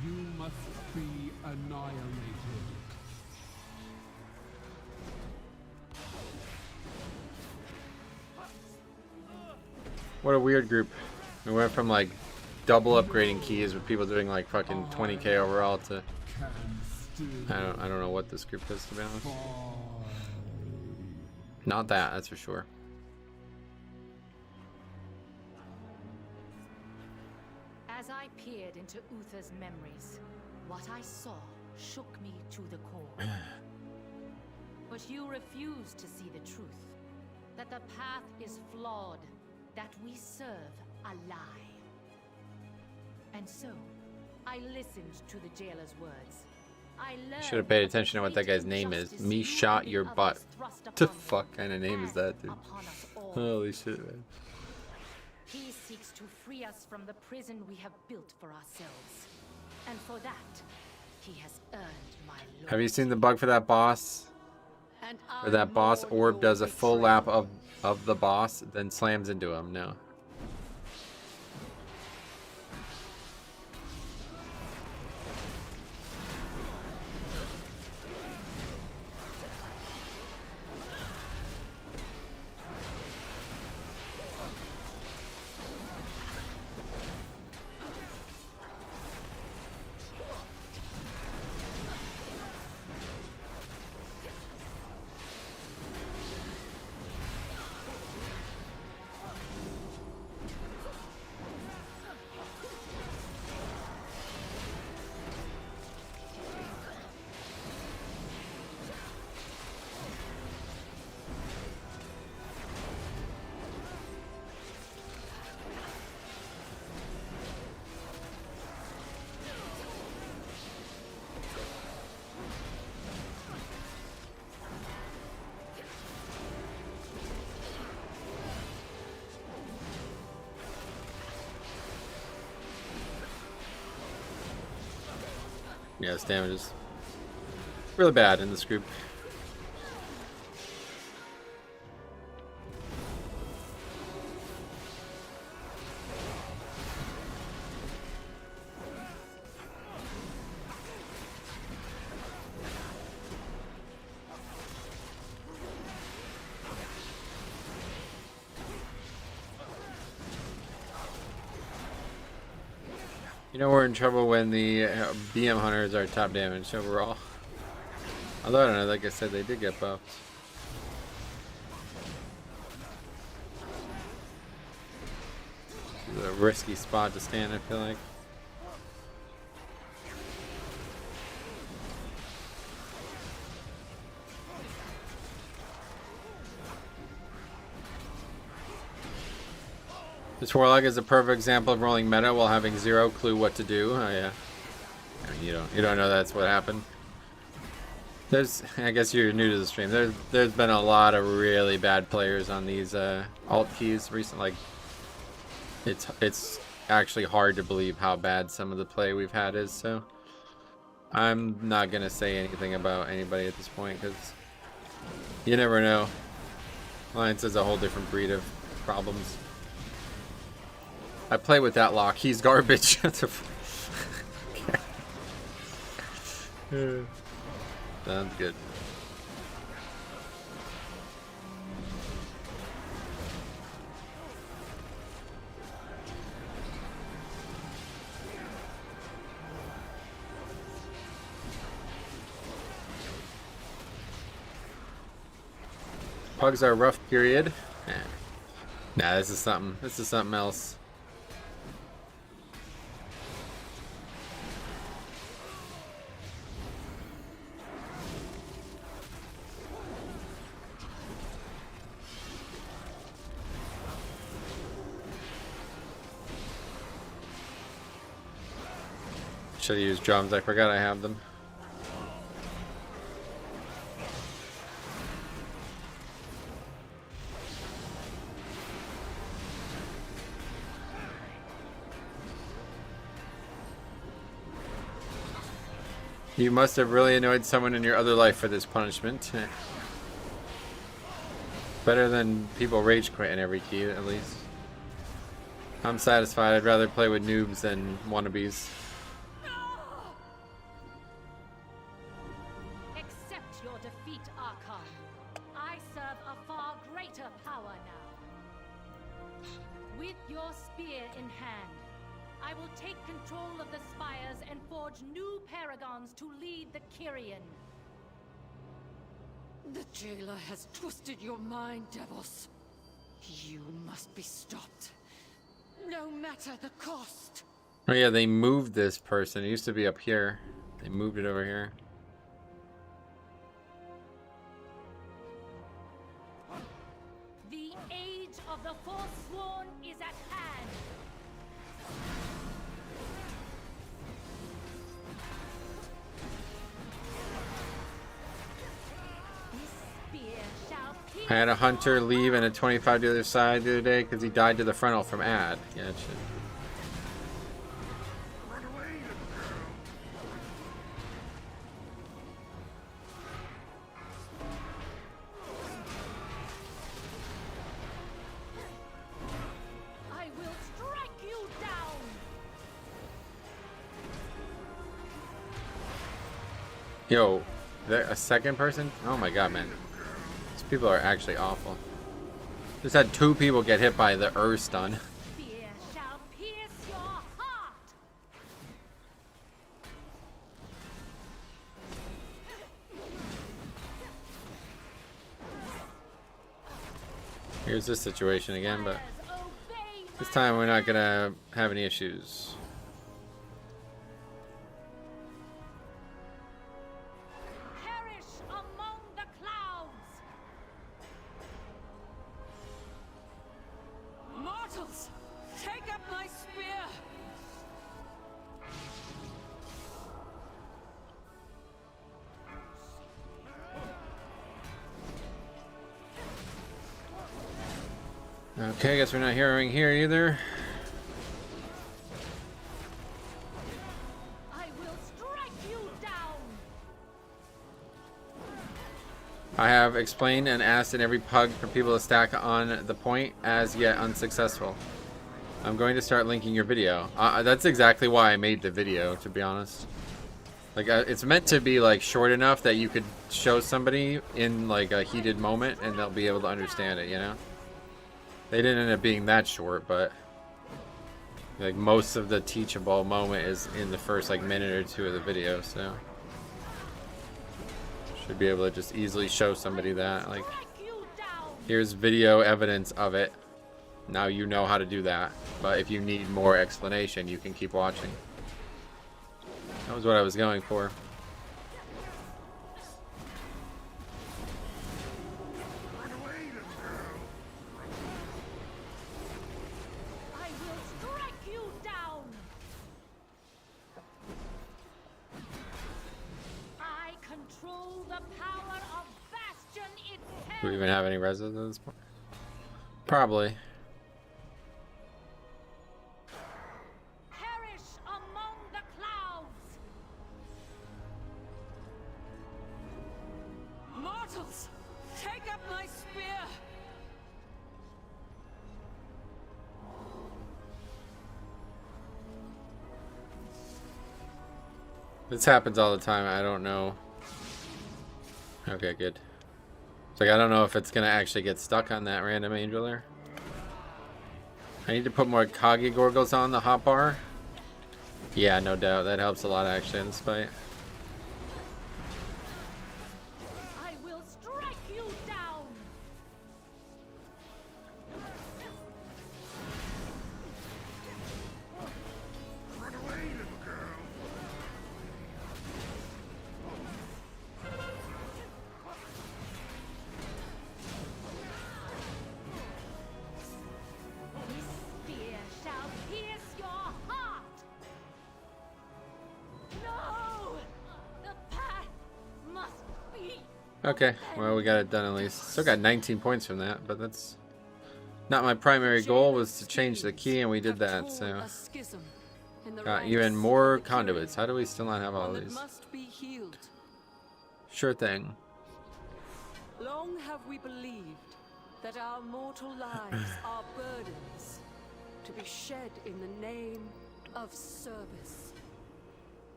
You must be annihilated. What a weird group. We went from like double upgrading keys with people doing like fucking 20k overall to I don't know what this group is, to be honest. Not that's for sure. As I peered into Uther's memories, what I saw shook me to the core. But you refuse to see the truth. That the path is flawed. That we serve a lie. And so, I listened to the jailer's words. I learned Should have paid attention to what that guy's name is. Me shot your butt. What the fuck kind of name is that, dude? Holy shit, man. He seeks to free us from the prison we have built for ourselves. And for that, he has earned my loyalty. Have you seen the bug for that boss? Where that boss orb does a full lap of the boss, then slams into him? No. Yeah, this damage is really bad in this group. You know we're in trouble when the BM hunters are top damage overall. Although I don't know, like I said, they did get buffed. This is a risky spot to stand, I feel like. This warlock is a perfect example of rolling meta while having zero clue what to do. Oh yeah, I mean, you don't know that's what happened. I guess you're new to the stream. There's been a lot of really bad players on these alt keys recently. Like it's actually hard to believe how bad some of the play we've had is, so I'm not gonna say anything about anybody at this point because you never know. Alliance is a whole different breed of problems. I play with that lock. He's garbage. Sounds good. Pugs are a rough period. Nah, this is something. This is something else. Should have used drums. I forgot I have them. You must have really annoyed someone in your other life for this punishment. Better than people rage quit in every key, at least. I'm satisfied. I'd rather play with noobs than wannabes. Accept your defeat, Archon. I serve a far greater power now. With your spear in hand, I will take control of the spires and forge new paragons to lead the Kyrian. The jailer has twisted your mind, Devos. You must be stopped, no matter the cost. Oh yeah, they moved this person. It used to be up here. They moved it over here. The age of the Forsworn is at hand. I had a hunter leave and a 25 to the other side the other day because he died to the frontal from ad. Yeah, it should. I will strike you down. Yo, there a second person? Oh my god, man. These people are actually awful. Just had 2 people get hit by the stun. Fear shall pierce your heart. Here's this situation again, but this time we're not gonna have any issues. Perish among the clouds. Mortals, take up my spear! Okay, I guess we're not hearing here either. I will strike you down. I have explained and asked in every pug for people to stack on the point, as yet unsuccessful. I'm going to start linking your video. That's exactly why I made the video, to be honest. Like, it's meant to be like short enough that you could show somebody in like a heated moment and they'll be able to understand it, you know? They didn't end up being that short, but like most of the teachable moment is in the first like minute or 2 of the video, so should be able to just easily show somebody that, like, here's video evidence of it. Now you know how to do that, but if you need more explanation, you can keep watching. That was what I was going for. I will strike you down. I control the power of Bastion itself. Do we even have any residents at this point? Probably. mortals! Take up my spear! This happens all the time. I don't know. Okay, good. It's like I don't know if it's gonna actually get stuck on that random angel there. I need to put more Kage Gorgles on the hotbar. Yeah, no doubt. That helps a lot actually in this fight. I will strike you down. Run away, little girl. This spear shall pierce your heart. No! The path must be. Okay, well we got it done at least. Still got 19 points from that, but that's not my primary goal. Was to change the key, and we did that. So got even more conduits. How do we still not have all these? Must be healed. Sure thing. Long have we believed that our mortal lives are burdens to be shed in the name of service.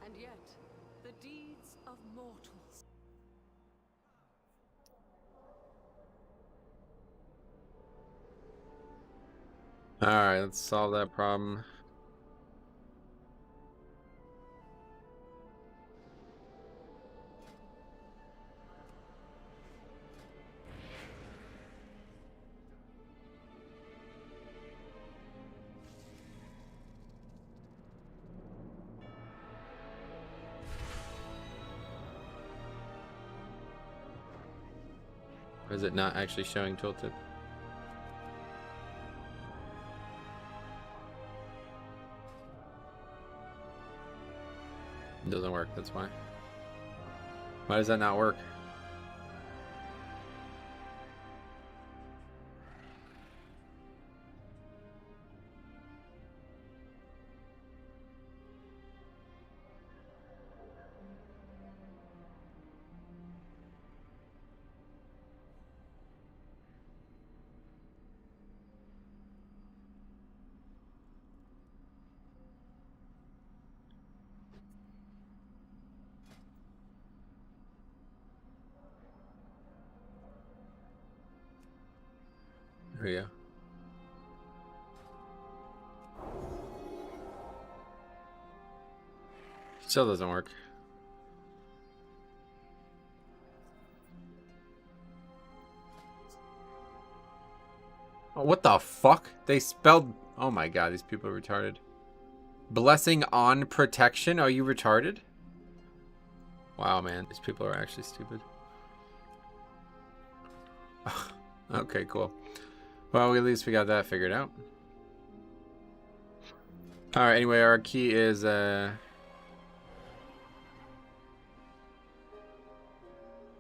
And yet, the deeds of mortals. All right, let's solve that problem. Or is it not actually showing tooltip? It doesn't work, that's why. Why does that not work? There we go. Still doesn't work. Oh, what the fuck? They spelled... Oh my god, these people are retarded. Blessing on protection? Are you retarded? Wow, man. These people are actually stupid. Okay, cool. Well, at least we got that figured out. Alright, anyway, our key is, where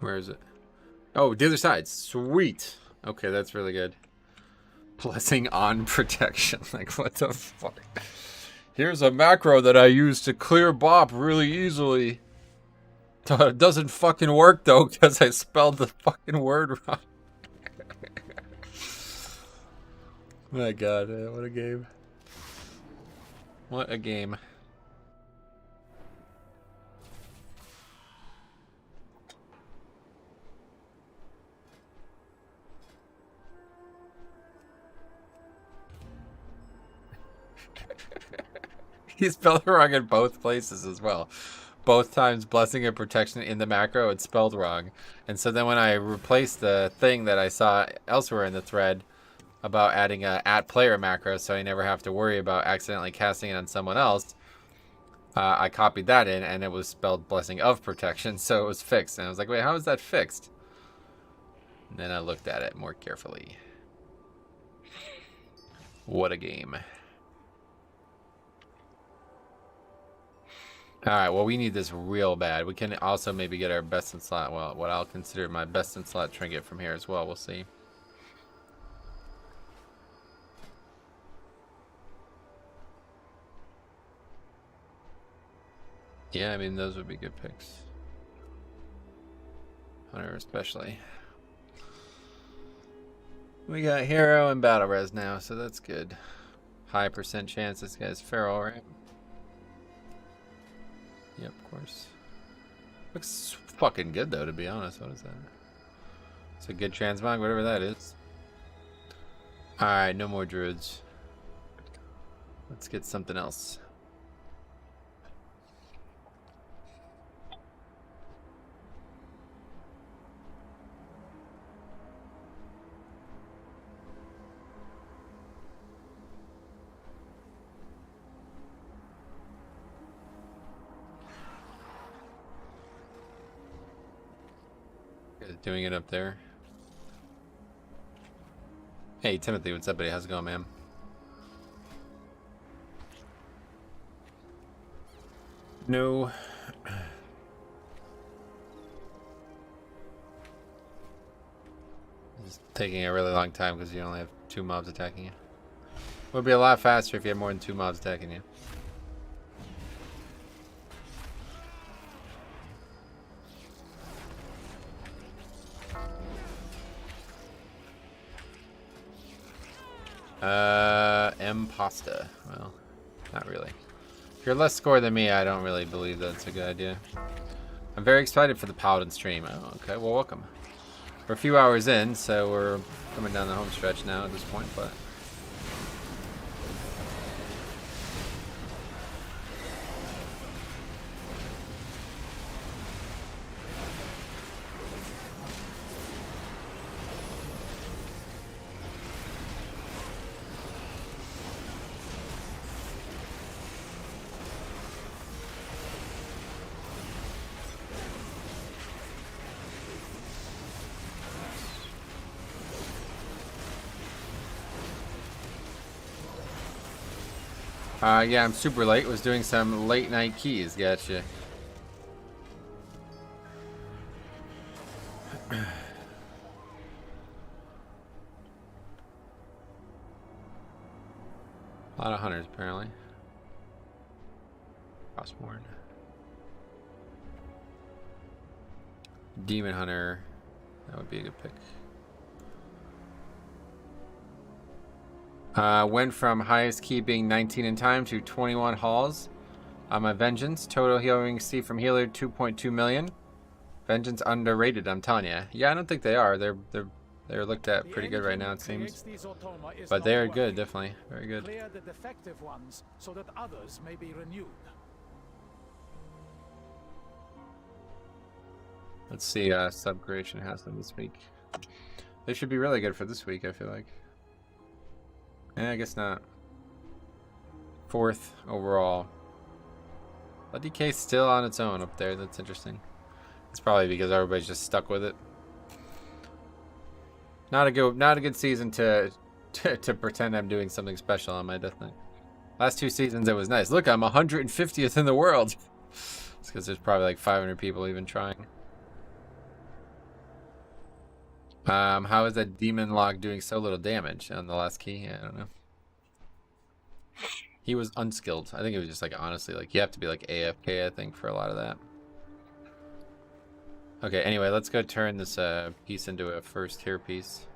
is it? Oh, the other side. Sweet. Okay, that's really good. Blessing on protection. Like, what the fuck? Here's a macro that I use to clear Bop really easily. It doesn't fucking work, though, because I spelled the fucking word wrong. My god, man, what a game. What a game. He spelled it wrong in both places as well. Both times, blessing and protection in the macro, it's spelled wrong. And so then when I replaced the thing that I saw elsewhere in the thread about adding a @player macro so I never have to worry about accidentally casting it on someone else, I copied that in and it was spelled blessing of protection, so it was fixed. And I was like, wait, how is that fixed? And then I looked at it more carefully. What a game. Alright, well, we need this real bad. We can also maybe get our best in slot, well, what I'll consider my best in slot trinket from here as well. We'll see. Yeah, I mean, those would be good picks. Hunter especially. We got hero and battle res now, so that's good. High percent chance this guy's feral, right? Yep, of course. Looks fucking good though, to be honest. What is that? It's a good transmog, whatever that is. Alright, no more druids. Let's get something else. Doing it up there. Hey Timothy, what's up buddy? How's it going, man? No. It's taking a really long time because you only have 2 mobs attacking you. It would be a lot faster if you had more than 2 mobs attacking you. Pasta. Well, not really. If you're less score than me, I don't really believe that's a good idea. I'm very excited for the Paladin stream. Oh, okay. Well, welcome. We're a few hours in, so we're coming down the home stretch now at this point, but... yeah, I'm super late. Was doing some late night keys. Gotcha. A lot of hunters, apparently. Crossborn. Demon Hunter. That would be a good pick. Went from highest key being 19 in time to 21 halls on my Vengeance. Total healing C from healer 2.2 million. Vengeance underrated, I'm telling you. Yeah, I don't think they are. They're looked at pretty good right now, it seems. But they are good, definitely. Very good. Clear the defective ones so that others may be renewed. Let's see, Subcreation has them this week. They should be really good for this week, I feel like. I guess not. 4th overall. But DK's still on its own up there. That's interesting. It's probably because everybody's just stuck with it. Not a good season to pretend I'm doing something special on my Death Knight. Last 2 seasons it was nice. Look, I'm 150th in the world. It's because there's probably like 500 people even trying. How is that demon log doing so little damage on the last key? I don't know. He was unskilled. I think it was just like, honestly, like you have to be like AFK, I think, for a lot of that. Okay, anyway, let's go turn this piece into a first tier piece.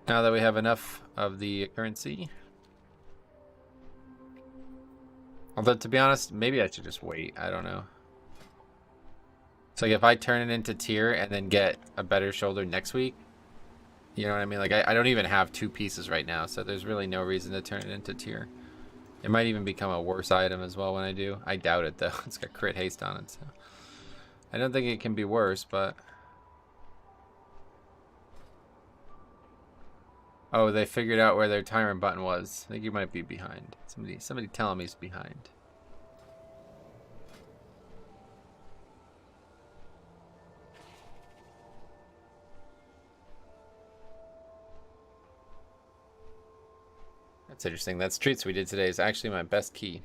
Now that we have enough of the currency. Although, to be honest, maybe I should just wait. I don't know. So like if I turn it into tier and then get a better shoulder next week, you know what I mean? Like I don't even have 2 pieces right now, so there's really no reason to turn it into tier. It might even become a worse item as well when I do. I doubt it though. It's got crit haste on it, so I don't think it can be worse, but oh, they figured out where their timer button was. I think you might be behind. Somebody telling me he's behind. That's interesting. That streets we did today is actually my best key.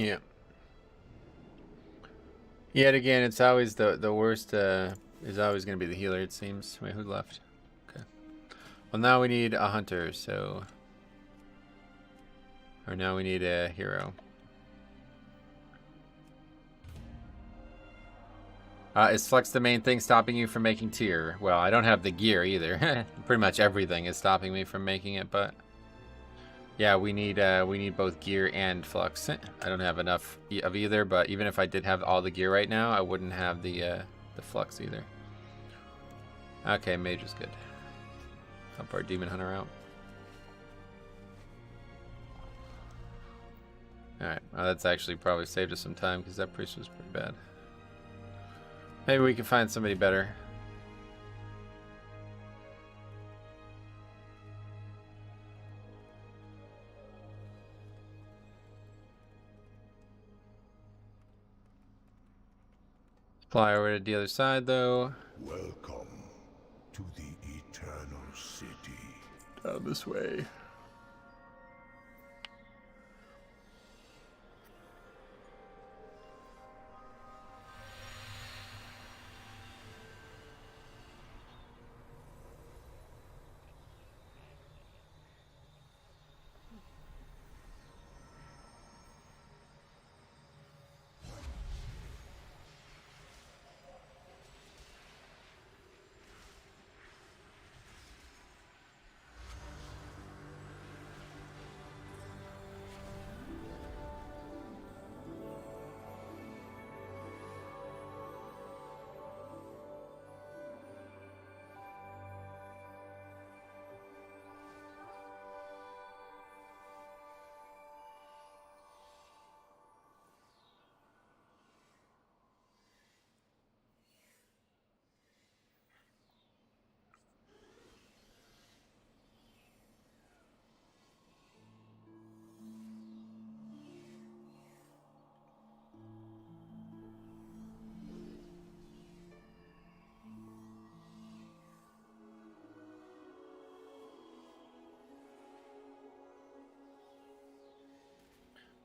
Yeah. Yet again, it's always the worst. Is always going to be the healer. It seems. Wait, who left? Okay. Well, now we need a hunter. So, or now we need a hero. Is flex the main thing stopping you from making tier? Well, I don't have the gear either. Pretty much everything is stopping me from making it, but yeah, we need both gear and flux. I don't have enough of either, but even if I did have all the gear right now, I wouldn't have the flux either. Okay, mage is good. Help our demon hunter out. All right, well, that's actually probably saved us some time because that priest was pretty bad. Maybe we can find somebody better. Fly over to the other side, though. Welcome to the Eternal City. Down this way.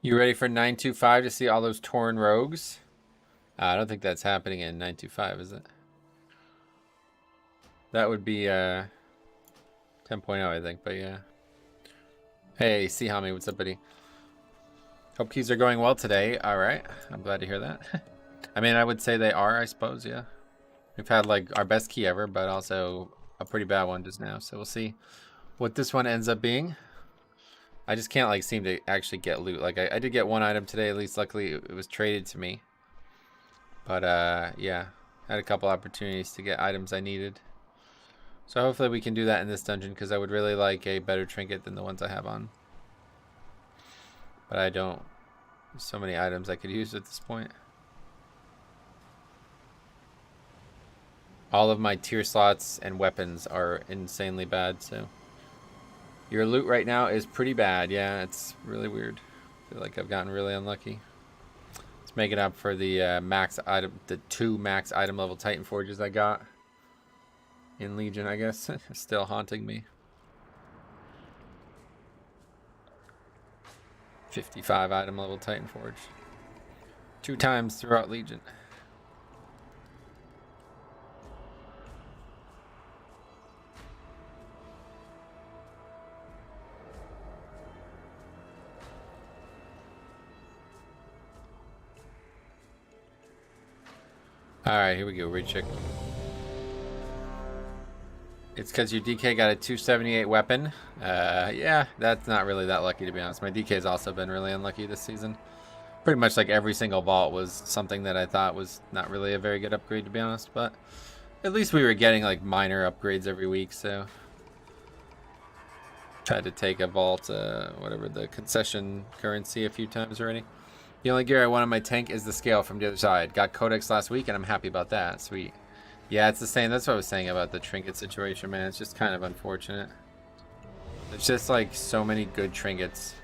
You ready for 925 to see all those torn rogues? I don't think that's happening in 925, is it? That would be 10.0, I think, but yeah. Hey, Sihami, what's up, buddy? Hope keys are going well today. All right, I'm glad to hear that. I mean, I would say they are, I suppose, yeah. We've had like our best key ever, but also a pretty bad one just now. So we'll see what this one ends up being. I just can't like seem to actually get loot. Like I did get one item today, at least luckily it was traded to me. But yeah, had a couple opportunities to get items I needed. So hopefully we can do that in this dungeon because I would really like a better trinket than the ones I have on. But I don't. There's so many items I could use at this point. All of my tier slots and weapons are insanely bad, so. Your loot right now is pretty bad. Yeah, it's really weird. I feel like I've gotten really unlucky. It's making up for the max item, the 2 max item level Titan Forges I got in Legion, I guess. Still haunting me. 55 item level Titan Forge. 2 times throughout Legion. Alright, here we go. Recheck. It's because your DK got a 278 weapon. Yeah, that's not really that lucky, to be honest. My DK's also been really unlucky this season. Pretty much like every single vault was something that I thought was not really a very good upgrade, to be honest. But at least we were getting like minor upgrades every week, so. Tried to take a vault, whatever, the concession currency a few times already. The only gear I want on my tank is the scale from the other side. Got Codex last week, and I'm happy about that. Sweet. Yeah, it's the same. That's what I was saying about the trinket situation, man. It's just kind of unfortunate. There's just, like, so many good trinkets.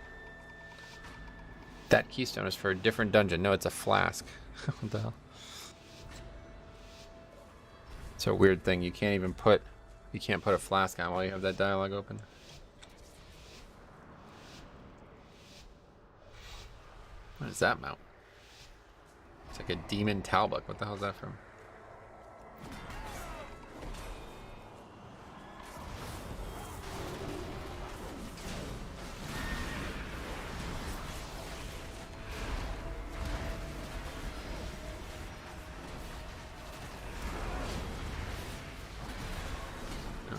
That keystone is for a different dungeon. No, it's a flask. What the hell? It's a weird thing. You can't even put... You can't put a flask on while you have that dialogue open. What is that mount? It's like a demon talbot. What the hell is that from?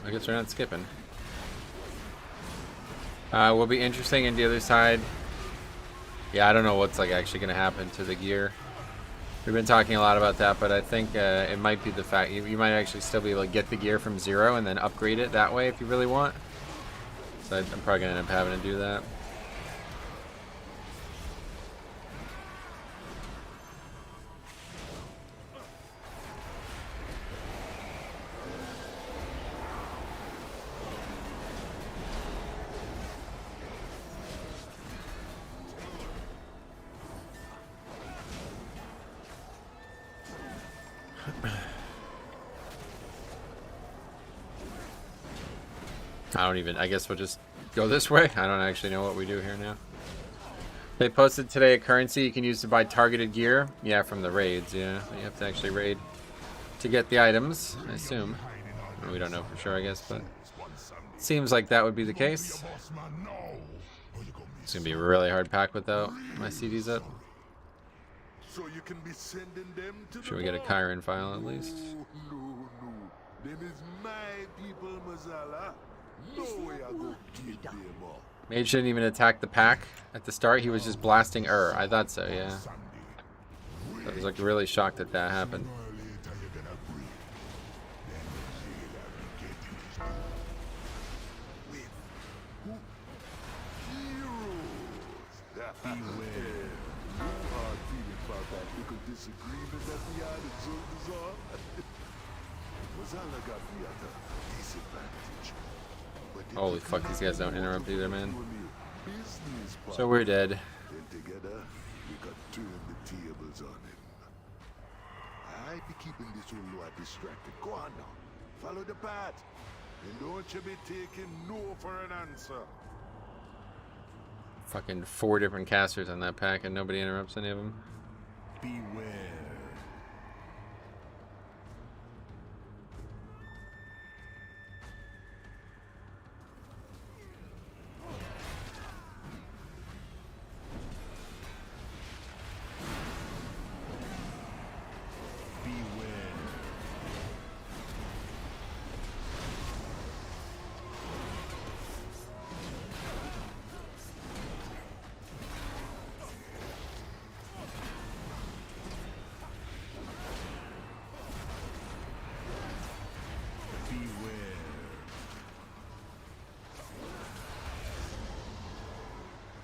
I guess we're not skipping. Will be interesting in the other side. Yeah, I don't know what's like actually going to happen to the gear. We've been talking a lot about that, but I think it might be the fact you might actually still be able to get the gear from 0 and then upgrade it that way if you really want. So I'm probably going to end up having to do that. I guess we'll just go this way. I don't actually know what we do here now. They posted today a currency you can use to buy targeted gear. Yeah, from the raids, yeah. You have to actually raid to get the items, I assume. We don't know for sure, I guess, but it seems like that would be the case. It's going to be a really hard pack without my CDs up. Should we get a Chiron file at least? Mage didn't even attack the pack at the start. He was just blasting I thought so, yeah. I was like really shocked that that happened. Holy fuck, these guys don't interrupt either, man. So we're dead. Together, we could turn the tables on him. I be keeping this Ulua distracted. Go on now. Follow the path. And don't you be taking no for an answer. Fucking 4 different casters on that pack and nobody interrupts any of them. Beware.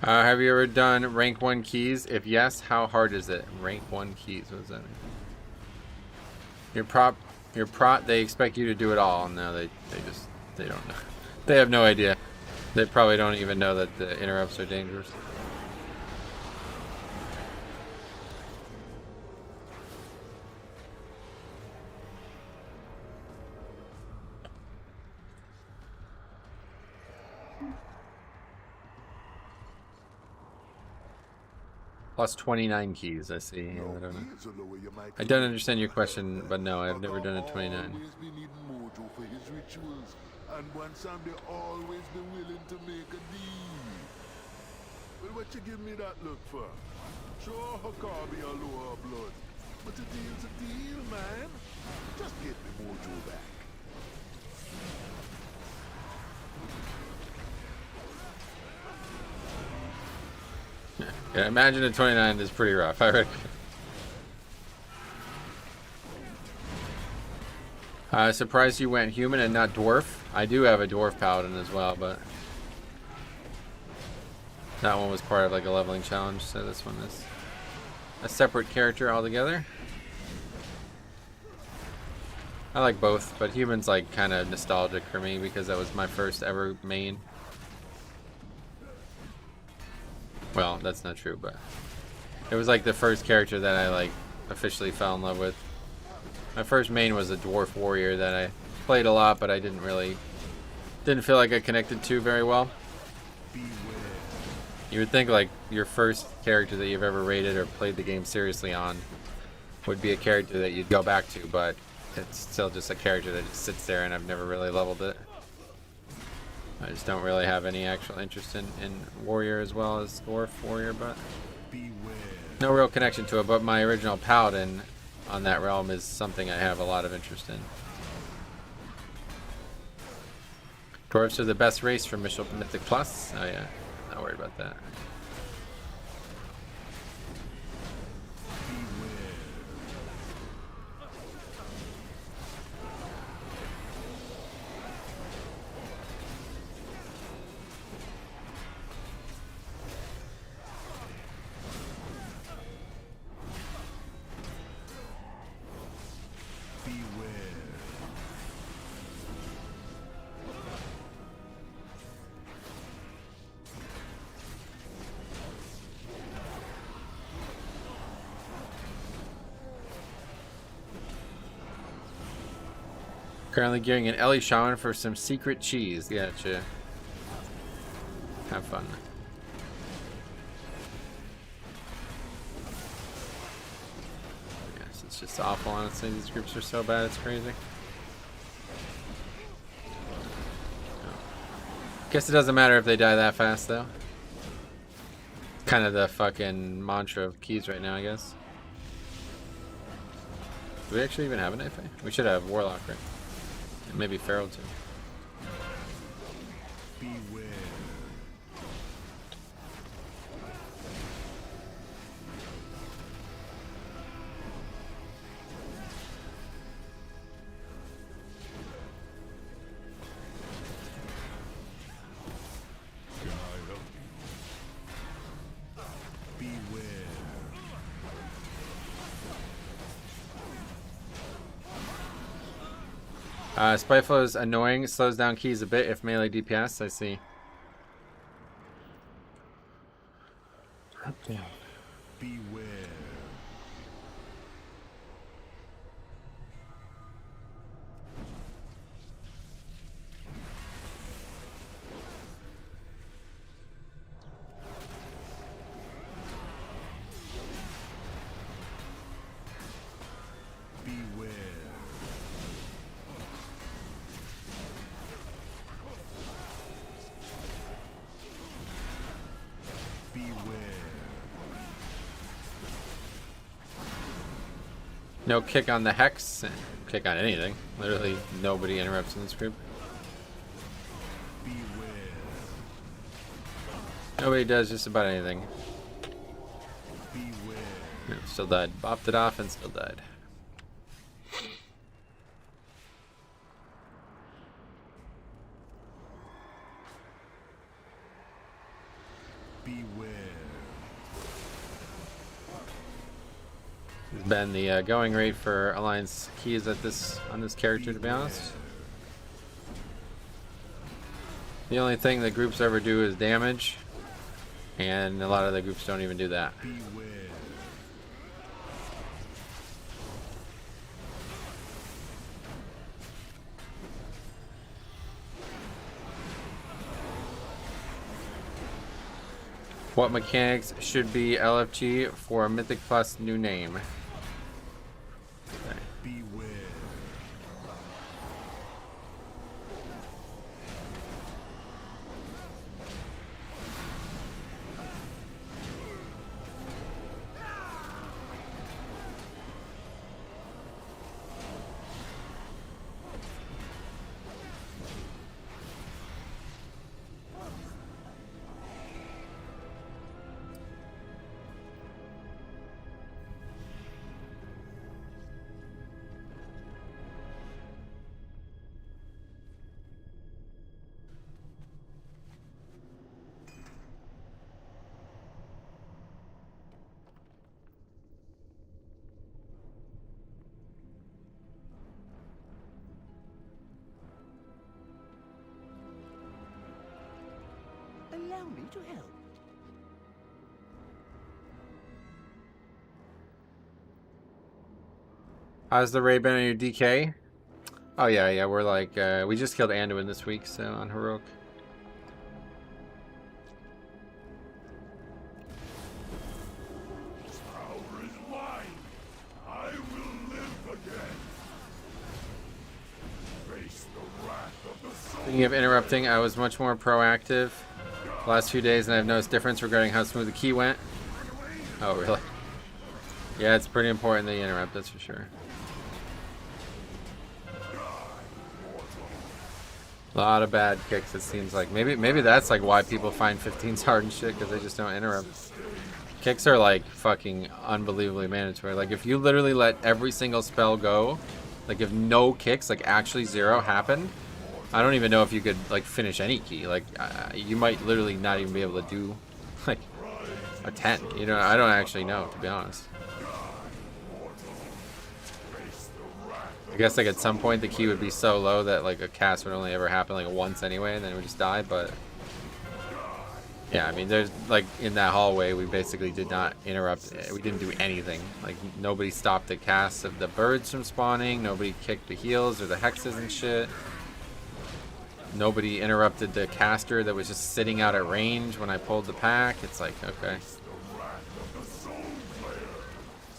Have you ever done rank 1 keys? If yes, how hard is it? Rank 1 keys, what does that mean? Your prot, they expect you to do it all. No, they don't know. They have no idea. They probably don't even know that the interrupts are dangerous. Plus 29 keys, I see. I don't know. I don't understand your question, but no, I've never done a 29. And one time they always be willing to make a deal. Well, what you give me that look for? Sure, call me a lower blood. But a deal's a deal, man. Just get me mojo back. Yeah, imagine a 29 is pretty rough, I reckon. Surprised you went human and not dwarf. I do have a dwarf paladin as well, but that one was part of like a leveling challenge, so this one is a separate character altogether. I like both, but human's like kind of nostalgic for me because that was my first ever main. Well, that's not true, but it was like the first character that I like officially fell in love with. My first main was a dwarf warrior that I played a lot, but I didn't feel like I connected to very well. You would think like your first character that you've ever rated or played the game seriously on would be a character that you'd go back to, but it's still just a character that just sits there, and I've never really leveled it. I just don't really have any actual interest in Warrior as well as Dwarf Warrior, but no real connection to it. But my original Paladin on that realm is something I have a lot of interest in. Dwarves are the best race for Mythic Plus. Oh yeah, not worried about that. Currently gearing an Ellie Shaman for some secret cheese. Gotcha. Have fun. Yes, it's just awful, honestly. These groups are so bad, it's crazy. Guess it doesn't matter if they die that fast, though. Kind of the fucking mantra of keys right now, I guess. Do we actually even have an FA? We should have Warlock, right? And maybe Feral, too. Beware. Spiteful is annoying. Slows down keys a bit if melee DPS. I see. Beware. No kick on the Hex. Kick on anything. Literally nobody interrupts in this group. Nobody does just about anything. No, still died. Bopped it off and still died. It's been the going rate for Alliance keys at on this character, to be honest. The only thing the groups ever do is damage, and a lot of the groups don't even do that. What mechanics should be LFG for a Mythic Plus new name? Okay. Allow me to help. How's the raid been on your DK? Oh yeah, we're like, we just killed Anduin this week, so on Heroic. Speaking of interrupting, I was much more proactive the last few days, and I've noticed difference regarding how smooth the key went. Oh, really? Yeah, it's pretty important that you interrupt, that's for sure. A lot of bad kicks, it seems like. Maybe that's like why people find 15s hard and shit, because they just don't interrupt. Kicks are like fucking unbelievably mandatory. Like if you literally let every single spell go, like if no kicks, like actually zero happened, I don't even know if you could like finish any key. Like you might literally not even be able to do like a 10. You know, I don't actually know, to be honest. I guess like at some point the key would be so low that like a cast would only ever happen like once anyway, and then it would just die. But yeah, I mean, there's like in that hallway we basically did not interrupt. We didn't do anything. Like nobody stopped the casts of the birds from spawning. Nobody kicked the heals or the hexes and shit. Nobody interrupted the caster that was just sitting out at range when I pulled the pack. It's like, okay. It's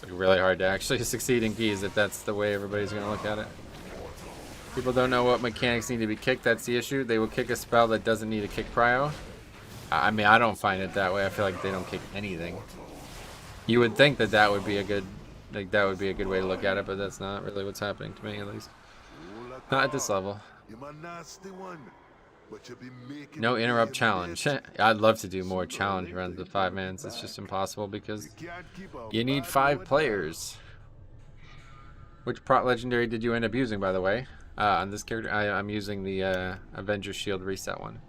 like really hard to actually succeed in keys if that's the way everybody's going to look at it. People don't know what mechanics need to be kicked. That's the issue. They will kick a spell that doesn't need a kick prio. I mean, I don't find it that way. I feel like they don't kick anything. You would think that that would be a good, like that would be a good way to look at it, but that's not really what's happening to me, at least. Not at this level. No interrupt challenge. I'd love to do more challenge runs with 5-mans. It's just impossible because you need 5 players. Which prot legendary did you end up using, by the way? On this character, I'm using the Avenger Shield reset one.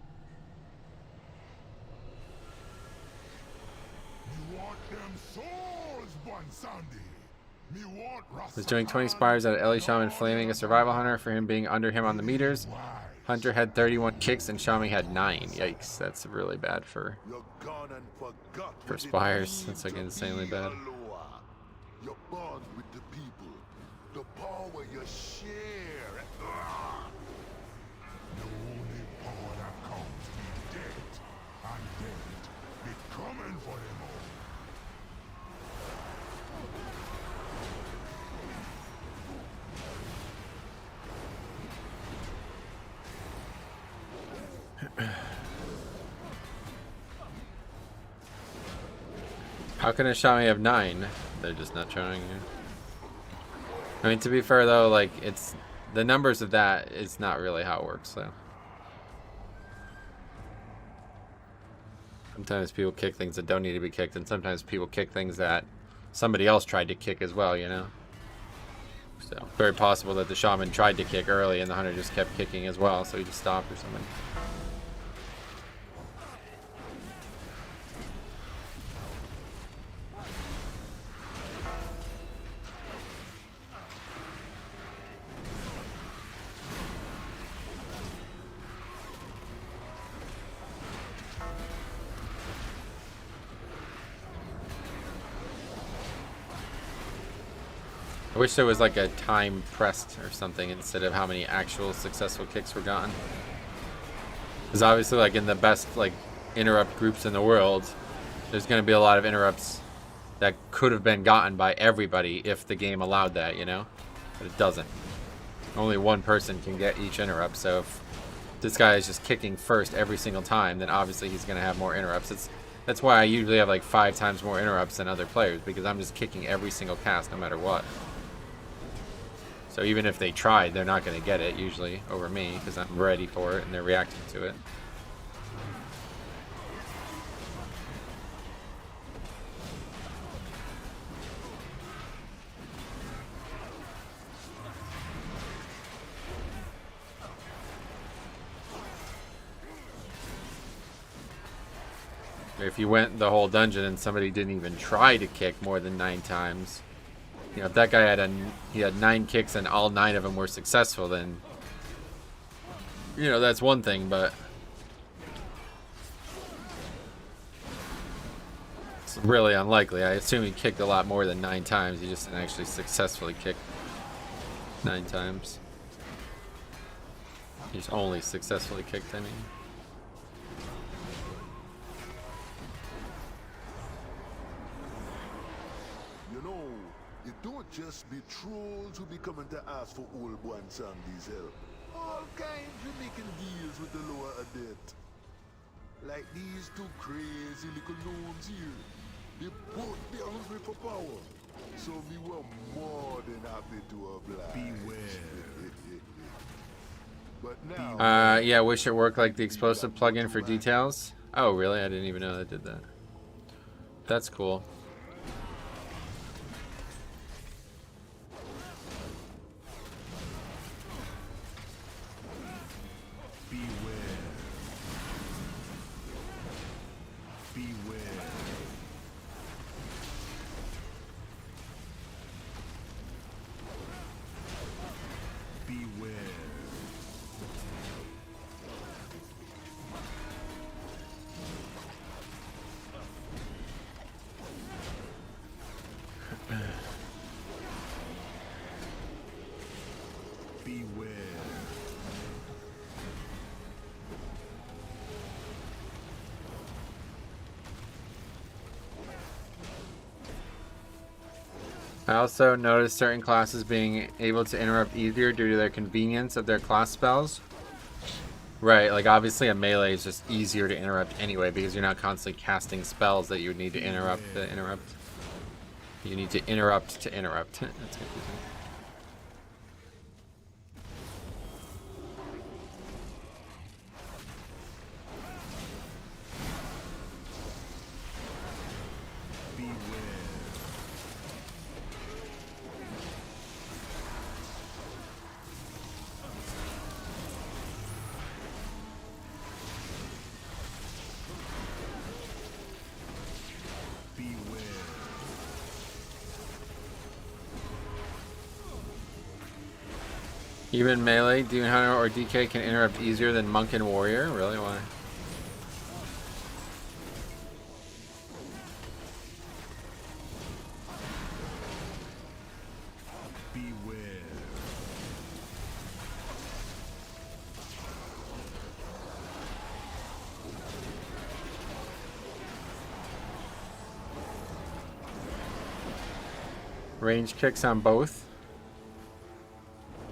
Was doing 20 spires at Ellie Shaman flaming a survival hunter for him being under him on the meters. Hunter had 31 kicks and Shaman had 9. Yikes, that's really bad for spires. That's like insanely bad. You're born with the people. The power you share. The only power that comes is death. And death be coming for them all. How can a Shaman have 9? They're just not showing you. I mean, to be fair though, like it's the numbers of that is not really how it works. So sometimes people kick things that don't need to be kicked, and sometimes people kick things that somebody else tried to kick as well. You know. So very possible that the Shaman tried to kick early and the hunter just kept kicking as well, so he just stopped or something. I wish there was like a time pressed or something instead of how many actual successful kicks were gotten. Because obviously, like in the best like interrupt groups in the world, there's going to be a lot of interrupts that could have been gotten by everybody if the game allowed that, you know? But it doesn't. Only one person can get each interrupt, so if this guy is just kicking first every single time, then obviously he's going to have more interrupts. That's why I usually have like 5 times more interrupts than other players, because I'm just kicking every single cast no matter what. So even if they tried, they're not going to get it usually over me because I'm ready for it and they're reacting to it. If you went the whole dungeon and somebody didn't even try to kick more than 9 times, you know, if that guy had 9 kicks and all 9 of them were successful, then, you know, that's one thing, but it's really unlikely. I assume he kicked a lot more than 9 times. He just didn't actually successfully kick 9 times. He's only successfully kicked, I mean. It don't just be trolls who be coming to ask for old boy and Sandy's help. All kinds of making deals to lower a debt. Like these two crazy little gnomes here. They both be hungry for power. So me were more than happy to oblige. Beware. But now... yeah, wish it worked like the explosive plugin for details. Oh, really? I didn't even know that did that. That's cool. I also noticed certain classes being able to interrupt easier due to their convenience of their class spells. Right, like obviously a melee is just easier to interrupt anyway because you're not constantly casting spells that you would need to interrupt to interrupt. You need to interrupt to interrupt. That's confusing. Even melee, Demon Hunter, or DK can interrupt easier than Monk and Warrior? Really? Why? Range kicks on both.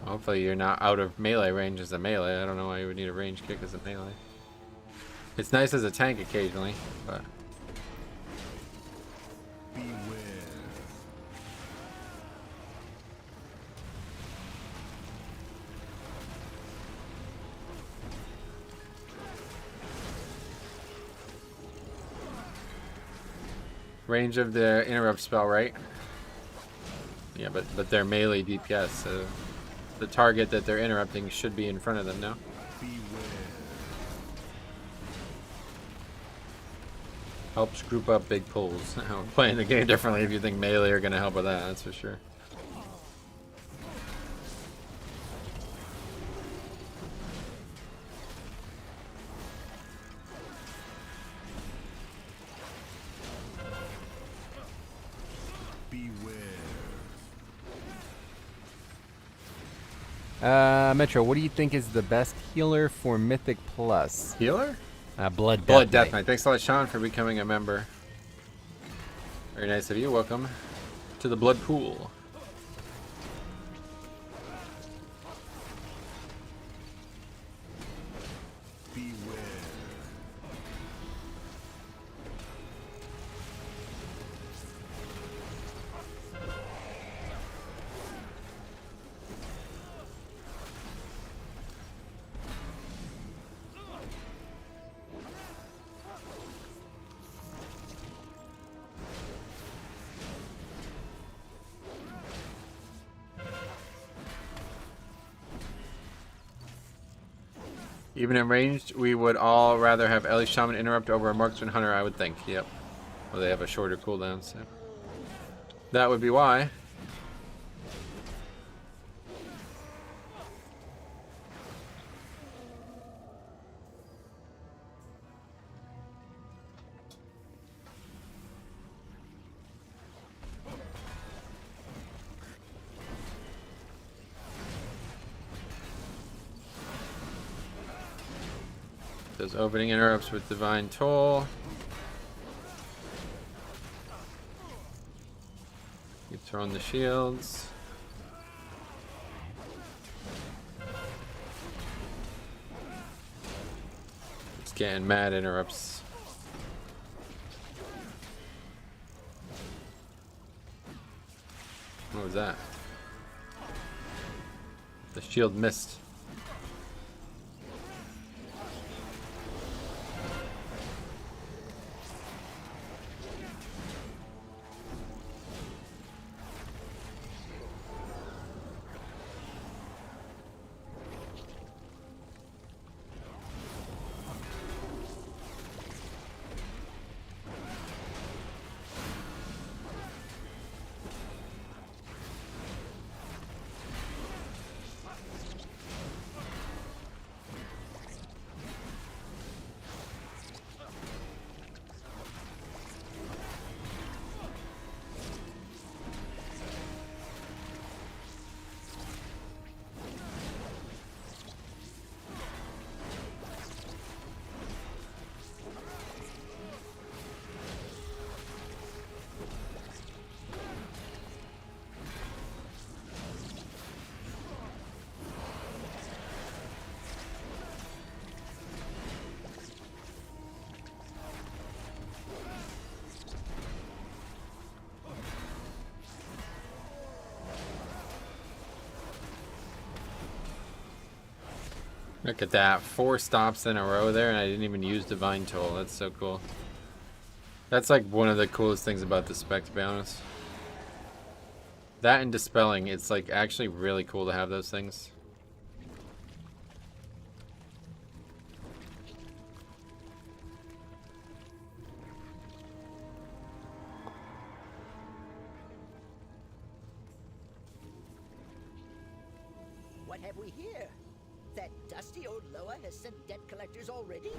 Hopefully you're not out of melee range as a melee. I don't know why you would need a range kick as a melee. It's nice as a tank occasionally, but... Range of the interrupt spell, right? Yeah, but they're melee DPS, so the target that they're interrupting should be in front of them now. Helps group up big pulls. Playing the game differently if you think melee are going to help with that, that's for sure. Metro, what do you think is the best healer for Mythic Plus? Healer? Blood Death Knight. Thanks a lot, Sean, for becoming a member. Very nice of you. Welcome to the Blood Pool. Even in ranged, we would all rather have Ellie Shaman interrupt over a Marksman Hunter, I would think. Yep. Well, they have a shorter cooldown, so. That would be why. Those opening interrupts with Divine Toll. Keep throwing the shields. getting mad interrupts. What was that? The shield missed. Look at that. 4 stops in a row there, and I didn't even use Divine Toll. That's so cool. That's like one of the coolest things about the spec, to be honest. That and Dispelling, it's like actually really cool to have those things. What have we here? That dusty old Loa has sent debt collectors already?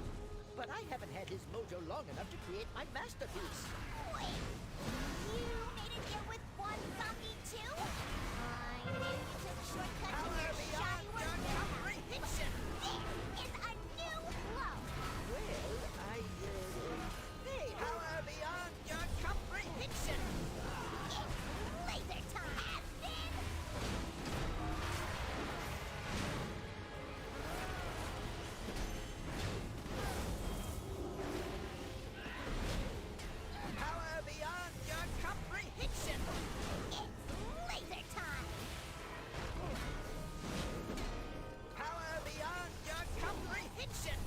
But I haven't had his mojo long enough to create my masterpiece. Wait, you made it here with one zombie too? I knew you took a shortcut to your shiny work comprehension. This is a new low. Well, they are beyond your comprehension. It's laser time. Power beyond your comprehension. It's laser time. Power beyond your comprehension.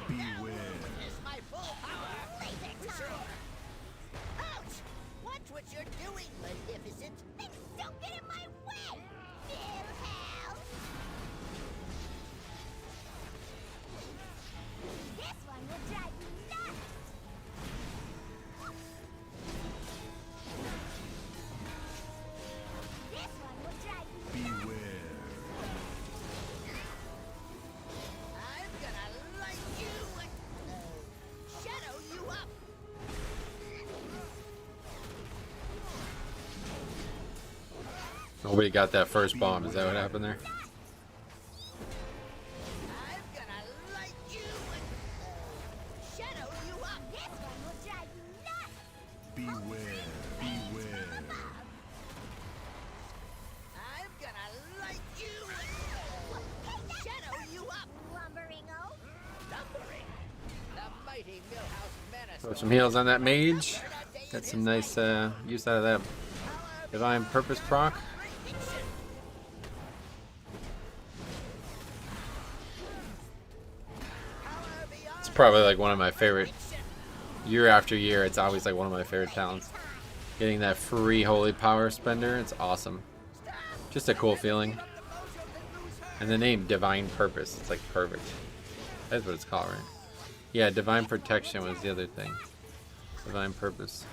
Beware. Is my full power. Laser time. Ouch! Watch what you're doing, Magnificent. Then don't get in my way. Ilvl. This one will drive you nuts. This one will drive you nuts. Beware. I'm gonna light you shadow you up. Nobody got that first bomb. Is that what happened there? I'm gonna light you shadow you up. This one will drive you nuts. Beware. Beware. I'm gonna light you shadow you up. Lumbering-o. Lumbering. The mighty Millhouse menace. Throw some heals on that mage. Got some nice use out of that Divine Purpose proc. It's probably like one of my favorite. Year after year, it's always like one of my favorite talents. Getting that free holy power spender, it's awesome. Just a cool feeling. And the name Divine Purpose, it's like perfect. That's what it's called, right? Yeah, Divine Protection was the other thing. Divine Purpose.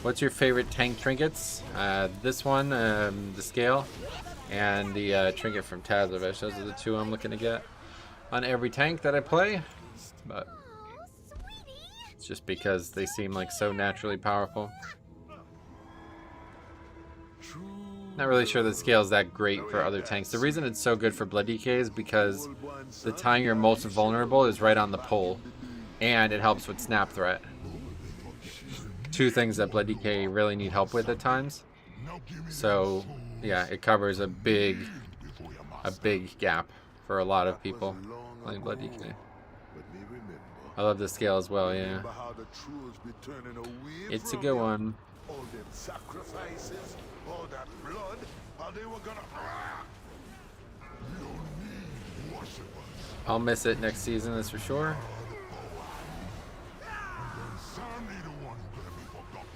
What's your favorite tank trinkets? This one, the scale, and the trinket from Tazovish. Those are the 2 I'm looking to get on every tank that I play. But it's just because they seem like so naturally powerful. Not really sure the scale is that great for other tanks. The reason it's so good for Blood DK is because the time you're most vulnerable is right on the pole, and it helps with snap threat. 2 things that Blood DK really need help with at times. So yeah, it covers a big gap for a lot of people. playing Blood DK. But me remember. I love the scale as well, yeah. Remember how the trolls be turning away It's a from good you? one. All them sacrifices, all that blood, how they were gonna. You need worshippers. I'll miss it next season, that's for sure. Certainly the one who could be forgotten.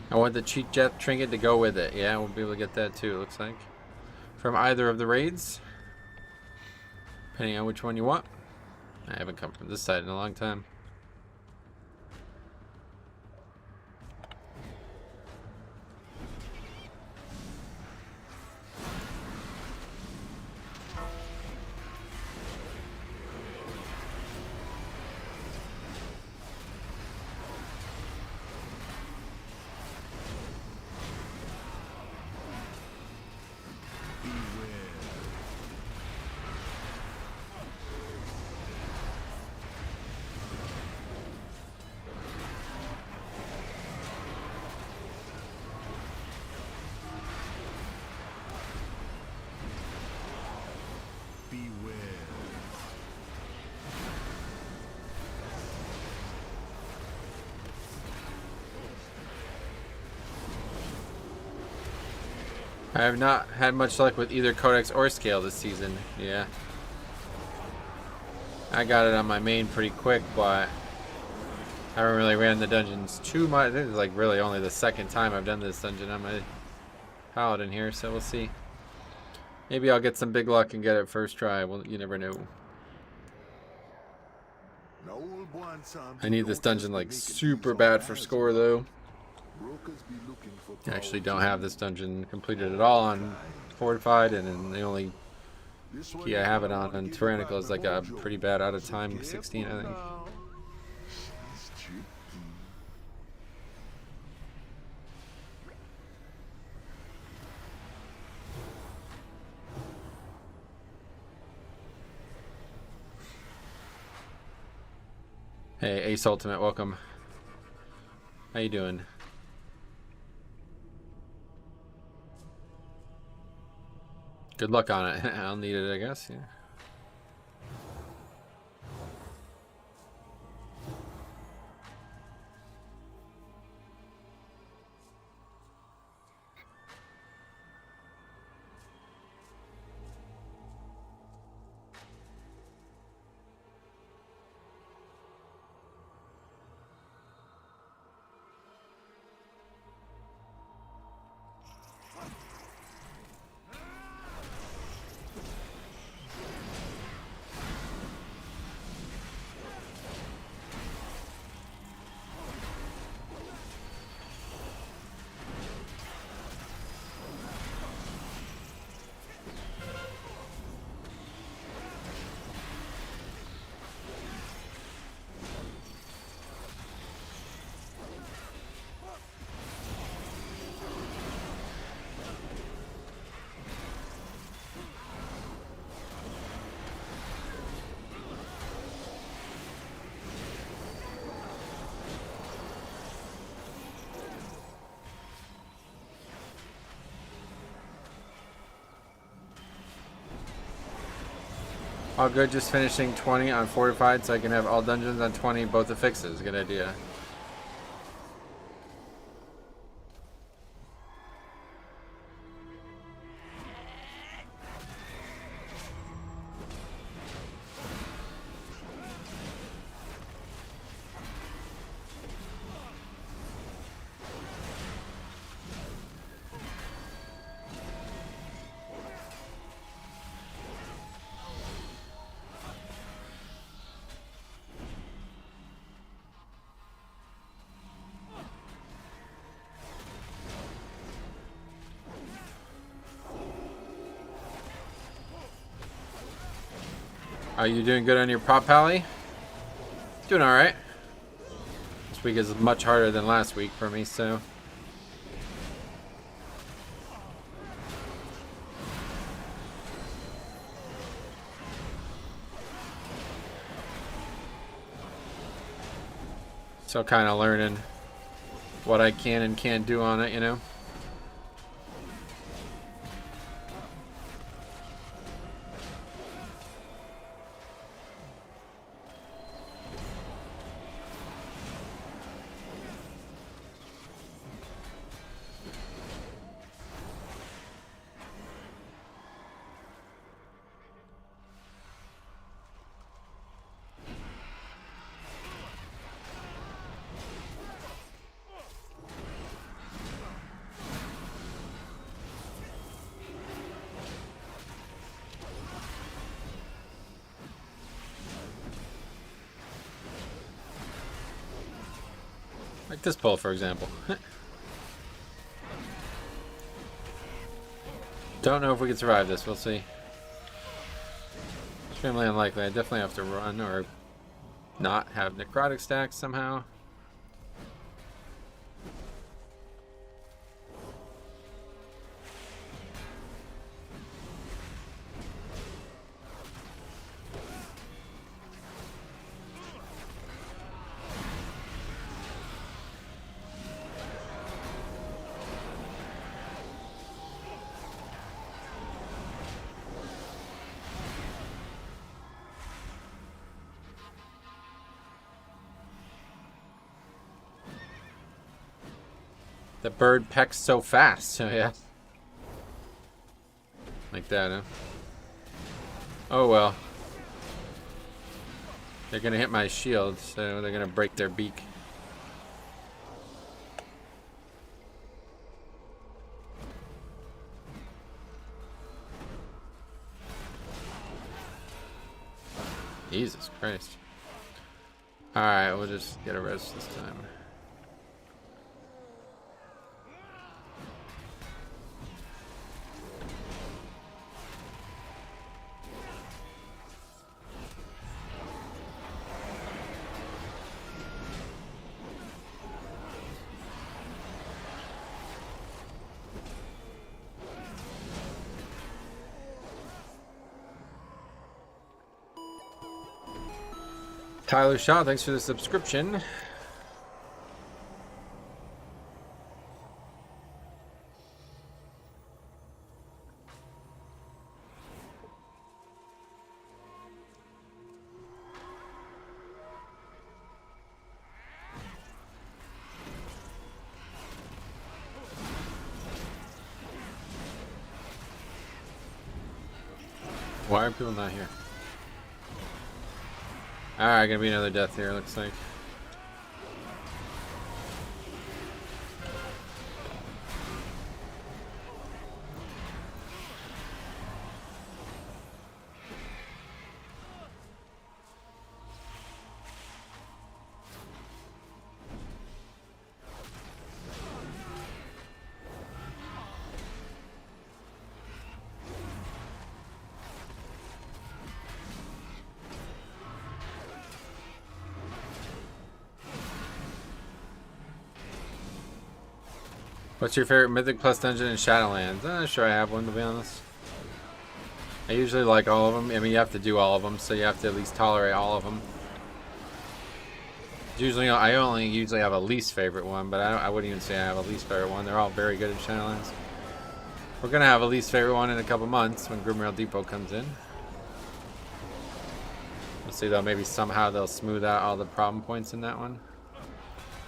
I want the cheat jet trinket to go with it. Yeah, we'll be able to get that too, it looks like. From either of the raids. Depending on which one you want. I haven't come from this side in a long time. I have not had much luck with either Codex or Scale this season. Yeah. I got it on my main pretty quick, but I haven't really ran the dungeons too much. This is like really only the second time I've done this dungeon on my Paladin here, so we'll see. Maybe I'll get some big luck and get it first try. Well, you never know. I need this dungeon like super bad for score though. I actually don't have this dungeon completed at all on Fortified, and then the only key I have it on Tyrannical is like a pretty bad out of time 16, I think. Hey, Ace Ultimate, welcome. How you doing? Good luck on it. I'll need it, I guess. Yeah. All good, just finishing 20 on Fortified so I can have all dungeons on 20, both the fixes. Good idea. Are you doing good on your prop pally? Doing alright. week is much harder than last week for me, so. So kind of learning what I can and can't do on it, you know? Like this pull, for example. Don't know if we can survive this. We'll see. Extremely unlikely. I definitely have to run or not have necrotic stacks somehow. The bird pecks so fast, so yeah. Like that, huh? Oh well. They're gonna hit my shield, so they're gonna break their beak. Jesus Christ. Alright, we'll just get a rest this time. Tyler Shaw, thanks for the subscription. Why are people not here? Alright, gonna be another death here, looks like. What's your favorite Mythic Plus dungeon in Shadowlands? I'm not sure I have one, to be honest. I usually like all of them. I mean, you have to do all of them, so you have to at least tolerate all of them. Usually, I only usually have a least favorite one, but I wouldn't even say I have a least favorite one. They're all very good in Shadowlands. We're gonna have a least favorite one in a couple months when Grimrail Depot comes in. We'll see though, maybe somehow they'll smooth out all the problem points in that one.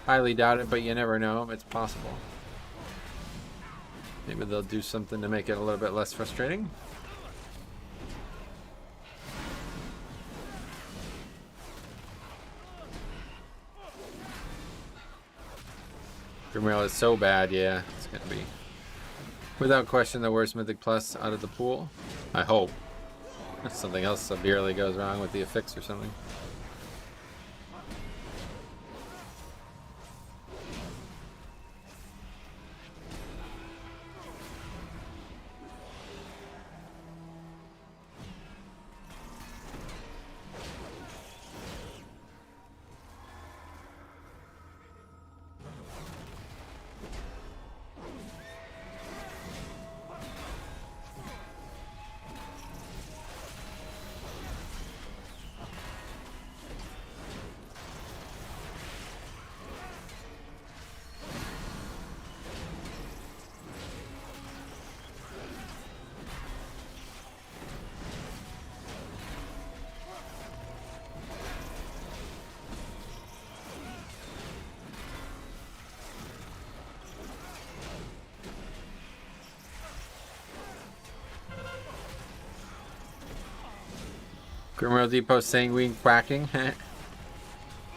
Highly doubt it, but you never know. It's possible. Maybe they'll do something to make it a little bit less frustrating. Grimrail is so bad, yeah. It's gonna be, without question, the worst Mythic Plus out of the pool. I hope. If something else severely goes wrong with the affix or something. Grimwell Depot sanguine quacking.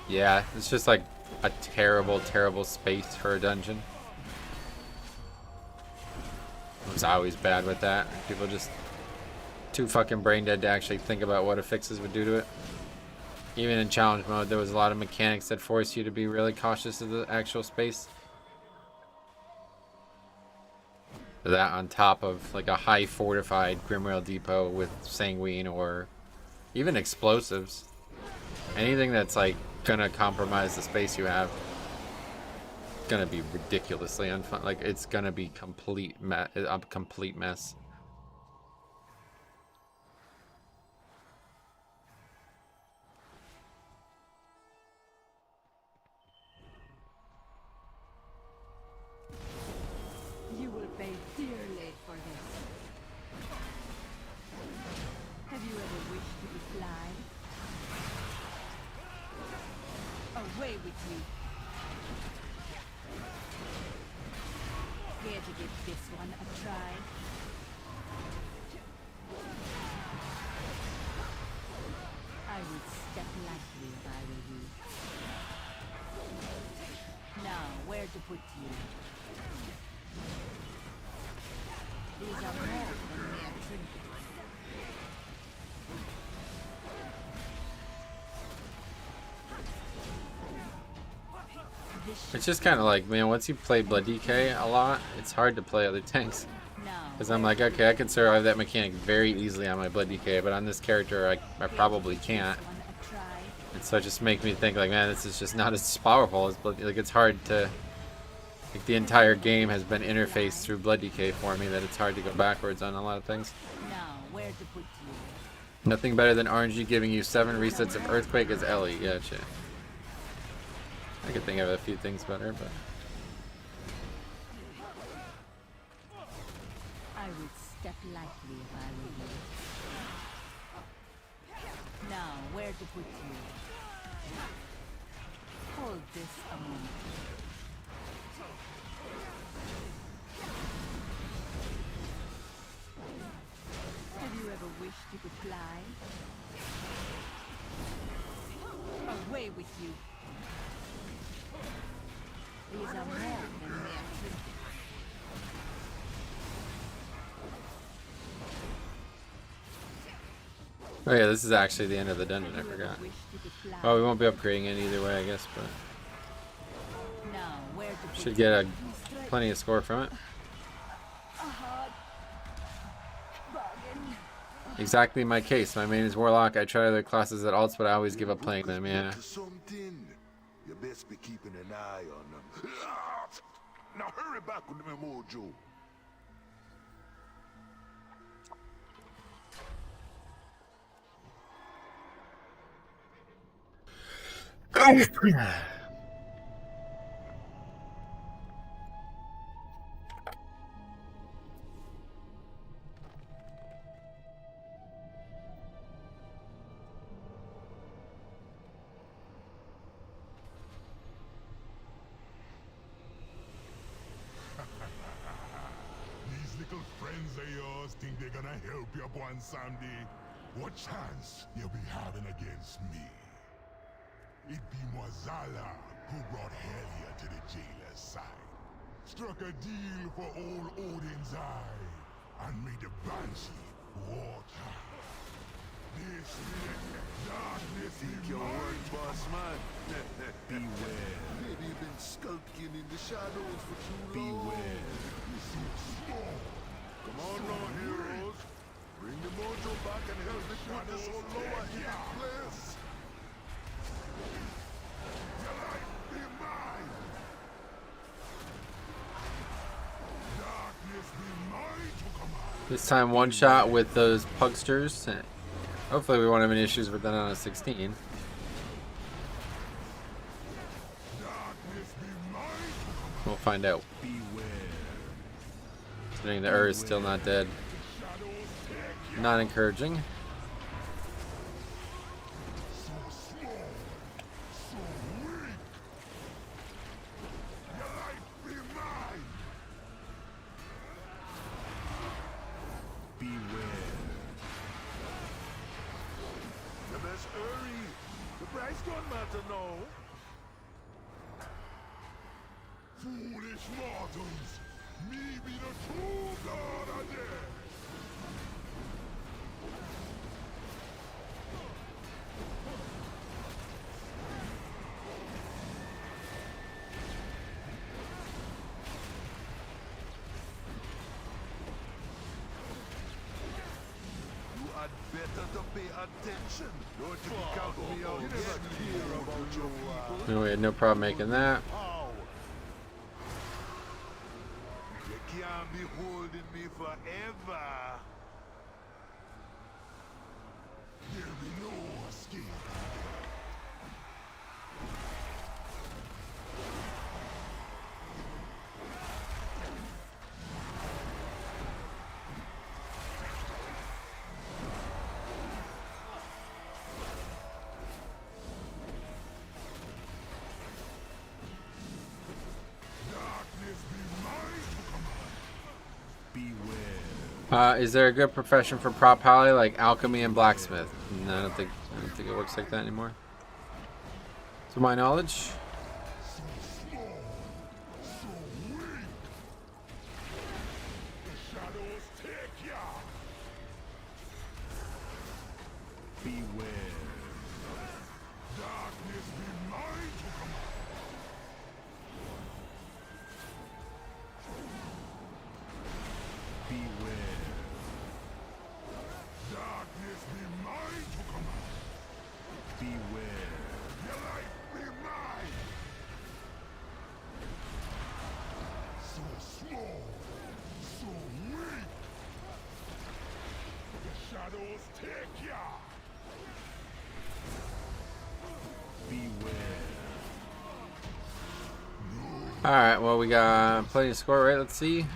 Yeah, it's just like a terrible, terrible space for a dungeon. I was always bad with that. People just too fucking brain dead to actually think about what affixes would do to it. Even in challenge mode, there was a lot of mechanics that forced you to be really cautious of the actual space. That on top of like a high fortified Grimwell Depot with sanguine or even explosives. Anything that's like gonna compromise the space you have. Gonna be ridiculously unfun. Like it's gonna be a complete mess. You will pay dearly for this. Have you ever wished you could fly? Away with you. Care to give this one a try? I would step lightly if I were you. Now, where to put you? These are more than mere trinkets. It's just kind of like, man, once you play Blood DK a lot, it's hard to play other tanks. Because I'm like, okay, I can survive that mechanic very easily on my Blood DK, but on this character, I probably can't. And so it just makes me think, like, man, this is just not as powerful as Blood. Like, it's hard to. Like, the entire game has been interfaced through Blood DK for me that it's hard to go backwards on a lot of things. Now, where to put you? Nothing better than RNG giving you 7 resets of Earthquake as Ellie. Gotcha. I could think of a few things better, but. I would step lightly if I were you. Now, where to put you? Hold this a moment. Have you ever wished you could fly? Away with you. These are more than mere trinkets. Oh yeah, this is actually the end of the dungeon, I forgot. Oh, we won't be upgrading it either way, I guess, but should get plenty of score from it. Exactly my case. My main is Warlock. I try other classes at alts, but I always give up playing them, yeah. You best be keeping an eye on them. Now hurry back with me, Mojo. These little friends of yours think they're gonna help you one someday. What chance you'll be having against me? It be Mozala who brought Helia to the jailer's side. Struck a deal for old Odin's eye, and made the Banshee walk out. This darkness Think your word, boss man. Beware. Maybe you've been skulking in the shadows for too long. Beware. Come on now, heroes. Bring the mojo back and help me put this old lower in its place. Your life be mine. Darkness be mine to command. This time one shot with those pugsters. Hopefully we won't have any issues with that on a 16. We'll find out. Considering the is still not dead. Not encouraging. mortals, me be the true god of death. You had better to pay attention. Don't you count me out. You never care about your people. No, we had no problem making that. You can't be holding me forever. There be no escape. Is there a good profession for prop pally like alchemy and blacksmith? No, I don't think it works like that anymore. To my knowledge. Alright, well, we got plenty to score, right? Let's see.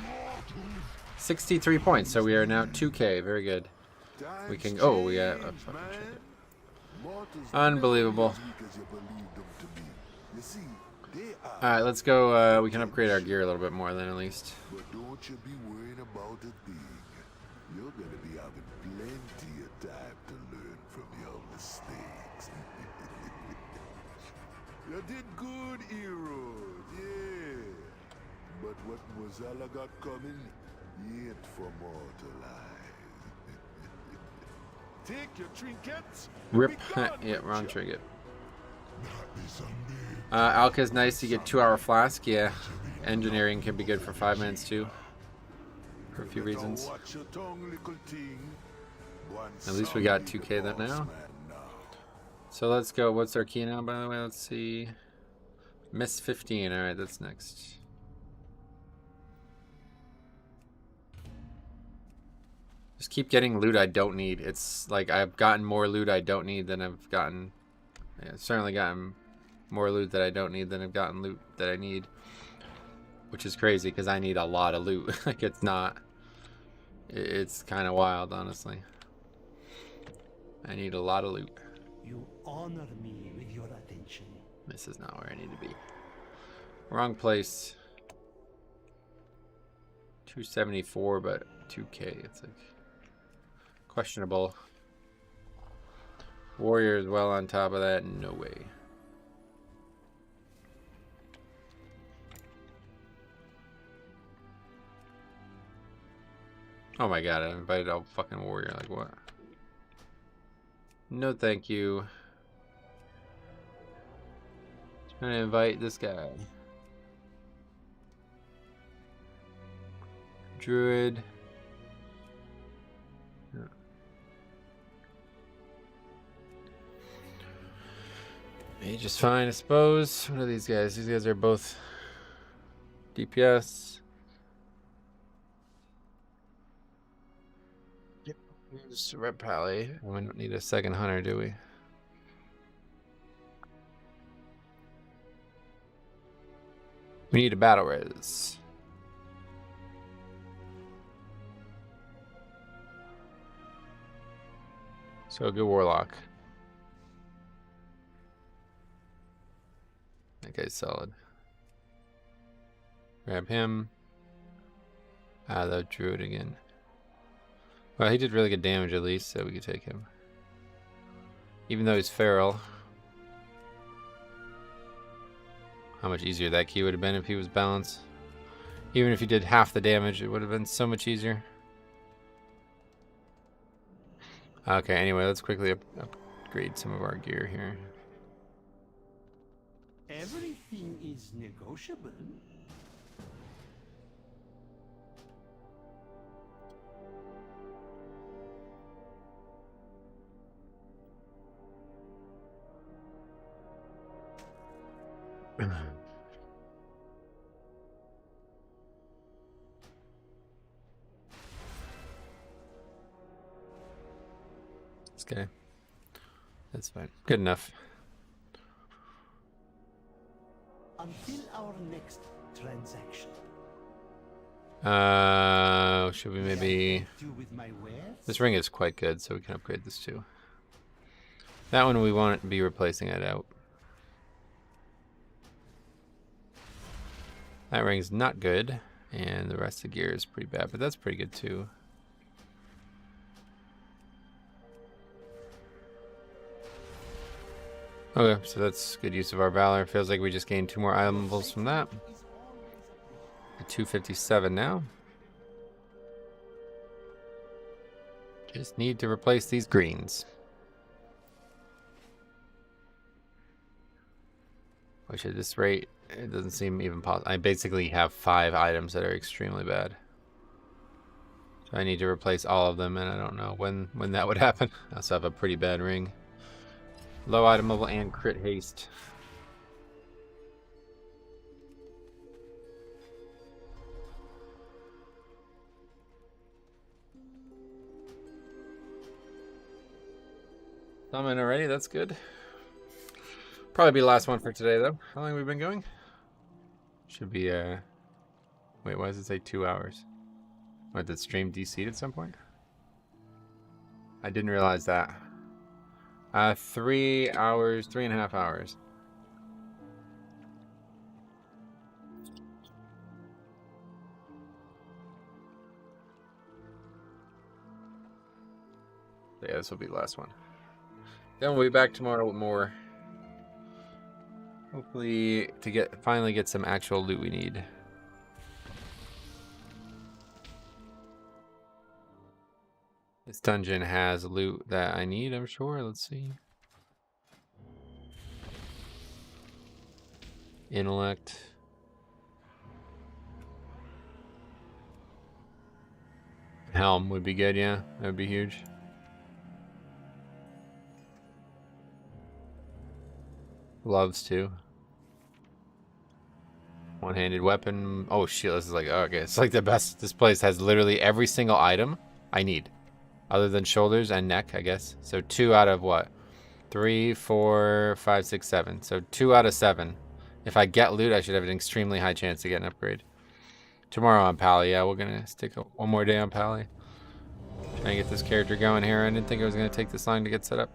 63 points, so we are now 2K. Very good. We can... Oh, we got... a fucking unbelievable. Alright, let's go. We can upgrade our gear a little bit more then, at least. But don't you be worrying about a thing. You're gonna be having plenty of time to learn from your mistakes. You did good, heroes, yeah. But what Mozala got coming, he ain't for mortal eyes. Take your trinkets. Rip. Yeah, wrong trinket. Alka's nice. You get 2-hour flask. Yeah. Engineering can be good for 5 minutes too. For a few reasons. At least we got 2K then now. So let's go. What's our key now, by the way? Let's see. Miss 15. Alright, that's next. Just keep getting loot I don't need. It's like I've gotten more loot I don't need than I've gotten. Yeah, I've certainly gotten more loot that I don't need than I've gotten loot that I need. Which is crazy because I need a lot of loot. Like it's not. It's kind of wild, honestly. I need a lot of loot. You honor me with your attention. This is not where I need to be. Wrong place. 274, but 2K. It's like questionable. Warrior is well on top of that. No way. Oh my god, I invited a fucking warrior. Like what? No thank you. Trying to invite this guy. Druid. Yeah. Mage is fine, I suppose. What are these guys? These guys are both DPS. Yep. Just a red pally. We don't need a second hunter, do we? We need a battle res. So a good warlock. That guy's solid. Grab him. Ah, the druid again. Well, he did really good damage at least, so we could take him. Even though he's feral. How much easier that key would have been if he was balanced. Even if you did half the damage, it would have been so much easier. Okay, anyway, let's quickly upgrade some of our gear here. Everything is negotiable. Okay. That's fine. Good enough. Until our next transaction. Should we maybe... This ring is quite good, so we can upgrade this too. That one we won't be replacing it out. That ring's not good, and the rest of the gear is pretty bad, but that's pretty good too. Okay, so that's good use of our valor. Feels like we just gained 2 more item levels from that. At 257 now. Just need to replace these greens. Which at this rate, it doesn't seem even possible. I basically have 5 items that are extremely bad. So I need to replace all of them, and I don't know when that would happen. I also have a pretty bad ring. Low item level and crit haste. Summon already, that's good. Probably be the last one for today though. How long have we been going? Should be wait, why does it say 2 hours? What, did stream DC'd at some point? I didn't realize that. 3 hours, 3.5 hours. So yeah, this will be the last one. Then we'll be back tomorrow with more. Hopefully to finally get some actual loot we need. This dungeon has loot that I need, I'm sure. Let's see. Intellect. Helm would be good, yeah. That would be huge. Gloves too. One-handed weapon. Oh shit, this is like, okay, it's like the best. This place has literally every single item I need. Other than shoulders and neck, I guess. So 2 out of what? 3, 4, 5, 6, 7. So 2 out of 7. If I get loot, I should have an extremely high chance to get an upgrade. Tomorrow on Pally, yeah, we're gonna stick one more day on Pally. Trying to get this character going here. I didn't think it was gonna take this long to get set up.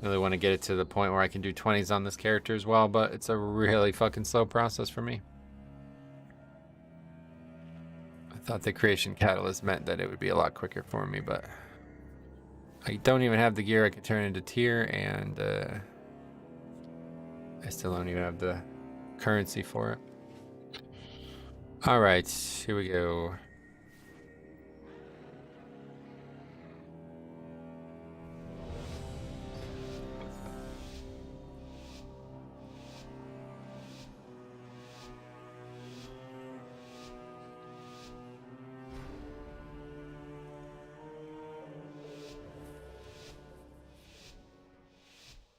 Really want to get it to the point where I can do 20s on this character as well, but it's a really fucking slow process for me. I thought the creation catalyst meant that it would be a lot quicker for me, but I don't even have the gear I could turn into tier, and I still don't even have the currency for it. Alright, here we go.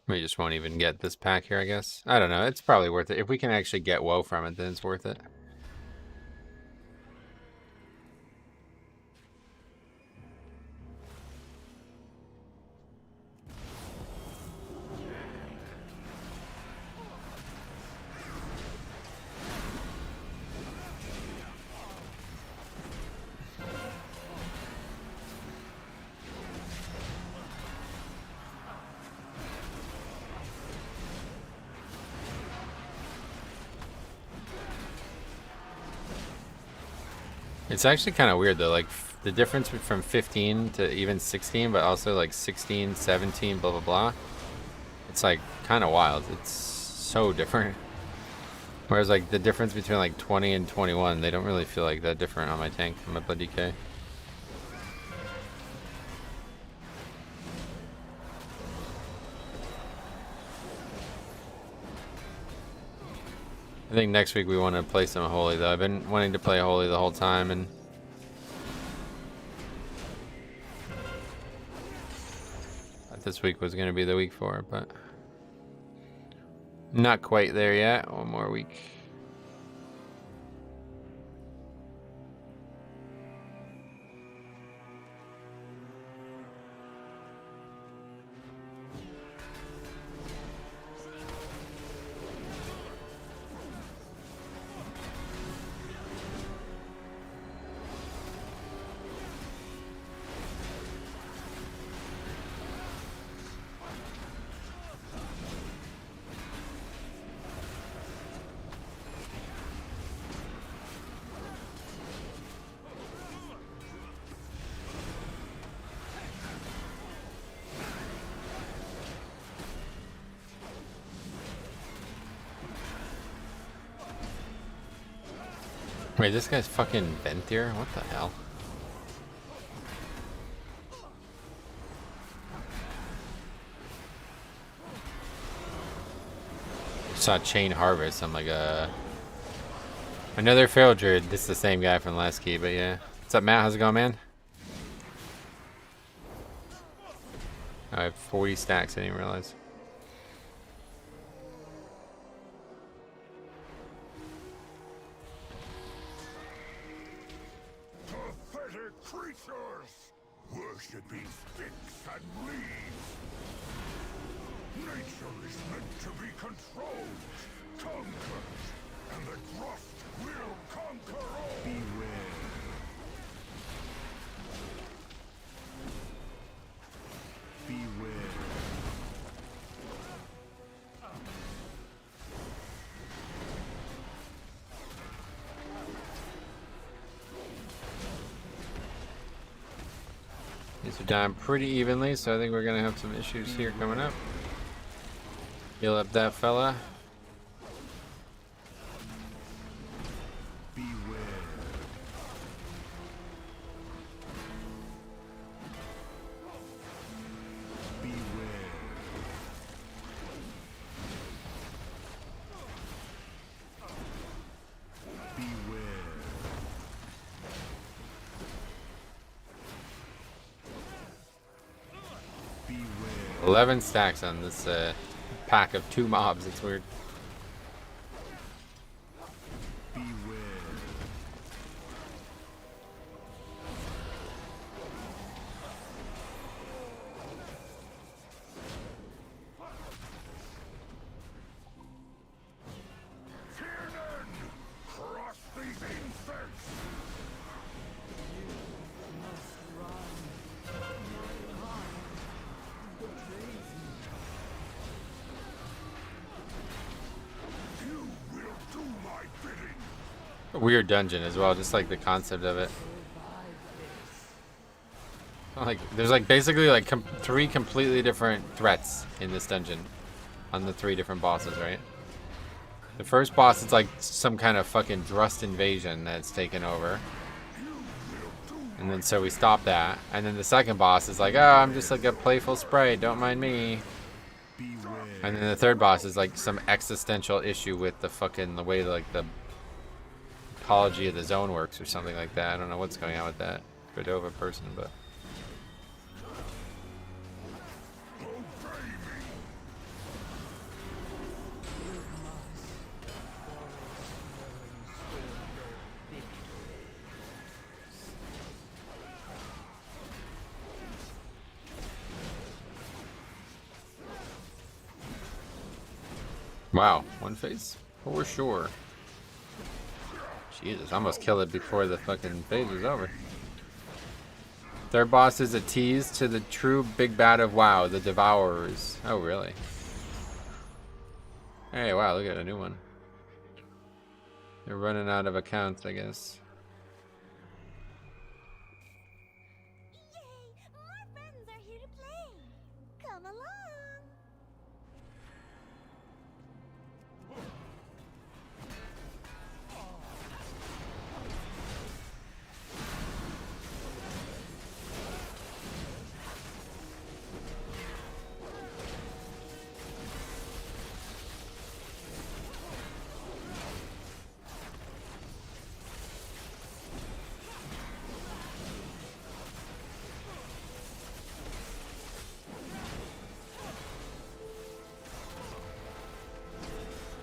We just won't even get this pack here, I guess. I don't know. It's probably worth it. If we can actually get woe from it, then it's worth it. It's actually kind of weird though, like the difference from 15 to even 16, but also like 16, 17, blah, blah, blah. It's like kind of wild. It's so different. Whereas like the difference between like 20 and 21, they don't really feel like that different on my tank, on my Blood DK. I think next week we want to play some Holy though. I've been wanting to play Holy the whole time, and this week was going to be the week for it, but not quite there yet. One more week. Wait, this guy's fucking Venthyr? What the hell? Saw Chain Harvest. I'm like, another Feral Druid. This is the same guy from last key, but yeah. What's up, Matt? How's it going, man? I have 40 stacks, I didn't realize. Pathetic creatures! Worship these sticks and leaves! Nature is meant to be controlled, conquered, and the Trust will conquer all! Beware. Beware. These are dying pretty evenly, so I think we're gonna have some issues here coming up. Heal up that fella. Beware. 11 stacks on this pack of 2 mobs. It's weird. Weird dungeon as well, just like the concept of it. Like, there's like basically like 3 completely different threats in this dungeon on the 3 different bosses, right? The first boss is like some kind of fucking Drust invasion that's taken over. And then so we stop that. And then the second boss is like, oh, I'm just like a playful sprite, don't mind me. And then the third boss is like some existential issue with the fucking, the way like the ecology of the zone works or something like that. I don't know what's going on with that Cordova person, but wow, one phase for sure. Jesus, I almost killed it before the fucking phase was over. Third boss is a tease to the true big bad of WoW, the Devourers. Oh, really? Hey, wow, look at a new one. They're running out of accounts, I guess. Yay! More friends are here to play. Come along.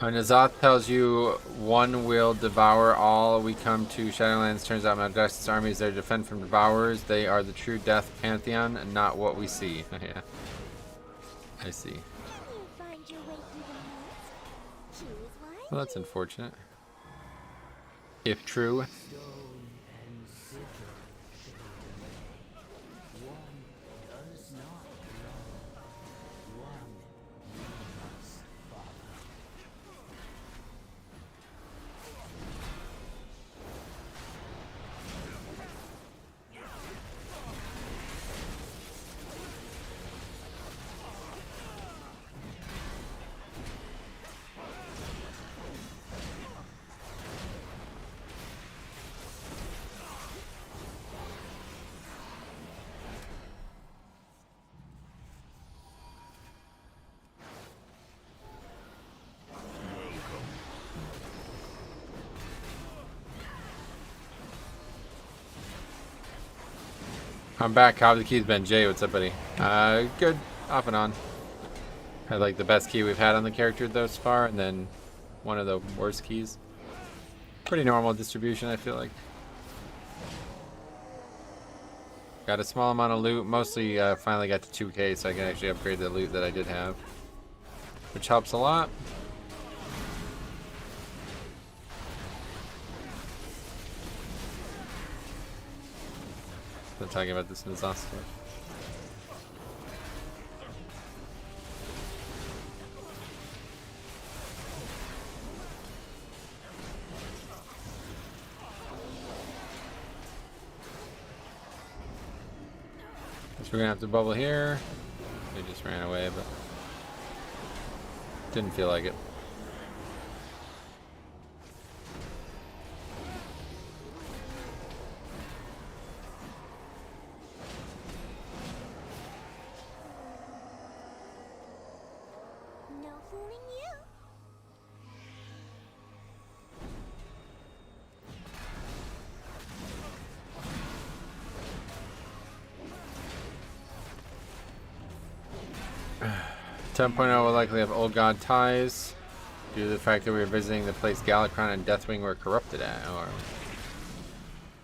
Nazoth tells you one will devour all. We come to Shadowlands. Turns out Mount Justice armies there to defend from devourers. They are the true death pantheon, and not what we see. Yeah. I see. Well, that's unfortunate. If true. I'm back. How have the keys been? Jay, what's up, buddy? Good. Off and on. Had like the best key we've had on the character thus far, and then one of the worst keys. Pretty normal distribution, I feel like. Got a small amount of loot. Mostly finally got to 2K, so I can actually upgrade the loot that I did have, which helps a lot. I'm talking about this in this last stuff. Guess we're gonna have to bubble here. They just ran away, but didn't feel like it. Will likely have old god ties due to the fact that we were visiting the place Galakron and Deathwing were corrupted at. Or,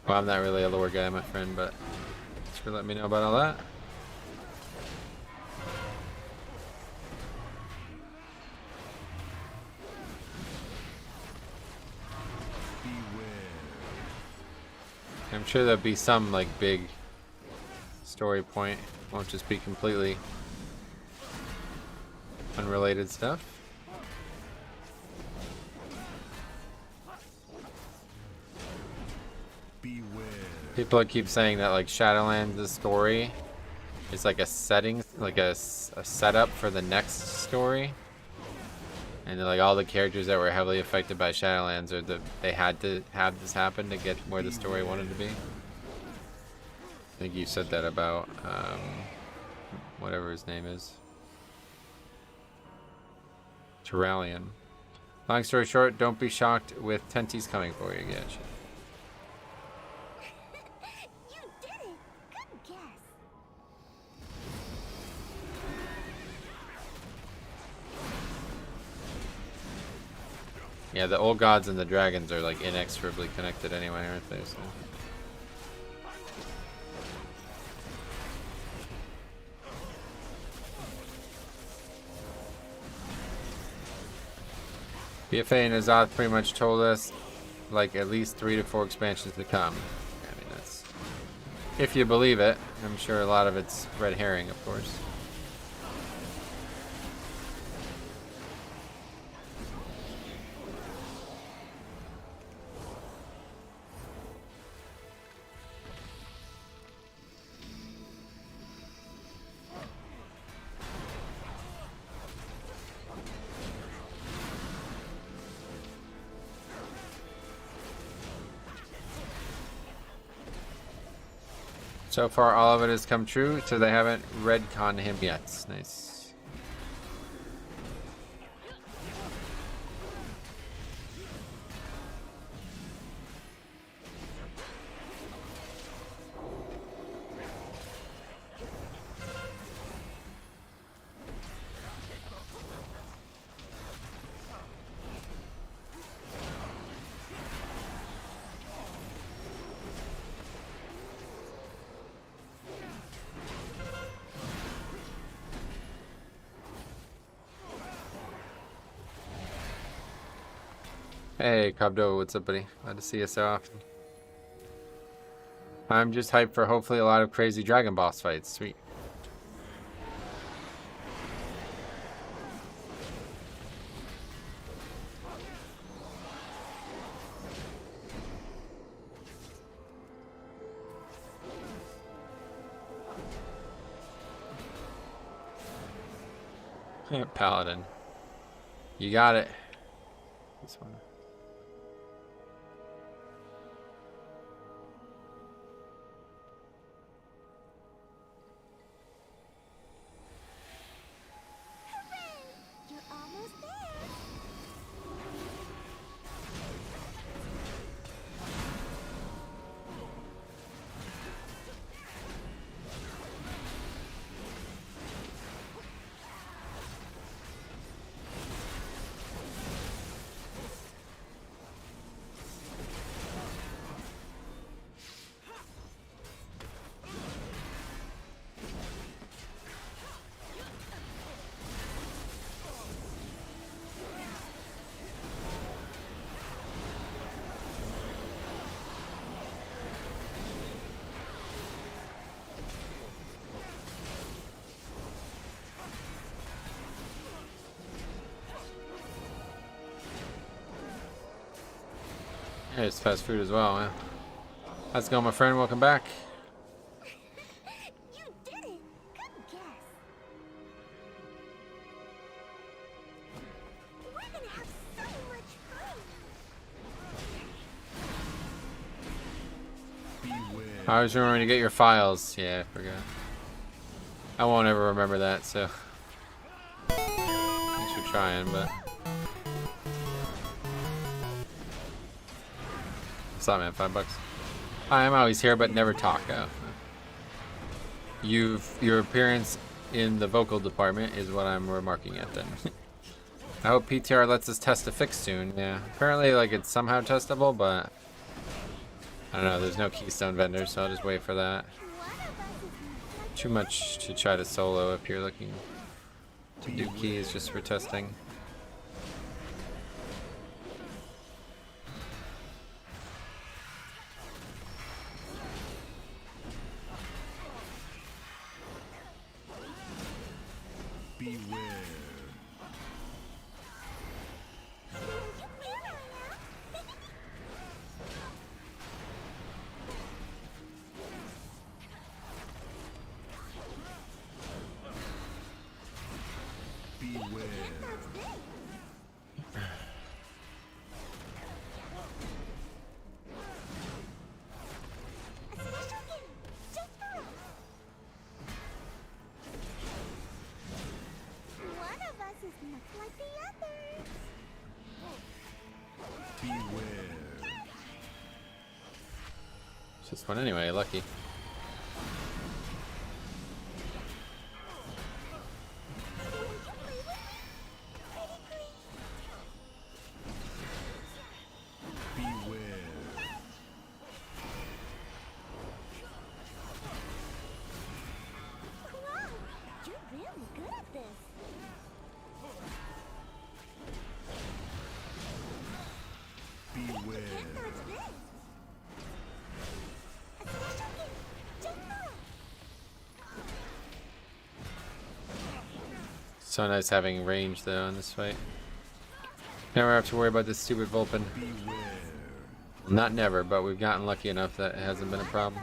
well, I'm not really a lore guy, my friend, but thanks for letting me know about all that. I'm sure there'll be some like big story point. Won't just be completely unrelated stuff. People keep saying that like Shadowlands, the story is like a setting, like a setup for the next story, and like all the characters that were heavily affected by Shadowlands are they had to have this happen to get where the story wanted to be. I think you said that about whatever his name is. Terralion. Long story short, don't be shocked with Tenties coming for you again. You did it! Good guess. Yeah, the old gods and the dragons are like inexorably connected anyway, aren't they? So. BFA and Azoth pretty much told us like at least 3 to 4 expansions to come. I mean, that's if you believe it. I'm sure a lot of it's red herring, of course. So far, all of it has come true, so they haven't redconned him yet. Nice. Hey, Cabdo, what's up, buddy? Glad to see you so often. I'm just hyped for hopefully a lot of crazy dragon boss fights. Sweet. Paladin. You got it. This one. You're almost there. Hey, it's fast food as well, yeah. How's it going, my friend? Welcome back. You did it. Good guess. We're gonna have so much fun. I was remembering to get your files. Yeah, I forgot. I won't ever remember that, so. Thanks for trying, but. What's up, man? $5. I'm always here, but never talk. Your appearance in the vocal department is what I'm remarking at then. I hope PTR lets us test a fix soon. Yeah, apparently like it's somehow testable, but I don't know. There's no Keystone vendor, so I'll just wait for that. Too much to try to solo if you're looking to do keys just for testing. It's just one anyway, lucky. So nice having range though in this fight. Never have to worry about this stupid Vulpin. Not never, but we've gotten lucky enough that it hasn't been a problem.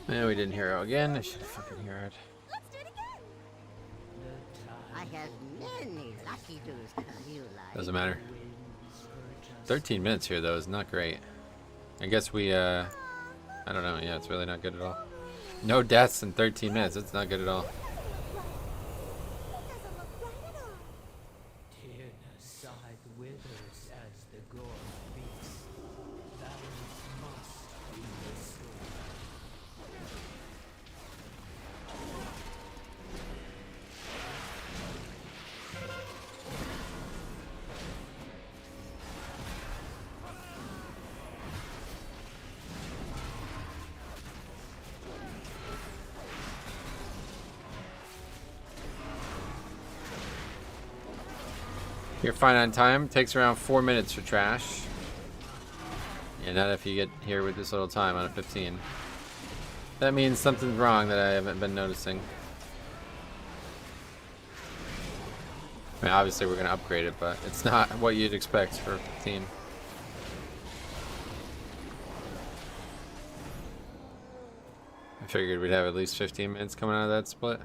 Yeah, we didn't hero again. I should have fucking heroed. I have many lucky do's to tell you, like. Doesn't matter. 13 minutes here though is not great. I guess we I don't know. Yeah, it's really not good at all. No deaths in 13 minutes. It's not good at all. You're fine on time. Takes around 4 minutes for trash. Yeah, not if you get here with this little time on a 15. That means something's wrong that I haven't been noticing. I mean, obviously we're going to upgrade it, but it's not what you'd expect for 15. I figured we'd have at least 15 minutes coming out of that split.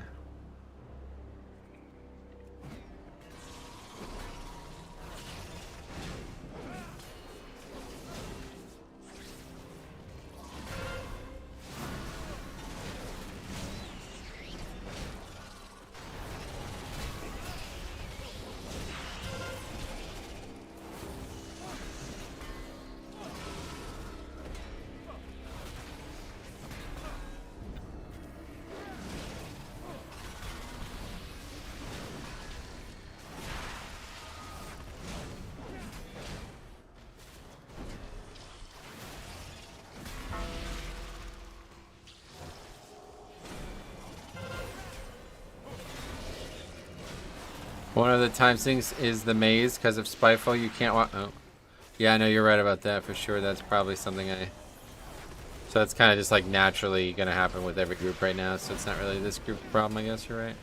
One of the time sinks is the maze because of Spiteful. You can't walk. Oh, yeah, I know you're right about that for sure. That's probably something I. So that's kind of just like naturally gonna happen with every group right now. So it's not really this group problem, I guess. You're right.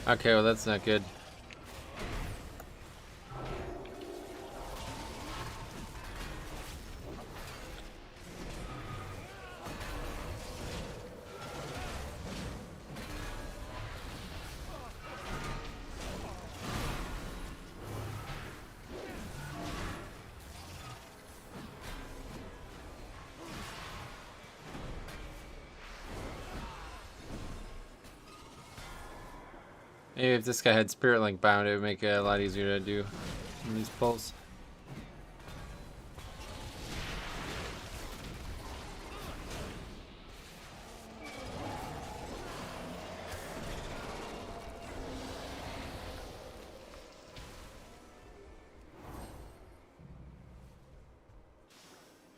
Okay, well that's not good. Maybe if this guy had Spirit Link bound, it would make it a lot easier to do in these pulls.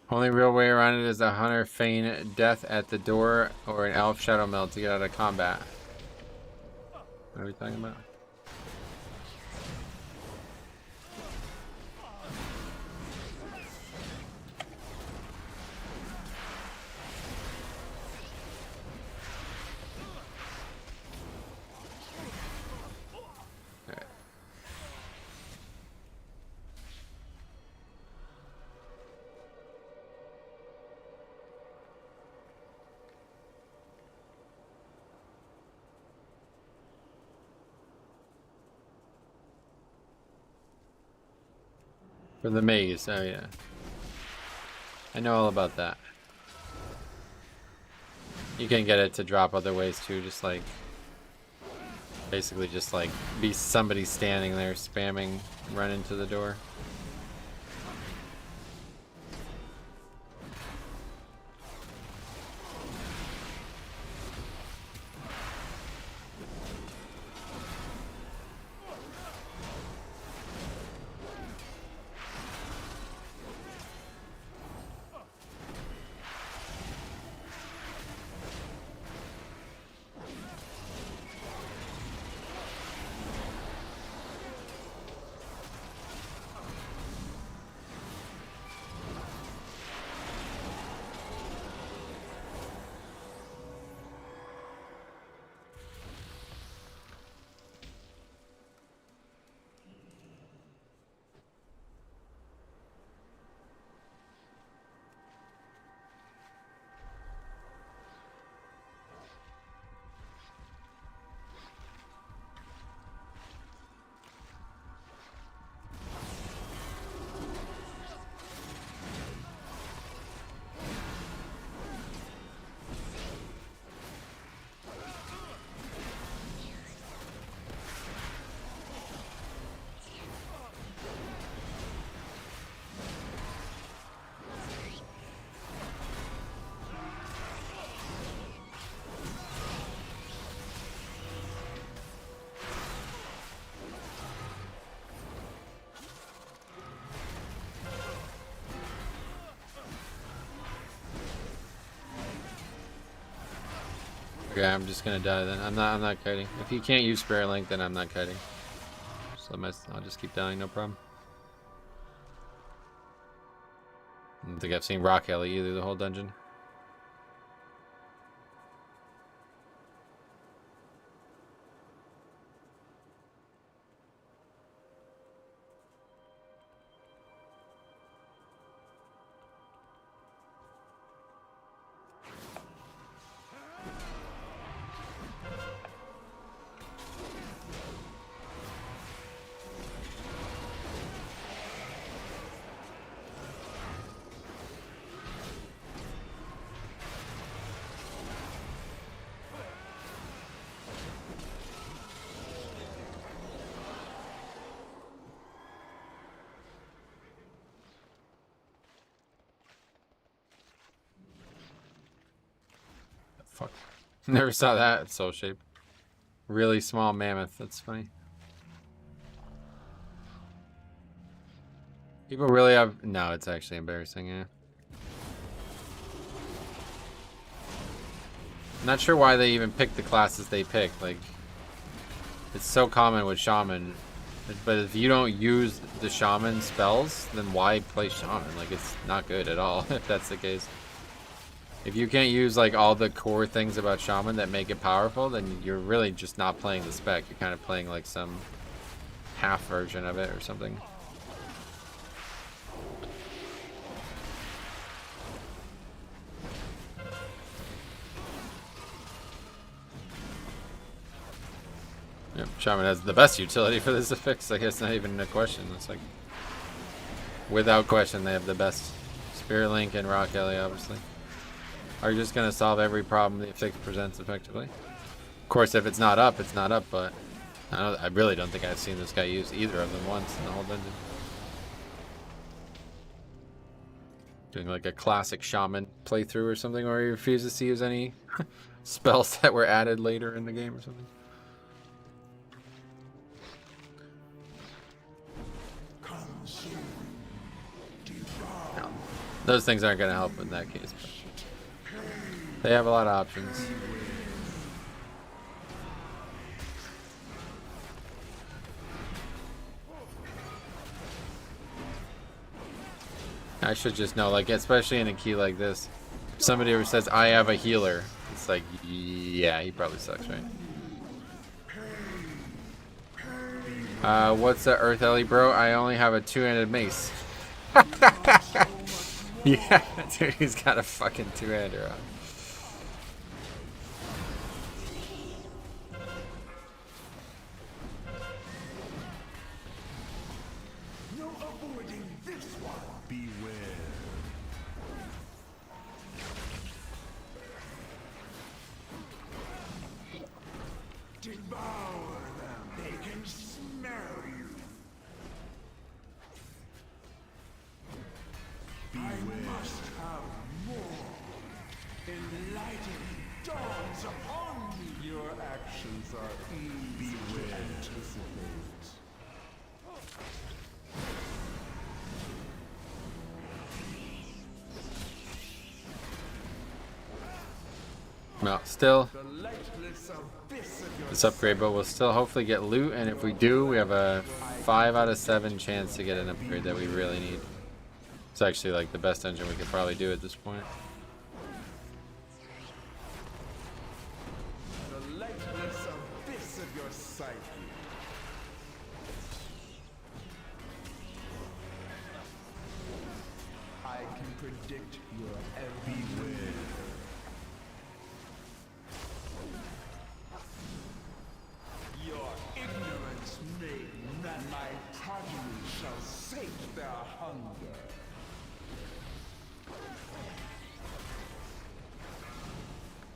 Only real way around it is a Hunter feign death at the door or an Elf Shadow Meld to get out of combat. What are we talking about? For the maze, oh yeah. I know all about that. You can get it to drop other ways too, just like basically just like be somebody standing there spamming run into the door. Okay, I'm just gonna die then. I'm not kiting. If you can't use Spirit Link, then I'm not kiting. So I'll just keep dying, no problem. I don't think I've seen Rock Alley either the whole dungeon. Fuck. Never saw that soul shape. Really small mammoth. That's funny. People really have... No, it's actually embarrassing, yeah. Not sure why they even picked the classes they picked. Like, it's so common with Shaman. But if you don't use the Shaman spells, then why play Shaman? Like, it's not good at all, if that's the case. If you can't use like all the core things about Shaman that make it powerful, then you're really just not playing the spec. You're kind of playing like some half version of it or something. Yep, Shaman has the best utility for this affix. I guess not even a question. It's like, without question, they have the best. Spirit Link and Rock Alley, obviously, are just going to solve every problem the affix presents effectively. Of course, if it's not up, it's not up, but I really don't think I've seen this guy use either of them once in the whole dungeon. Doing like a classic Shaman playthrough or something, where he refuses to use any spells that were added later in the game or something. No, those things aren't going to help in that case, but they have a lot of options. I should just know, like, especially in a key like this, if somebody who says, I have a healer, it's like, yeah, he probably sucks, right? What's the Earth Ellie, bro? I only have a two-handed mace. Yeah, dude, he's got a fucking two-hander on. Well, still, this upgrade, but we'll still hopefully get loot, and if we do, we have a 5 out of 7 chance to get an upgrade that we really need. It's actually like the best engine we could probably do at this point. The lightless abyss of your psyche. I can predict your every word. Your ignorance made that my progeny shall sate their hunger.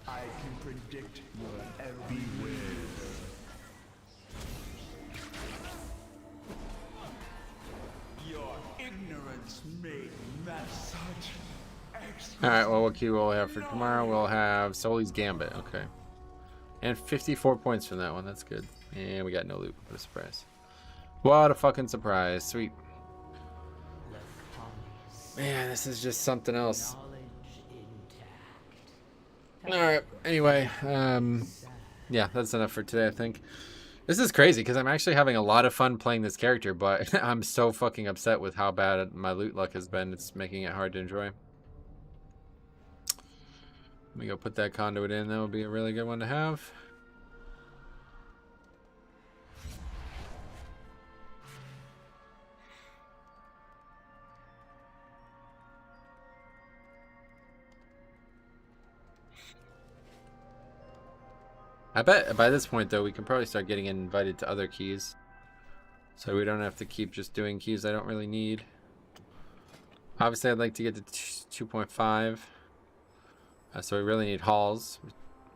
I can predict your every word. Your ignorance made that such exquisite. Alright, well, what key will we have for tomorrow? We'll have Soli's Gambit, okay. And 54 points from that one, that's good. And we got no loot, what a surprise. What a fucking surprise, sweet. Man, this is just something else. Alright, anyway, yeah, that's enough for today, I think. This is crazy, because I'm actually having a lot of fun playing this character, but I'm so fucking upset with how bad my loot luck has been. It's making it hard to enjoy. Let me go put that conduit in. That would be a really good one to have. I bet by this point, though, we can probably start getting invited to other keys. So we don't have to keep just doing keys I don't really need. Obviously, I'd like to get to 2.5. So we really need halls.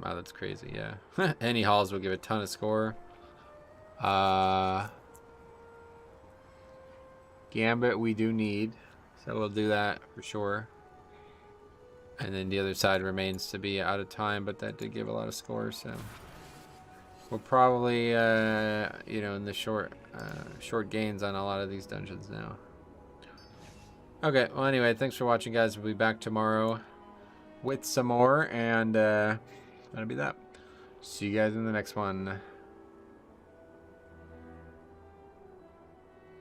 Wow, that's crazy, yeah. Any halls will give a ton of score. Gambit we do need. So we'll do that for sure. And then the other side remains to be out of time, but that did give a lot of score, so... We'll probably, you know, in the short gains on a lot of these dungeons now. Okay, well, anyway, thanks for watching, guys. We'll be back tomorrow with some more, and that'll be that. See you guys in the next one.